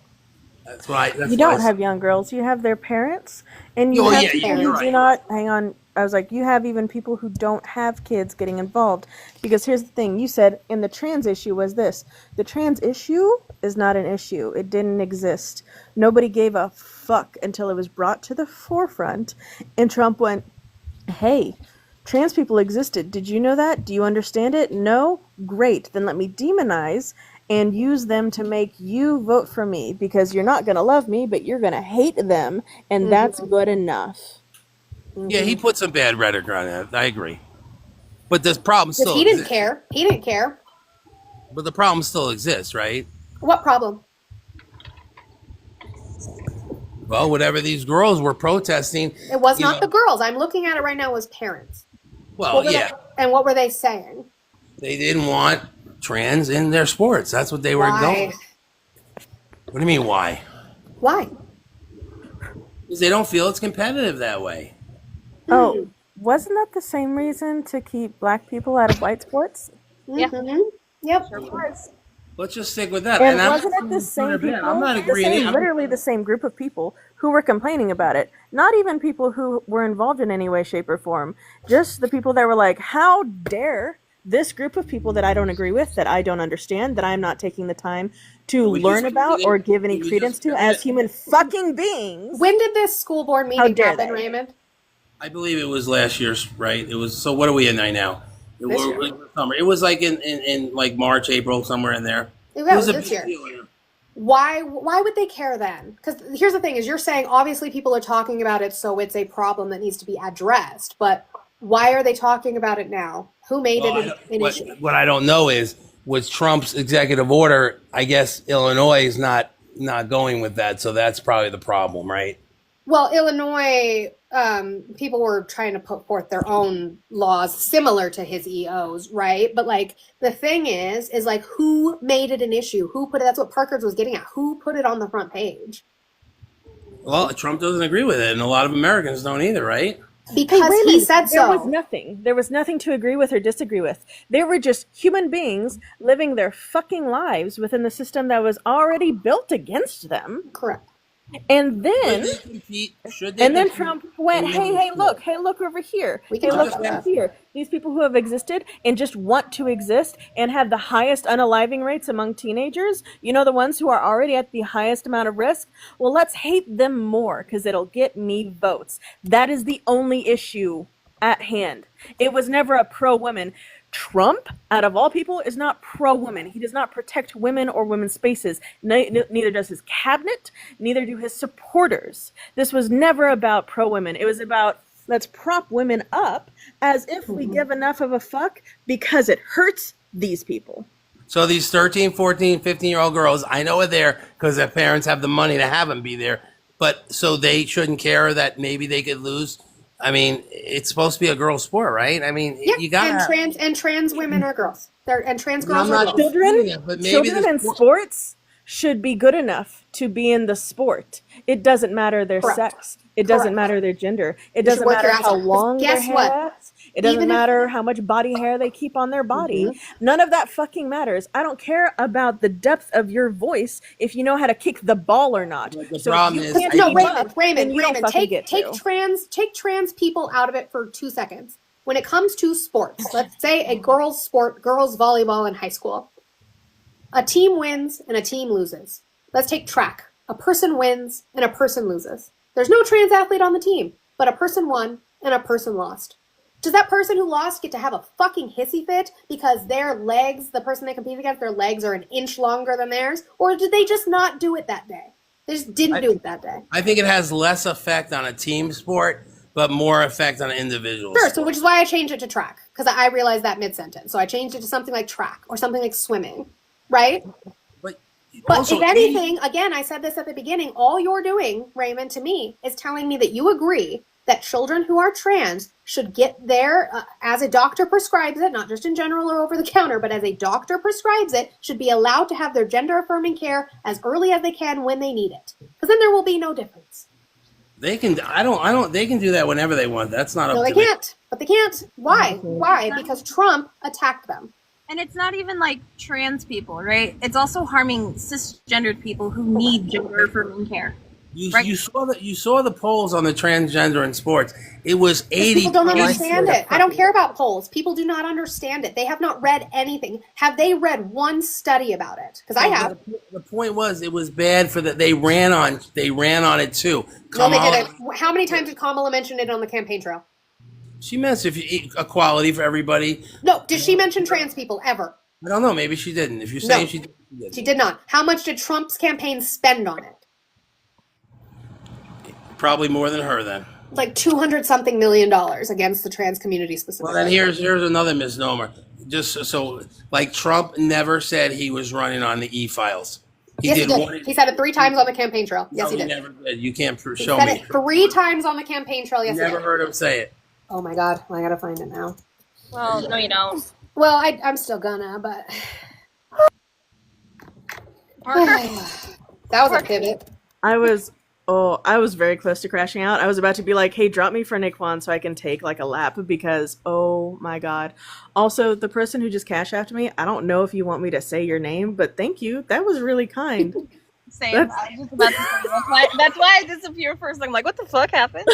That's why. That's You why don't have young girls. You have their parents, and you Oh, have yeah, people you're who do right. not. Hang on. I was like, you have even people who don't have kids getting involved. Because here's the thing: you said in the trans issue was this: the trans issue is not an issue. It didn't exist. Nobody gave a fuck until it was brought to the forefront, and Trump went, "Hey, trans people existed. Did you know that? Do you understand it? No? Great. Then let me demonize and use them to make you vote for me because you're not going to love me, but you're going to hate them, and that's good enough." Yeah, he put some bad rhetoric on that. I agree, but the problem Because still he didn't exists. care. He didn't care. But the problem still exists, right? What problem? Well, whatever these girls were protesting, It was you not know, the girls. I'm looking at it right now as parents. well, What were yeah, and what were they saying? they didn't want trans in their sports. That's what they were Why? going. What do you mean, why? Why? Because they don't feel it's competitive that way. Oh, wasn't that the same reason to keep black people out of white sports? Yeah. Yep. Let's just stick with that. And I'm wasn't not it the saying it's good same or bad. people, I'm not agreeing. literally the same group of people who were complaining about it? Not even people who were involved in any way, shape, or form. Just the people that were like, how dare this group of people that I don't agree with, that I don't understand, that I'm not taking the time to learn about or give any credence to as human fucking beings. When did this school board How meeting dare happen, they? Raymond? I believe it was last year's, right? It was. So what are we in now? It This was year. summer. It was like in like March, April, somewhere in there. Yeah, It was a this big year. deal. Why would they care then? Because here's the thing: is you're saying obviously people are talking about it, so it's a problem that needs to be addressed. But why are they talking about it now? Who made Well, it an issue? what I don't know is with Trump's executive order, I guess Illinois is not going with that, so that's probably the problem, right? Well, Illinois, people were trying to put forth their own laws similar to his EOs, right? But like the thing is like who made it an issue? Who put it? That's what Parker's was getting at. Who put it on the front page? Well, Trump doesn't agree with it, and a lot of Americans don't either, right? Because Hey, he Raymond, said there so. was nothing. There was nothing to agree with or disagree with. They were just human beings living their fucking lives within the system that was already built against them. Correct. And then, Should they and then compete? Trump went, hey, look over here. We Hey, can look talk about over that. here. These people who have existed and just want to exist and have the highest unaliving rates among teenagers, you know, the ones who are already at the highest amount of risk. Well, let's hate them more because it'll get me votes. That is the only issue at hand. It was never a pro-women. Trump, out of all people, is not pro-women. He does not protect women or women's spaces. Neither does his cabinet, neither do his supporters. This was never about pro-women. It was about let's prop women up as if we give enough of a fuck because it hurts these people. So these 13, 14, 15-year-old girls, I know are there because their parents have the money to have them be there, but so they shouldn't care that maybe they could lose. I mean, it's supposed to be a girl sport, right? I mean, Yeah, you got and trans women are girls. And trans And I'm girls are not girls. disputing it, but maybe Children the in sport- sports should be good enough to be in the sport. It doesn't matter their Correct. sex. It doesn't Correct. matter their gender. It You should doesn't work matter your ass how off. 'Cause long their guess hair what? is. It doesn't Even if- matter how much body hair they keep on their body. Mm-hmm. None of that fucking matters. I don't care about the depth of your voice if you know how to kick the ball or not. the So if problem you is- can't I No, keep think- up, then Raymond, you don't fucking take get take to. trans people out of it for 2 seconds. When it comes to sports, let's say a girls' sport, girls' volleyball in high school. A team wins and a team loses. Let's take track. A person wins and a person loses. There's no trans athlete on the team, but a person won and a person lost. Does that person who lost get to have a fucking hissy fit because their legs, the person they compete against, their legs are an inch longer than theirs? Or did they just not do it that day? They just didn't do it that day. I think it has less effect on a team sport, but more effect on an individual Sure, sport. so which is why I changed it to track, because I realized that mid-sentence. So I changed it to something like track or something like swimming, right? But also, if anything, again, I said this at the beginning, all you're doing, Raymond, to me, is telling me that you agree that children who are trans should get their, as a doctor prescribes it, not just in general or over the counter, but as a doctor prescribes it, should be allowed to have their gender affirming care as early as they can when they need it. Because then there will be no difference. They can. I don't. They can do that whenever they want. That's not No, up they to me. can't. But they can't. Why? Why? Because Trump attacked them. And it's not even like trans people, right? It's also harming cisgendered people who need gender affirming care. You saw the polls on the transgender in sports. It was 80. People don't understand it. I don't care about polls. People do not understand it. They have not read anything. Have they read one study about it? Because I have. The point was, it was bad for that. They ran on it too. No, they didn't. How many times did Kamala mention it on the campaign trail? She mentioned equality for everybody. No, did she mention trans people ever? I don't know. Maybe she didn't. If you're saying she did, She did not. How much did Trump's campaign spend on it? probably more than her then. Like $200-something million against the trans community specifically. Well, then here's another misnomer. Just so, like, Trump never said he was running on the e-files. Yes, he did. He said it 3 times on the campaign trail. Yes, No, he did. never did. You can't He show said me. it 3 times on the campaign trail. Yes, he Never did. heard him say it. Oh my God, I gotta find it now. Well, no, you don't. Well, I'm still gonna, but that was a pivot. I was very close to crashing out. I was about to be like, hey, drop me for Naquan so I can take like a lap because, oh my God. Also, the person who just cash apped me, I don't know if you want me to say your name, but thank you. That was really kind. Same. I was just about to say that's why I disappeared first. I'm like, what the fuck happened?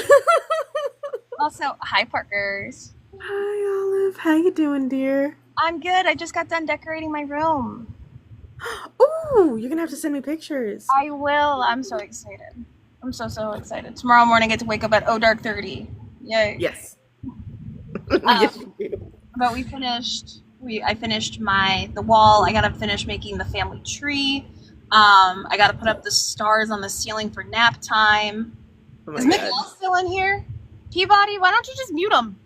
Also, hi, Parkers. Hi, Olive. How you doing, dear? I'm good. I just got done decorating my room. Ooh, you're gonna have to send me pictures. I will. I'm so excited. I'm so excited. Tomorrow morning I get to wake up at dark 30. Yay. Yes. But I finished the wall. I gotta finish making the family tree. I gotta put up the stars on the ceiling for nap time. Oh Is Miguel still in here? Peabody, why don't you just mute him?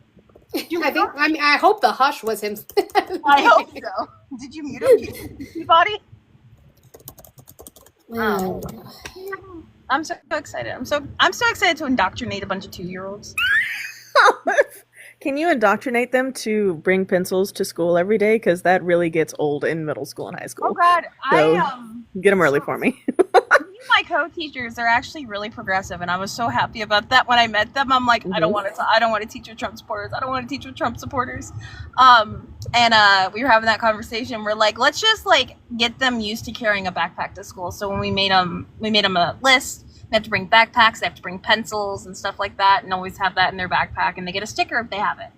I hope the hush was him. I hope so. Did you mute him, Peabody? I'm so excited. I'm so excited to indoctrinate a bunch of 2-year-olds. Can you indoctrinate them to bring pencils to school every day? Because that really gets old in middle school and high school. Oh God, So, get them early for me. My co-teachers are actually really progressive, and I was so happy about that when I met them. I'm like, I don't want to teach with Trump supporters. I don't want to teach with Trump supporters. And we were having that conversation. We're like, let's just like get them used to carrying a backpack to school. So when we made them a list. They have to bring backpacks. They have to bring pencils and stuff like that, and always have that in their backpack. And they get a sticker if they have it.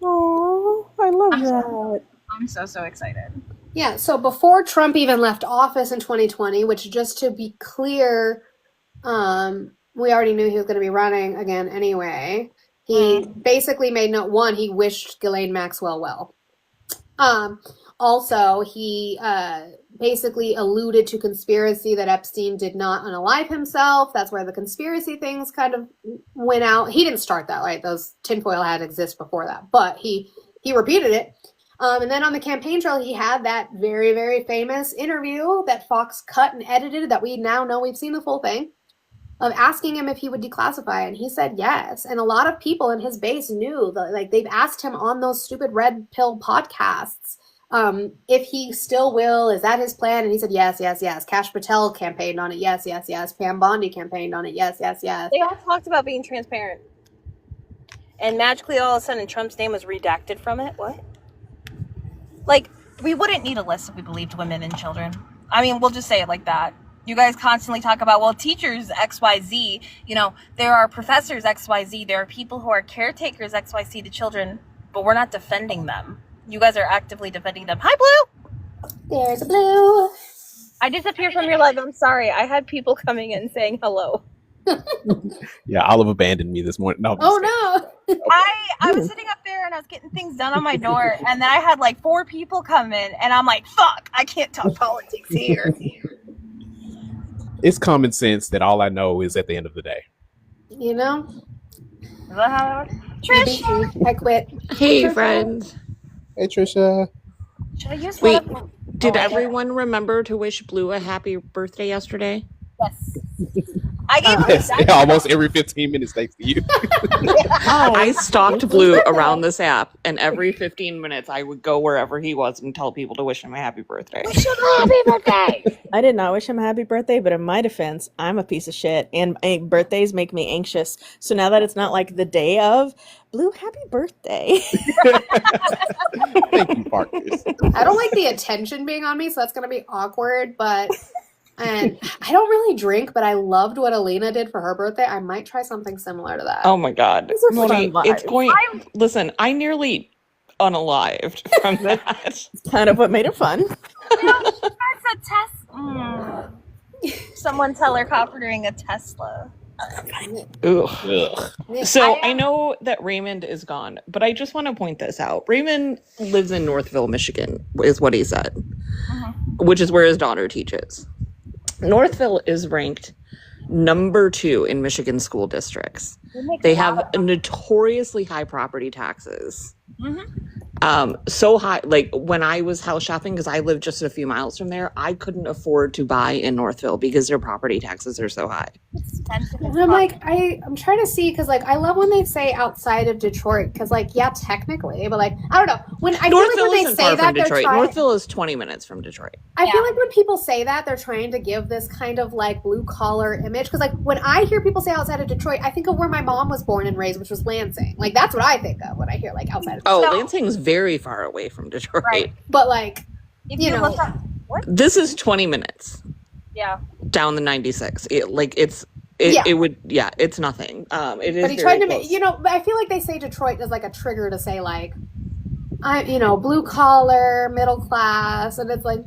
Oh, I love that. I'm so excited. Yeah, so before Trump even left office in 2020, which just to be clear, we already knew he was going to be running again anyway. He basically made note one, he wished Ghislaine Maxwell well. Also, he basically alluded to conspiracy that Epstein did not unalive himself. That's where the conspiracy things kind of went out. He didn't start that, right? Those tinfoil hats exist before that, but he repeated it. And then on the campaign trail, he had that very, very famous interview that Fox cut and edited that we now know we've seen the full thing, of asking him if he would declassify, and he said yes. And a lot of people in his base knew, like they've asked him on those stupid red pill podcasts if he still will, is that his plan? And he said yes. Kash Patel campaigned on it, yes. Pam Bondi campaigned on it, yes. They all talked about being transparent. And magically all of a sudden Trump's name was redacted from it? What? Like, we wouldn't need a list if we believed women and children. I mean, we'll just say it like that. You guys constantly talk about, well, teachers XYZ, there are professors XYZ, there are people who are caretakers XYZ to children, but we're not defending them. You guys are actively defending them. Hi, Blue! There's a Blue. I disappeared from your live. I'm sorry. I had people coming in saying hello. Yeah, Olive abandoned me this morning. No, Oh no! I was sitting up there and I was getting things done on my door, and then I had like 4 people come in, and I'm like, fuck, I can't talk politics here. it's common sense that all I know is at the end of the day. You know? Is that how it works? Trish! I quit. Hey, friends. Hey, Trisha. Should I use Wait, one of did Oh, I everyone remember to wish Blue a happy birthday yesterday? Yes. I gave him Yes, a almost every 15 minutes thanks to you. I stalked Blue around this app, and every 15 minutes I would go wherever he was and tell people to wish him a happy birthday. Happy birthday! I did not wish him a happy birthday, but in my defense, I'm a piece of shit, and birthdays make me anxious. So now that it's not like the day of, Blue, happy birthday. Thank you, Parkers. I don't like the attention being on me, so that's gonna be awkward. And I don't really drink, but I loved what Alina did for her birthday. I might try something similar to that. Oh my god. These are Moni, fun it's vibes. going. Listen, I nearly unalived from that. That's kind of what made it fun. That's a Tesla. Someone's helicoptering a Tesla. Ugh. So I know that Raymond is gone, but I just want to point this out. Raymond lives in Northville, Michigan, is what he said, which is where his daughter teaches. Northville is ranked number 2 in Michigan school districts. They have notoriously high property taxes. So high, like when I was house shopping, because I live just a few miles from there, I couldn't afford to buy in Northville because their property taxes are so high. And I'm like, I'm trying to see, because like I love when they say outside of Detroit, because like yeah, technically, but like I don't know, when I feel like Northville when they isn't say far that from they're Detroit. trying. Northville is 20 minutes from Detroit. I feel like when people say that, they're trying to give this kind of like blue collar image. Because like when I hear people say outside of Detroit, I think of where my mom was born and raised, which was Lansing. Like that's what I think of when I hear like outside of Oh, Detroit. Lansing's very far away from Detroit. Right. But like, If you you know, look up, what? This is 20 minutes Yeah. down the 96. Yeah. It's nothing. It is but he very tried to close. make, but I feel like they say Detroit as like a trigger to say like, blue collar, middle class, and it's like.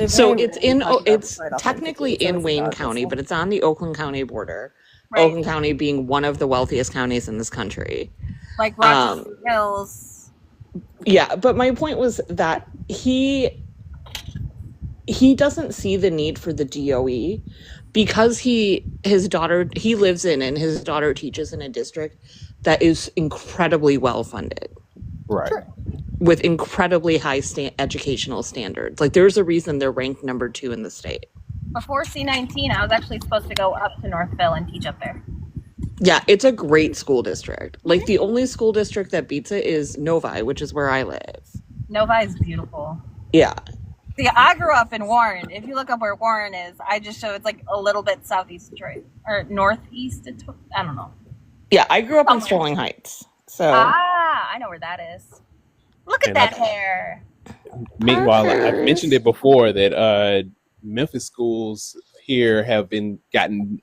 So it's technically in Wayne County, but it's on the Oakland County border. Right. Oakland County being one of the wealthiest counties in this country. Like Rochester Hills. Yeah, but my point was that he doesn't see the need for the DOE because his daughter lives in and his daughter teaches in a district that is incredibly well funded. Right. Sure. With incredibly high educational standards. Like there's a reason they're ranked number 2 in the state. Before C19, I was actually supposed to go up to Northville and teach up there. Yeah, it's a great school district. Like the only school district that beats it is Novi, which is where I live. Novi is beautiful. Yeah. See, I grew up in Warren. If you look up where Warren is, I just show it's like a little bit southeast Detroit or northeast Detroit. I don't know. Yeah, I grew up in Sterling Heights. So I know where that is. Look at And that I- hair. Meanwhile, I mentioned it before that Memphis schools here have gotten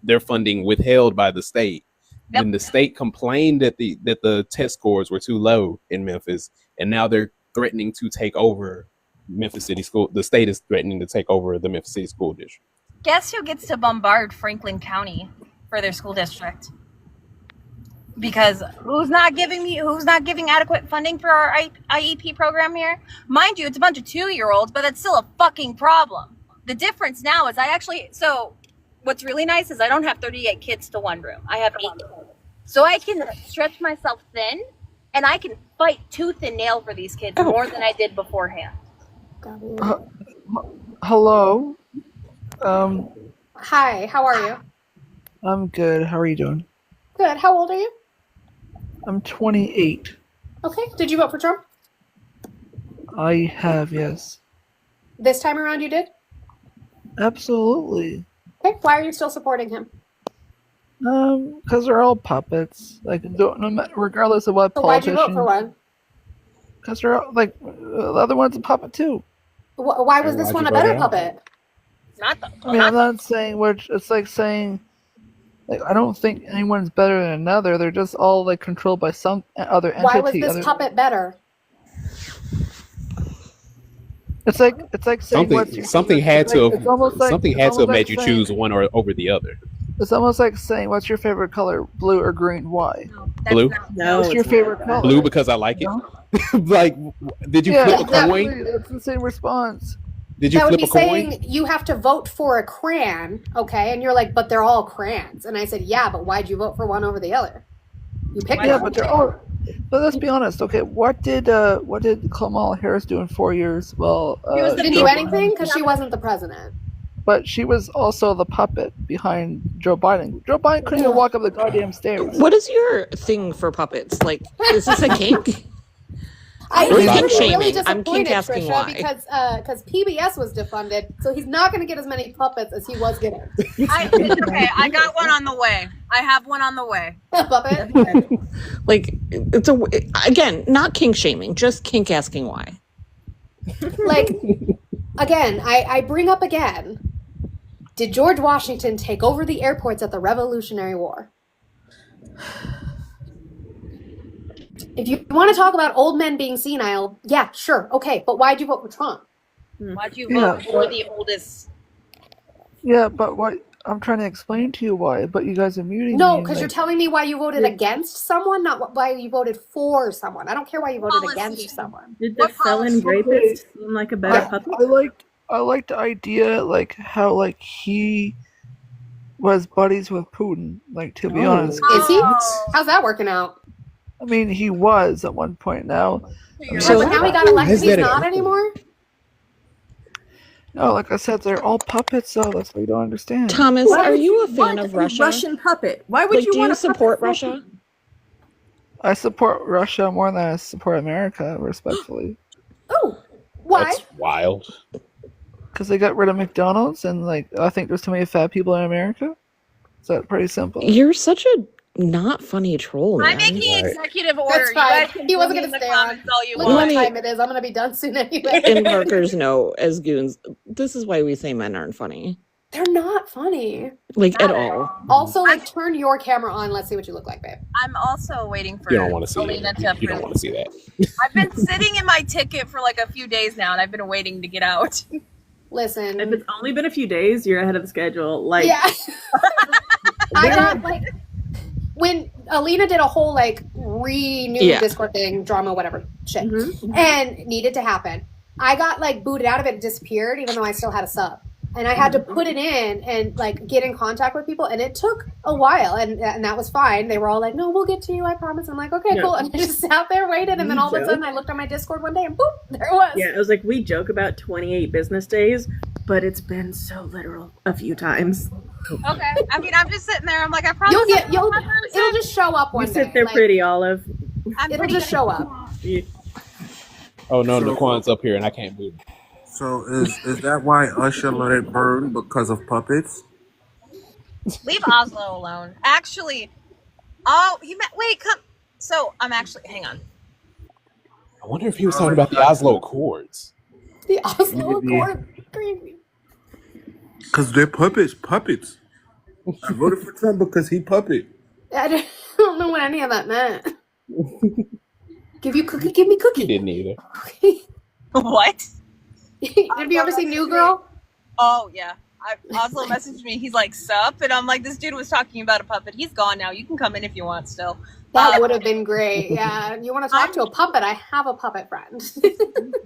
their funding withheld by the state. When the state complained that the test scores were too low in Memphis, and now they're threatening to take over Memphis City School. The state is threatening to take over the Memphis City School District. Guess who gets to bombard Franklin County for their school district? Because who's not giving adequate funding for our IEP program here? Mind you, it's a bunch of 2-year-olds, but that's still a fucking problem. The difference now is so what's really nice is I don't have 38 kids to one room. I have 8. So I can stretch myself thin and I can fight tooth and nail for these kids more than I did beforehand. Hello. Hi, how are you? I'm good. How are you doing? Good. How old are you? I'm 28. Okay. Did you vote for Trump? I have, yes. This time around you did? Absolutely. Okay. Why are you still supporting him? Because they're all puppets. Like, no matter, regardless of what So why'd you politician. vote for one? Because they're all, like, the other one's a puppet too. Why was this one a better puppet? Not the. I mean, I'm not saying which. It's like saying, like, I don't think anyone's better than another. They're just all like controlled by some other entity. Why was this puppet better? It's like saying Something had to have made you saying, choose one or over the other. It's almost like saying, "What's your favorite color? Blue or green? Why?" Blue. What's your favorite color? Blue because I like it. Like, did you flip a exactly. coin? That's the same response. Did you That would flip be a coin? saying you have to vote for a crayon, okay? And you're like, but they're all crayons. And I said, yeah, but why'd you vote for one over the other? You picked Yeah, one. but they're all. But let's be honest, okay? What did Kamala Harris do in 4 years? Well, She didn't do anything because she wasn't the president. but she was also the puppet behind Joe Biden. Joe Biden couldn't even walk up the goddamn stairs. What is your thing for puppets? Like, is this a kink? I Or think kink he's really shaming? I'm kink disappointed, asking Trisha, why. because PBS was defunded, so he's not going to get as many puppets as he was getting. It's okay. I got one on the way. I have one on the way. Puppet. Like, again, not kink shaming, just kink asking why. Like, again, I bring up again. Did George Washington take over the airports at the Revolutionary War? If you want to talk about old men being senile, yeah, sure, okay, but why'd you vote for Trump? Why'd you Yeah, vote for but- the oldest? Yeah, but what I'm trying to explain to you why, but you guys are muting No, me. because you're telling me why you voted against someone, not why you voted for someone. I don't care why you voted against someone. Did the felon rapist seem like a better puppet? I liked the idea, like how like he was buddies with Putin. Like to be honest, Is he? How's that working out? I mean he was at one point. Now, So, but now he got elected, he's not anymore? No, like I said, they're all puppets. So that's what you don't understand. Thomas, Why are would you a you fan want of a Russia? Russian puppet? Why would Like, you do want you a support puppet for- Russia? I support Russia more than I support America, respectfully. Why? That's wild. Because they got rid of McDonald's, and like I think there's too many fat people in America. Is that pretty simple? You're such a not funny troll, man. I'm making executive order. That's You guys fine. can He wasn't put me going in to the stay on. comments all you Look want. what time it is. I'm going to be done soon anyway. In Parker's note, as goons, this is why we say men aren't funny. They're not funny. Like, at all. Also, like, turn your camera on. Let's see what you look like, babe. I'm also waiting for You don't want to see Alina that. to You don't approve. want to see that. I've been sitting in my ticket for like a few days now, and I've been waiting to get out. Listen. If it's only been a few days, you're ahead of the schedule. Like, Yeah. I got, like, when Alina did a whole, like, renew Yeah. Discord thing, drama, whatever, shit, and needed to happen, I got, like, booted out of it. It disappeared, even though I still had a sub. And I had to put it in and, like, get in contact with people. And it took a while. And that was fine. They were all like, no, we'll get to you, I promise. I'm like, okay, Yeah. cool. And I just sat there, waited. And then all of a sudden I looked on my Discord one day and boop, there it was. yeah, it was like we joke about 28 business days, but it's been so literal a few times. Okay. I mean, I'm just sitting there. I'm like, I promise. It'll just show up one You day. sit there like, pretty, Olive. It'll just show up. Oh no, Daquan's up here and I can't move. So is that why Usher let it burn because of puppets? Leave Oslo alone. Actually, oh, wait, come. So I'm actually, hang on. I wonder if he was talking about the Oslo Accords. The Oslo Maybe. Accord. Crazy. Because they're puppets. I voted for Trump because he puppet. I don't know what any of that meant. Give you cookie, give me cookie. He didn't either. What? Have you ever seen New Girl? Oh yeah. Oslo messaged me. He's like, "Sup?" And I'm like, "This dude was talking about a puppet. He's gone now. You can come in if you want still." That would have been great. Yeah. You want to talk to a puppet? I have a puppet friend.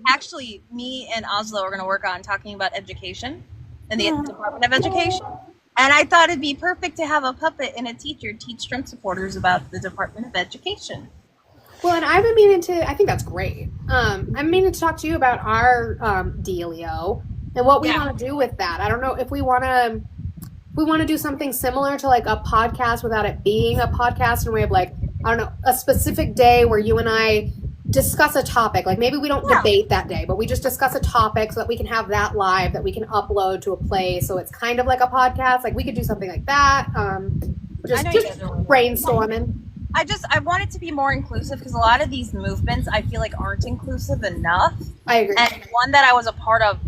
Actually, me and Oslo are going to work on talking about education in the Department of Education. And I thought it'd be perfect to have a puppet and a teacher teach Trump supporters about the Department of Education. Well, and I've been meaning to, I think that's great. I'm meaning to talk to you about our dealio and what we want to do with that. I don't know if we want to do something similar to like a podcast without it being a podcast, and we have like, I don't know, a specific day where you and I discuss a topic. Like maybe we don't debate that day, but we just discuss a topic so that we can have that live that we can upload to a place. So it's kind of like a podcast. Like we could do something like that. Just brainstorming. I want it to be more inclusive because a lot of these movements I feel like aren't inclusive enough. I agree. And one that I was a part of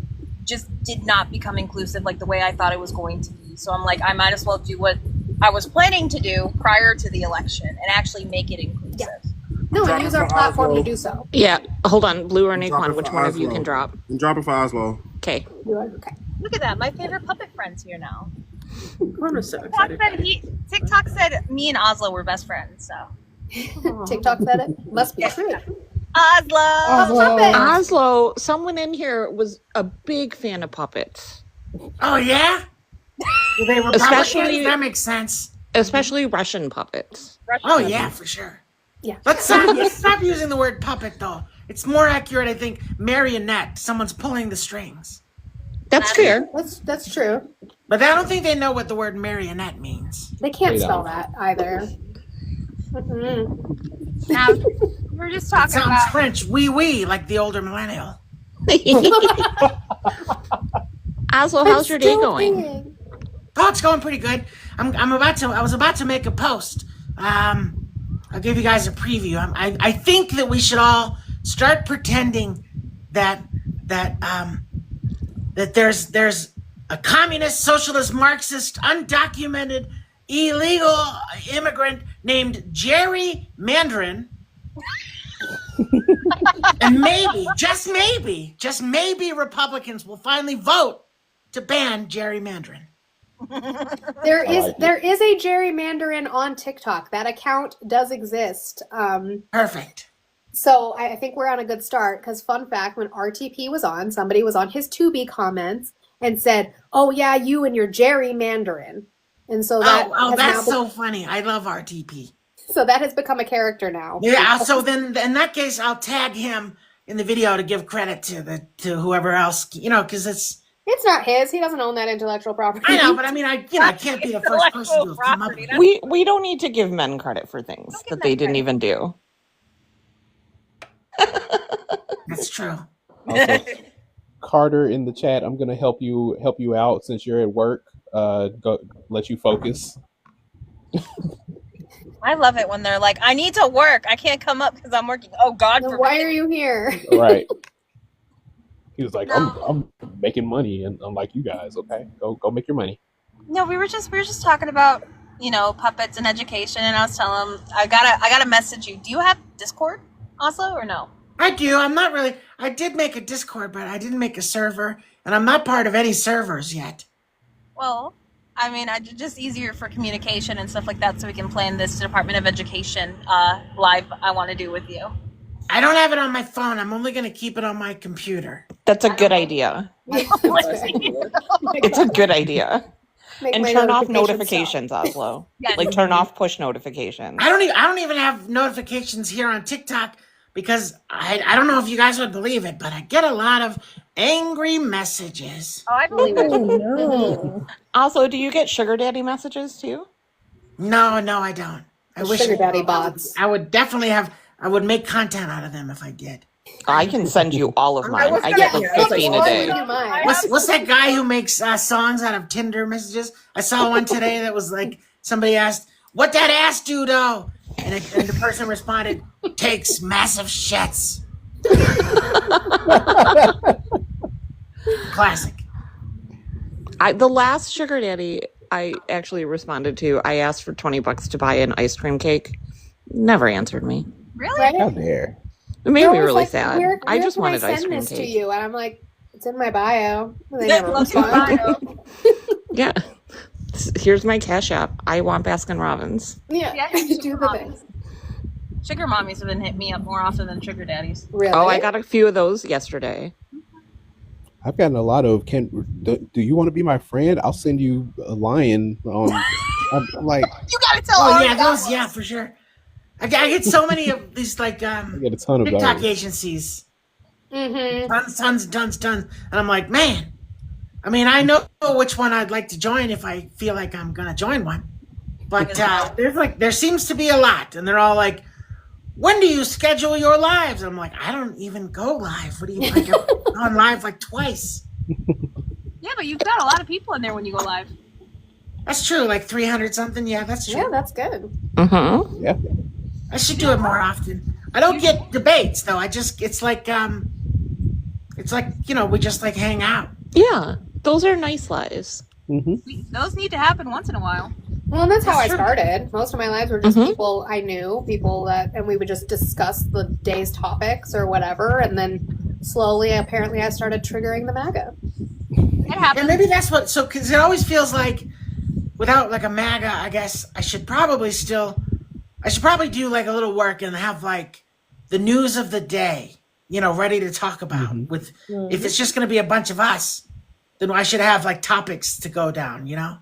just did not become inclusive like the way I thought it was going to be. So I'm like, I might as well do what I was planning to do prior to the election and actually make it inclusive. No, and use our platform to do so. Yeah, hold on. Blue or Naquan, it which for one of you Oslo. can drop? And drop it for Oslo. Okay. Okay. Look at that. My favorite puppet friend's here now. Corner's so TikTok excited. TikTok said me and Oslo were best friends, so. TikTok said it. Must be true. Oslo! Oslo, someone in here was a big fan of puppets. Oh yeah? They were Especially- Republicans? That makes sense. Especially Russian puppets. Oh yeah, for sure. Yeah. Let's stop using the word puppet though. It's more accurate, I think. Marionette. Someone's pulling the strings. That's fair. That's true. But I don't think they know what the word marionette means. They can't They spell don't. that either. Mhm. Now, we're just It Sounds talking about. French, oui, like the older millennial. Oslo, how's your day going? Oh, it's going pretty good. I was about to make a post. I'll give you guys a preview. I think that we should all start pretending that there's a communist, socialist, Marxist, undocumented, illegal immigrant named Jerry Mandarin. And maybe, just maybe Republicans will finally vote to ban gerrymandering. There is a gerrymanderin on TikTok. That account does exist. Perfect. So I think we're on a good start because fun fact, when RTP was on, somebody was on his Tubi comments and said, "Oh yeah, you and your gerrymanderin," and so that has that's now so funny. I love RTP. so that has become a character now. Yeah. So then, in that case, I'll tag him in the video to give credit to whoever else, because it's not his. He doesn't own that intellectual property. I know, but I mean, I can't be the first person to have come up with it. We don't need to give men credit for things that they didn't even do. That's true. Also, Carter in the chat, I'm gonna help you out since you're at work. Go let you focus. I love it when they're like, I need to work. I can't come up because I'm working. Oh, God Then forbid. why are you here? Right. He was like, I'm making money, and I'm like, you guys, okay, go make your money. No, we were just talking about, puppets and education, and I was telling him, I gotta message you. Do you have Discord also or no? I do. I'm not really. I did make a Discord, but I didn't make a server, and I'm not part of any servers yet. Well, I mean, just easier for communication and stuff like that, so we can plan this Department of Education live I want to do with you. I don't have it on my phone. I'm only going to keep it on my computer. That's a good idea. It's a good idea. Make And my turn off notifications notifications, Oslo. Yes. Like turn off push notifications. I don't even have notifications here on TikTok because I don't know if you guys would believe it, but I get a lot of angry messages. Oh, I believe it. No. Also, do you get sugar daddy messages too? No, I don't. I wish Sugar daddy bots. I would definitely have. I would make content out of them if I did. I can send you all of mine. I get like 15 a day. What's that guy who makes songs out of Tinder messages? I saw one today that was like somebody asked, "What that ass do though?" And the person responded, "Takes massive shits." Classic. The last sugar daddy I actually responded to, I asked for $20 to buy an ice cream cake. Never answered me. Really? How dare? It made They're me always really like, sad. Where I just can wanted I ice send cream this to cake. you? And I'm like, it's in my bio. They Yeah, never look in respond. bio. Yeah. Here's my Cash App. I want Baskin Robbins. Yeah, Yeah, do the thing. Sugar mommies have been hitting me up more often than sugar daddies. Really? Oh, I got a few of those yesterday. I've gotten a lot of. Do you want to be my friend? I'll send you a lion. I'm like, You gotta tell Oh Ari yeah, about those. Yeah, for sure. I get so many of these like I get a ton of TikTok those. agencies. Mm-hmm. Tons, and I'm like, man. I mean, I know which one I'd like to join if I feel like I'm gonna join one, but there seems to be a lot, and they're all like, when do you schedule your lives? I'm like, I don't even go live. What do you think? I've gone live like twice. Yeah, but you've got a lot of people in there when you go live. That's true, like 300 something. Yeah, that's true. Yeah, that's good. Mm-hmm. Yeah. I should do it more often. I don't get debates though. It's like we just like hang out. Yeah. Those are nice lives. Those need to happen once in a while. Well, and that's how I That's true. started. Most of my lives were just Mhm. people I knew, and we would just discuss the day's topics or whatever. And then slowly, apparently, I started triggering the MAGA. It happens. And maybe that's what. So because it always feels like without like a MAGA, I guess I should probably do like a little work and have like the news of the day, ready to talk about. With if it's just going to be a bunch of us, then I should have like topics to go down. Yeah.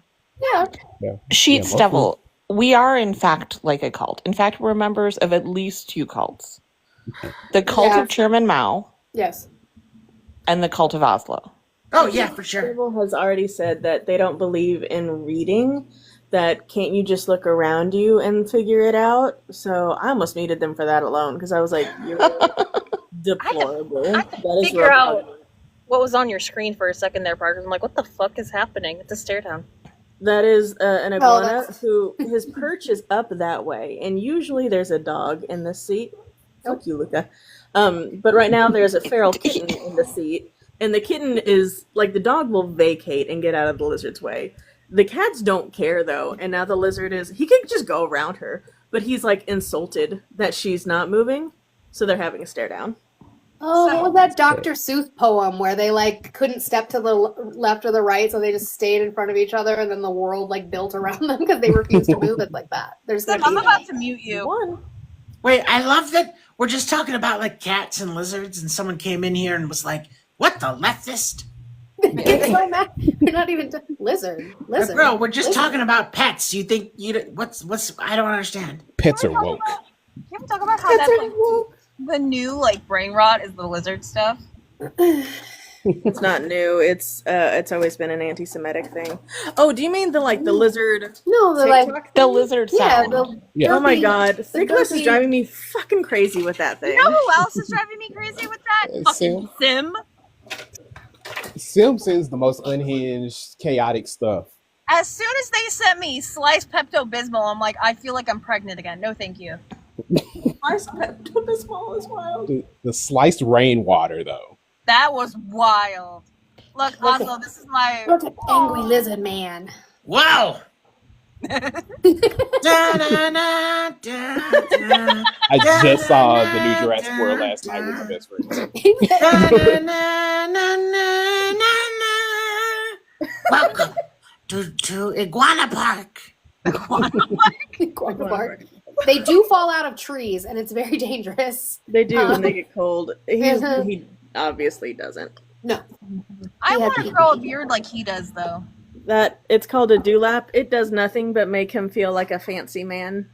Sheets mostly- Devil, we are in fact like a cult. In fact, we're members of at least 2 cults. The cult Yeah. of Chairman Mao Yes. and the cult of Oslo. Oh yeah, for sure. Sybil has already said that they don't believe in reading. That can't you just look around you and figure it out? So I almost muted them for that alone because I was like, "You're deplorable." That is Figure out real. what was on your screen for a second there, Parker. I'm like, what the fuck is happening? It's a stare down. That is an Oh, iguana that's- who his perch is up that way, and usually there's a dog in the seat. Fuck you, Luca. But right now there's a feral kitten in the seat, and the kitten is like the dog will vacate and get out of the lizard's way. The cats don't care though, and now the lizard he can just go around her, but he's like insulted that she's not moving, so they're having a stare down. Oh, what was that Dr. Seuss poem where they like couldn't step to the left or the right, so they just stayed in front of each other, and then the world like built around them because they refused to move it like that. There's gonna I'm be about to mute you. Wait, I love that we're just talking about like cats and lizards, and someone came in here and was like, "What the leftist?" It's so mad. You're not even lizard. Bro, we're just Lizard. talking about pets. You think what's? I don't understand. Pets are woke. Can we talk about how that's like the new like brain rot is the lizard stuff? It's not new. It's always been an anti-Semitic thing. Oh, do you mean the lizard? No, the like the lizard Yeah, sound. Oh my derpy- god, the Nicholas is derpy- driving me fucking crazy with that thing. You know who else is driving me crazy with that? Fucking Sim. Sim sends the most unhinged, chaotic stuff. As soon as they sent me sliced Pepto-Bismol, I'm like, I feel like I'm pregnant again. No, thank you. Sliced Pepto-Bismol is wild. The sliced rainwater, though. That was wild. Look, Oslo, this is my Look at angry lizard man. Wow. I just saw the new Jurassic World last night with my best friend. Welcome to Iguana Park. Iguana Park. They do fall out of trees, and it's very dangerous. They do when Um, they get cold. He obviously doesn't. No. I He want has- to grow a beard like he does, though. That it's called a dewlap. It does nothing but make him feel like a fancy man.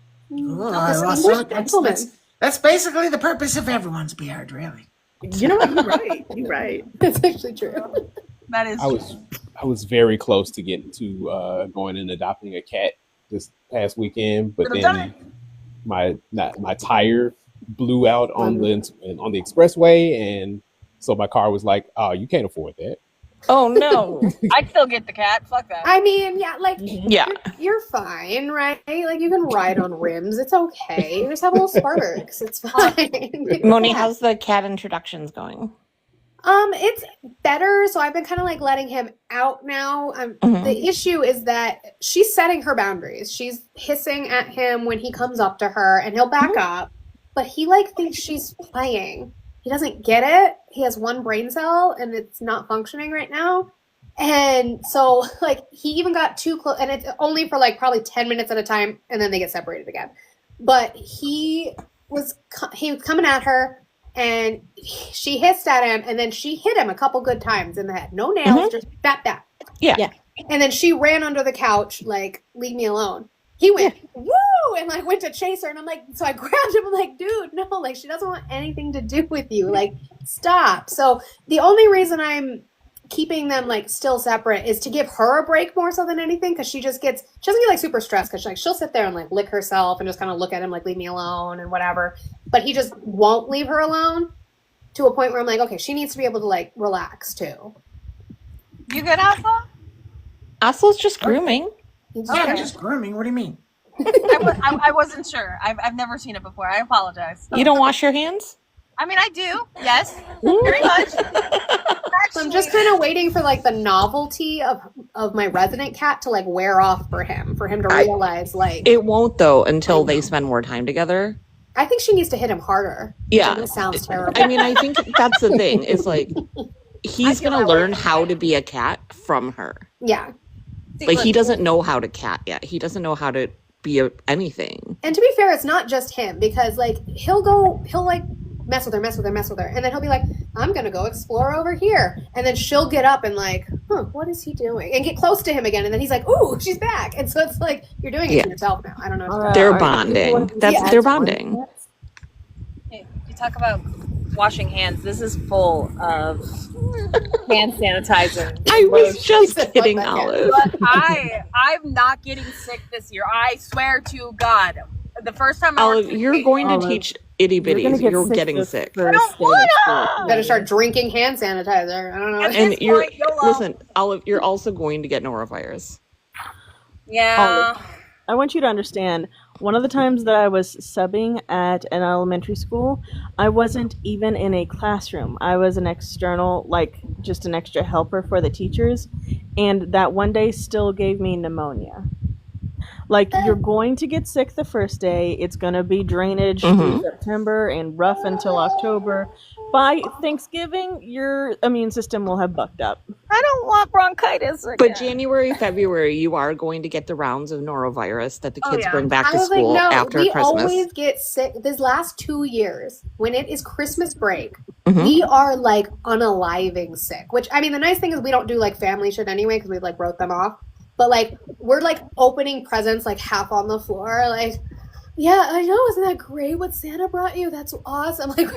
That's basically the purpose of everyone's beard, really. You know what? You're right. You're right. That's actually true. That is. I was very close to getting to going and adopting a cat this past weekend, but Could've done then my tire blew out on the expressway, and so my car was like, "Oh, you can't afford that." Oh no. I'd still get the cat. Fuck that. I mean, yeah, like Yeah. you're fine, right? Like you can ride on rims. It's okay. You just have little sparks. It's fine. Moni, how's the cat introductions going? It's better. So I've been kind of like letting him out now. Mhm. The issue is that she's setting her boundaries. She's hissing at him when he comes up to her, and he'll back up, but he like thinks she's playing. He doesn't get it. He has one brain cell, and it's not functioning right now. And so, like, he even got too close, and it's only for like probably 10 minutes at a time, and then they get separated again. But he was coming at her, and she hissed at him, and then she hit him a couple good times in the head. No nails, just that. Yeah. And then she ran under the couch, like, leave me alone. He went, woo, and like went to chase her, and I'm like, so I grabbed him. I'm like, dude, no, like she doesn't want anything to do with you. Like, stop. So the only reason I'm keeping them like still separate is to give her a break more so than anything, because she doesn't get like super stressed, because like she'll sit there and like lick herself and just kind of look at him like leave me alone and whatever. But he just won't leave her alone to a point where I'm like, okay, she needs to be able to like relax too. You good, Alpha? Oslo's just grooming. Yeah, just grooming. What do you mean? I wasn't sure. I've never seen it before. I apologize. You don't wash your hands? I mean, I do. Yes, very much. So I'm just kind of waiting for like the novelty of my resident cat to like wear off for him to realize like It won't though until they spend more time together. I think she needs to hit him harder. Yeah. This sounds terrible. I mean, I think that's the thing. Is like he's gonna learn how to be a cat from her. Yeah. Like he doesn't know how to cat yet. He doesn't know how to be anything. And to be fair, it's not just him, because like he'll like mess with her, and then he'll be like, I'm gonna go explore over here, and then she'll get up and like, what is he doing, and get close to him again, and then he's like, ooh, she's back, and so it's like you're doing it to yourself now. I don't know. They're bonding. They're bonding. Hey, you talk about washing hands. This is full of hand sanitizer. I was just kidding, Olive. But I'm not getting sick this year. I swear to God. The first time I Olive, went to you're going to teach itty bitties. You're getting sick. I don't wanna. Better start drinking hand sanitizer. I don't know. And you're listen, Olive. You're also going to get norovirus. Yeah. Olive, I want you to understand, one of the times that I was subbing at an elementary school, I wasn't even in a classroom. I was an external, like just an extra helper for the teachers. And that one day still gave me pneumonia. Like, you're going to get sick the first day. It's going to be drainage through September and rough until October. By Thanksgiving, your immune system will have bucked up. I don't want bronchitis again. But January, February, you are going to get the rounds of norovirus that the kids bring back I to was school like, no, after we Christmas. always get sick. These last 2 years, when it is Christmas break, we are like unaliving sick. Which, I mean, the nice thing is we don't do like family shit anyway because we like wrote them off. But like we're like opening presents like half on the floor, like. Yeah, I know. Isn't that great what Santa brought you? That's awesome. Like,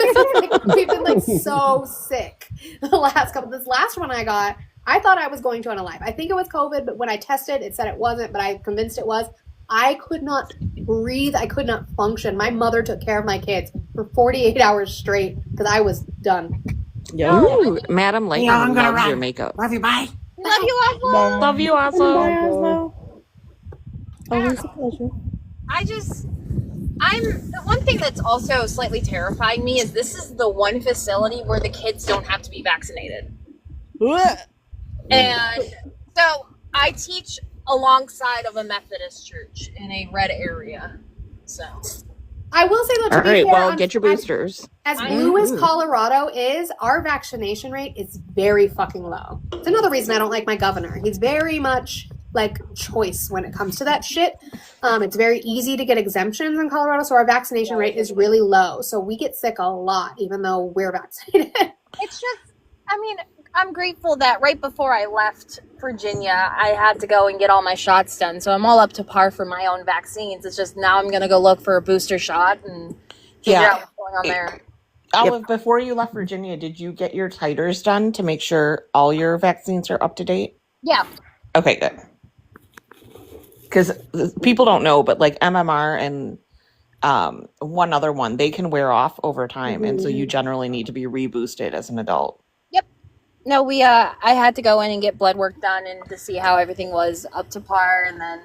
we've been like so sick the last couple. This last one I got, I thought I was going to unalive. I think it was COVID, but when I tested, it said it wasn't, but I convinced it was. I could not breathe. I could not function. My mother took care of my kids for 48 hours straight because I was done. Ooh, Madam Lake Yeah, I'm gonna loves run. your makeup. Love you, bye. Love you, Oslo. Love you, Oslo. Always a pleasure. The one thing that's also slightly terrifying me is this is the one facility where the kids don't have to be vaccinated. And so I teach alongside of a Methodist church in a red area. So I will say though, to All be right, fair, well, get your boosters. as blue as Colorado is, our vaccination rate is very fucking low. It's another reason I don't like my governor. He's very much like choice when it comes to that shit. It's very easy to get exemptions in Colorado, so our vaccination rate is really low. So we get sick a lot, even though we're vaccinated. it's just, I mean, I'm grateful that right before I left Virginia, I had to go and get all my shots done. So I'm all up to par for my own vaccines. It's just now I'm going to go look for a booster shot and figure out what's going on there. Olive, before you left Virginia, did you get your titers done to make sure all your vaccines are up to date? Yeah. Okay, good. Because people don't know, but like MMR and one other one, they can wear off over time. And so you generally need to be reboosted as an adult. No, I had to go in and get blood work done and to see how everything was up to par, and then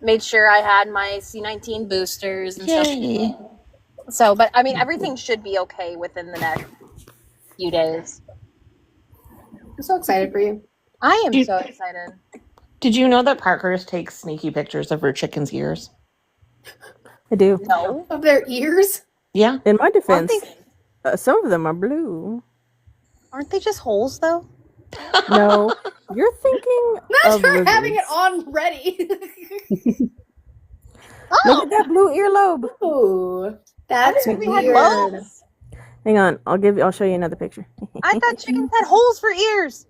made sure I had my C19 boosters and Yay. stuff. So, but I mean, everything should be okay within the next few days. I'm so excited for you. I am so excited. Did you know that Parker's takes sneaky pictures of her chicken's ears? I do. No. Of their ears? Yeah. In my defense, some of them are blue. Aren't they just holes, though? No, you're thinking Not of her having it lizards. on ready. Look at that blue earlobe. Ooh, that's we had weird. lobes. Hang on, I'll show you another picture. I thought chickens had holes for ears.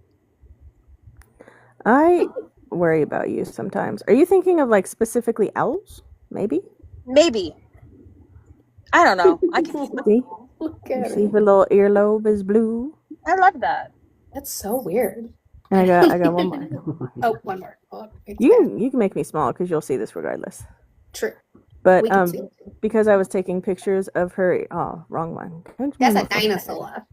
I worry about you sometimes. Are you thinking of like specifically owls? Maybe. Maybe. I don't know. I can. See, Look you at see it. her little earlobe is blue. I love that. That's so weird. And I got one more. Oh, one more. Hold on. It's You can make me small because you'll see this regardless. true. But We can see it. because I was taking pictures of her. Oh, wrong one. That's a dinosaur.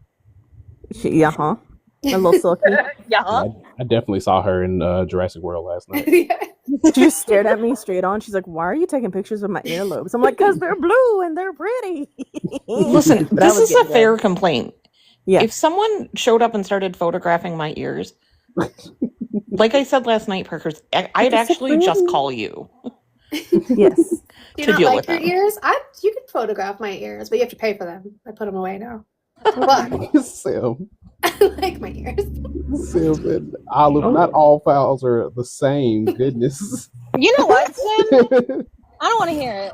Yeah, huh? A little silky. Yeah. I definitely saw her in Jurassic World last night. She just stared at me straight on. She's like, "Why are you taking pictures of my earlobes?" I'm like, "Cause they're blue and they're pretty." Listen, But I this was is a getting fair good. complaint. Yeah. If someone showed up and started photographing my ears, like I said last night, Parker's, I'd It's so actually just pretty. call you. Yes. Do you To not deal like with your them. ears? You can photograph my ears, but you have to pay for them. I put them away now. But Sim, I like my ears. Sim, and Olive. Not all files are the same. Goodness. You know what, Sim? I don't want to hear it.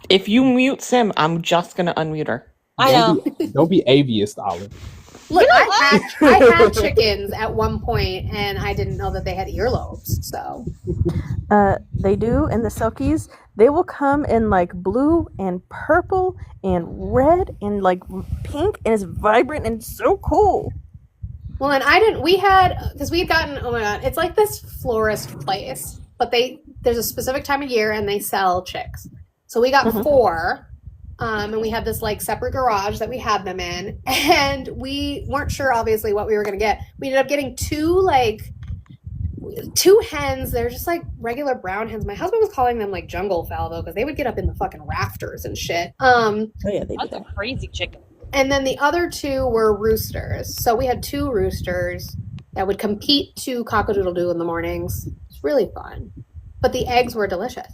If you mute Sim, I'm just gonna unmute her. I know. Don't be aviist, Olive. Look, I had chickens at one point, and I didn't know that they had earlobes. So They do, and the silkies, They will come in like blue and purple and red and like pink, and it's vibrant and so cool. Well, and because we had gotten, oh my God, it's like this florist place, but there's a specific time of year and they sell chicks. So we got 4, and we had this like separate garage that we had them in, and we weren't sure obviously what we were going to get. We ended up getting 2 hens. They're just like regular brown hens. My husband was calling them like jungle fowl though, because they would get up in the fucking rafters and shit. Oh yeah, they That's a crazy chicken. And then the other 2 were roosters. So we had 2 roosters that would compete to cock-a-doodle-doo in the mornings. It's really fun. But the eggs were delicious.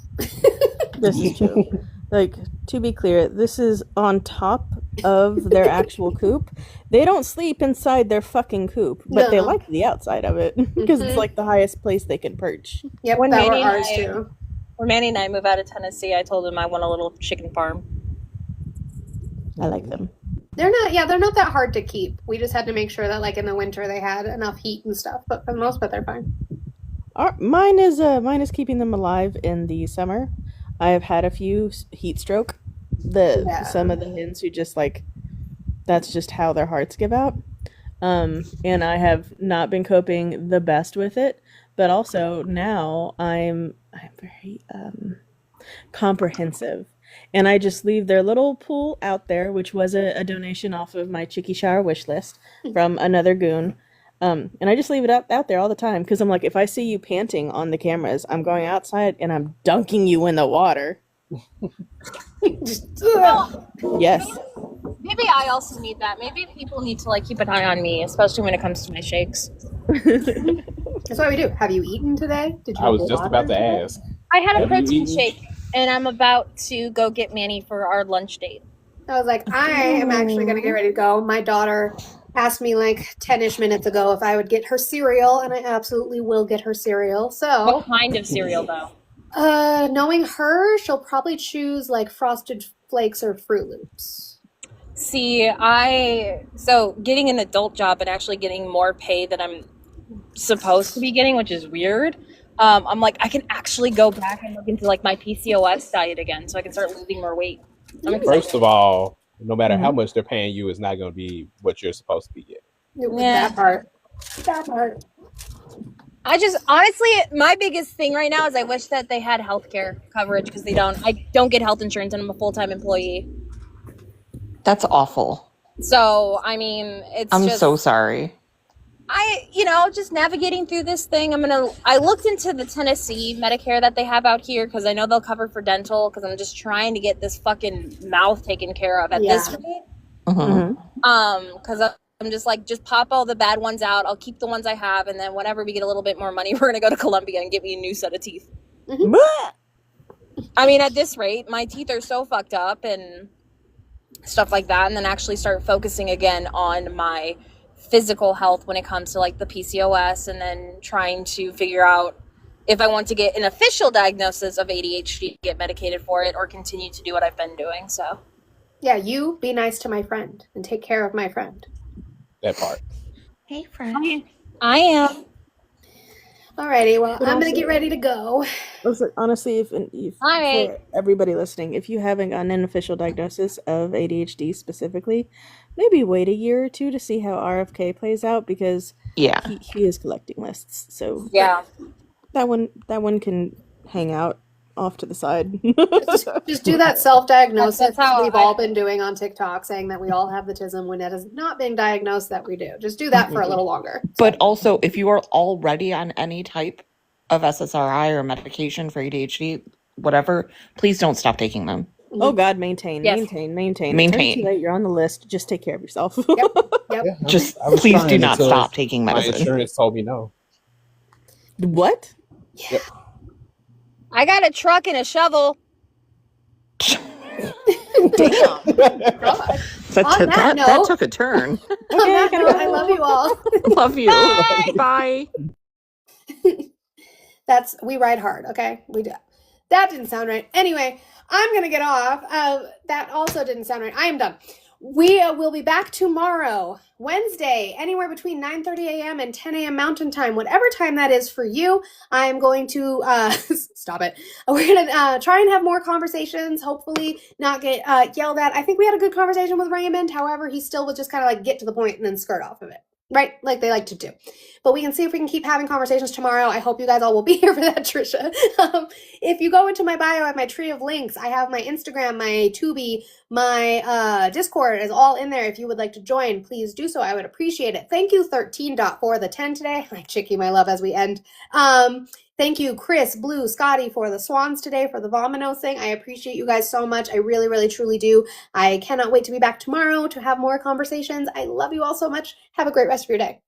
This is true. Like, to be clear, this is on top of their actual coop. They don't sleep inside their fucking coop, but they No. like the outside of it because it's like the highest place they can perch. Yep, When that were Manny and ours I- too. When Manny and I moved out of Tennessee, I told him I want a little chicken farm. I like them. They're not that hard to keep. We just had to make sure that like in the winter they had enough heat and stuff, but for the most part they're fine. Mine is keeping them alive in the summer. I have had a few heat stroke. Some of the hens who just like, that's just how their hearts give out. And I have not been coping the best with it, but also now I'm very comprehensive, and I just leave their little pool out there, which was a donation off of my Chicky Shower wish list from another goon. And I just leave it out there all the time because I'm like, if I see you panting on the cameras, I'm going outside and I'm dunking you in the water. Yes. Maybe I also need that. Maybe people need to like keep an eye on me, especially when it comes to my shakes. That's what we do. Have you eaten today? Did you I was have just water about to today? ask. I had a Have you protein eaten? shake, and I'm about to go get Manny for our lunch date. I was like, I am actually going to get ready to go. My daughter asked me like 10-ish minutes ago if I would get her cereal, and I absolutely will get her cereal. So, What kind of cereal, though? knowing her, she'll probably choose like Frosted Flakes or Fruit Loops. See, so getting an adult job and actually getting more pay than I'm supposed to be getting, which is weird. I'm like, I can actually go back and look into like my PCOS diet again, so I can start losing more weight. I'm excited. First of all, no matter how much they're paying you, it's not going to be what you're supposed to be getting. Yeah. That part. I just honestly, my biggest thing right now is I wish that they had healthcare coverage because I don't get health insurance and I'm a full-time employee. That's awful. So I mean, it's I'm just, so sorry. just navigating through this thing. I looked into the Tennessee Medicare that they have out here because I know they'll cover for dental because I'm just trying to get this fucking mouth taken care of at this rate. Because I'm just like, just pop all the bad ones out. I'll keep the ones I have, and then whenever we get a little bit more money, we're gonna go to Colombia and get me a new set of teeth. I mean, at this rate, my teeth are so fucked up and stuff like that, and then actually start focusing again on my physical health when it comes to like the PCOS, and then trying to figure out if I want to get an official diagnosis of ADHD, get medicated for it, or continue to do what I've been doing. So Yeah, you be nice to my friend and take care of my friend. That part. hey friend, I am. Alrighty, well, But I'm gonna also- get ready to go. Honestly, if Alright. for everybody listening, if you haven't gotten an official diagnosis of ADHD specifically, maybe wait a year or two to see how RFK plays out because Yeah. he is collecting lists. So Yeah. that one can hang out off to the side. Just do that self-diagnosis That's how we've all been doing on TikTok, saying that we all have the TISM when it is not being diagnosed that we do. Just do that for a little longer. But also, if you are already on any type of SSRI or medication for ADHD, whatever, please don't stop taking them. Oh God, maintain. Yes. Maintain. It's never Maintain. too late. You're on the list. Just take care of yourself. Just I was please trying do not until stop taking my medicine. insurance told me no. What? Yep. I got a truck and a shovel. Damn. On that That note- took a turn. On that note, I love you all. Love you. Bye. Bye. We ride hard, okay? We do. That didn't sound right. Anyway, I'm gonna get off. That also didn't sound right. I am done. We will be back tomorrow, Wednesday, anywhere between 9:30 a.m. and 10 a.m. Mountain Time, whatever time that is for you. I'm going to stop it. We're gonna try and have more conversations. Hopefully, not get yelled at. I think we had a good conversation with Raymond. However, he still would just kind of like get to the point and then skirt off of it, right? Like they like to do. But we can see if we can keep having conversations tomorrow. I hope you guys all will be here for that, Trisha. If you go into my bio, I have my tree of links. I have my Instagram, my Tubi, my Discord is all in there. If you would like to join, please do so. I would appreciate it. Thank you, 13.4 for the 10 today. Like Chicky, my love, as we end. Thank you, Chris, Blue, Scotty for the swans today, for the Vomino thing. I appreciate you guys so much. I really, really, truly do. I cannot wait to be back tomorrow to have more conversations. I love you all so much. Have a great rest of your day.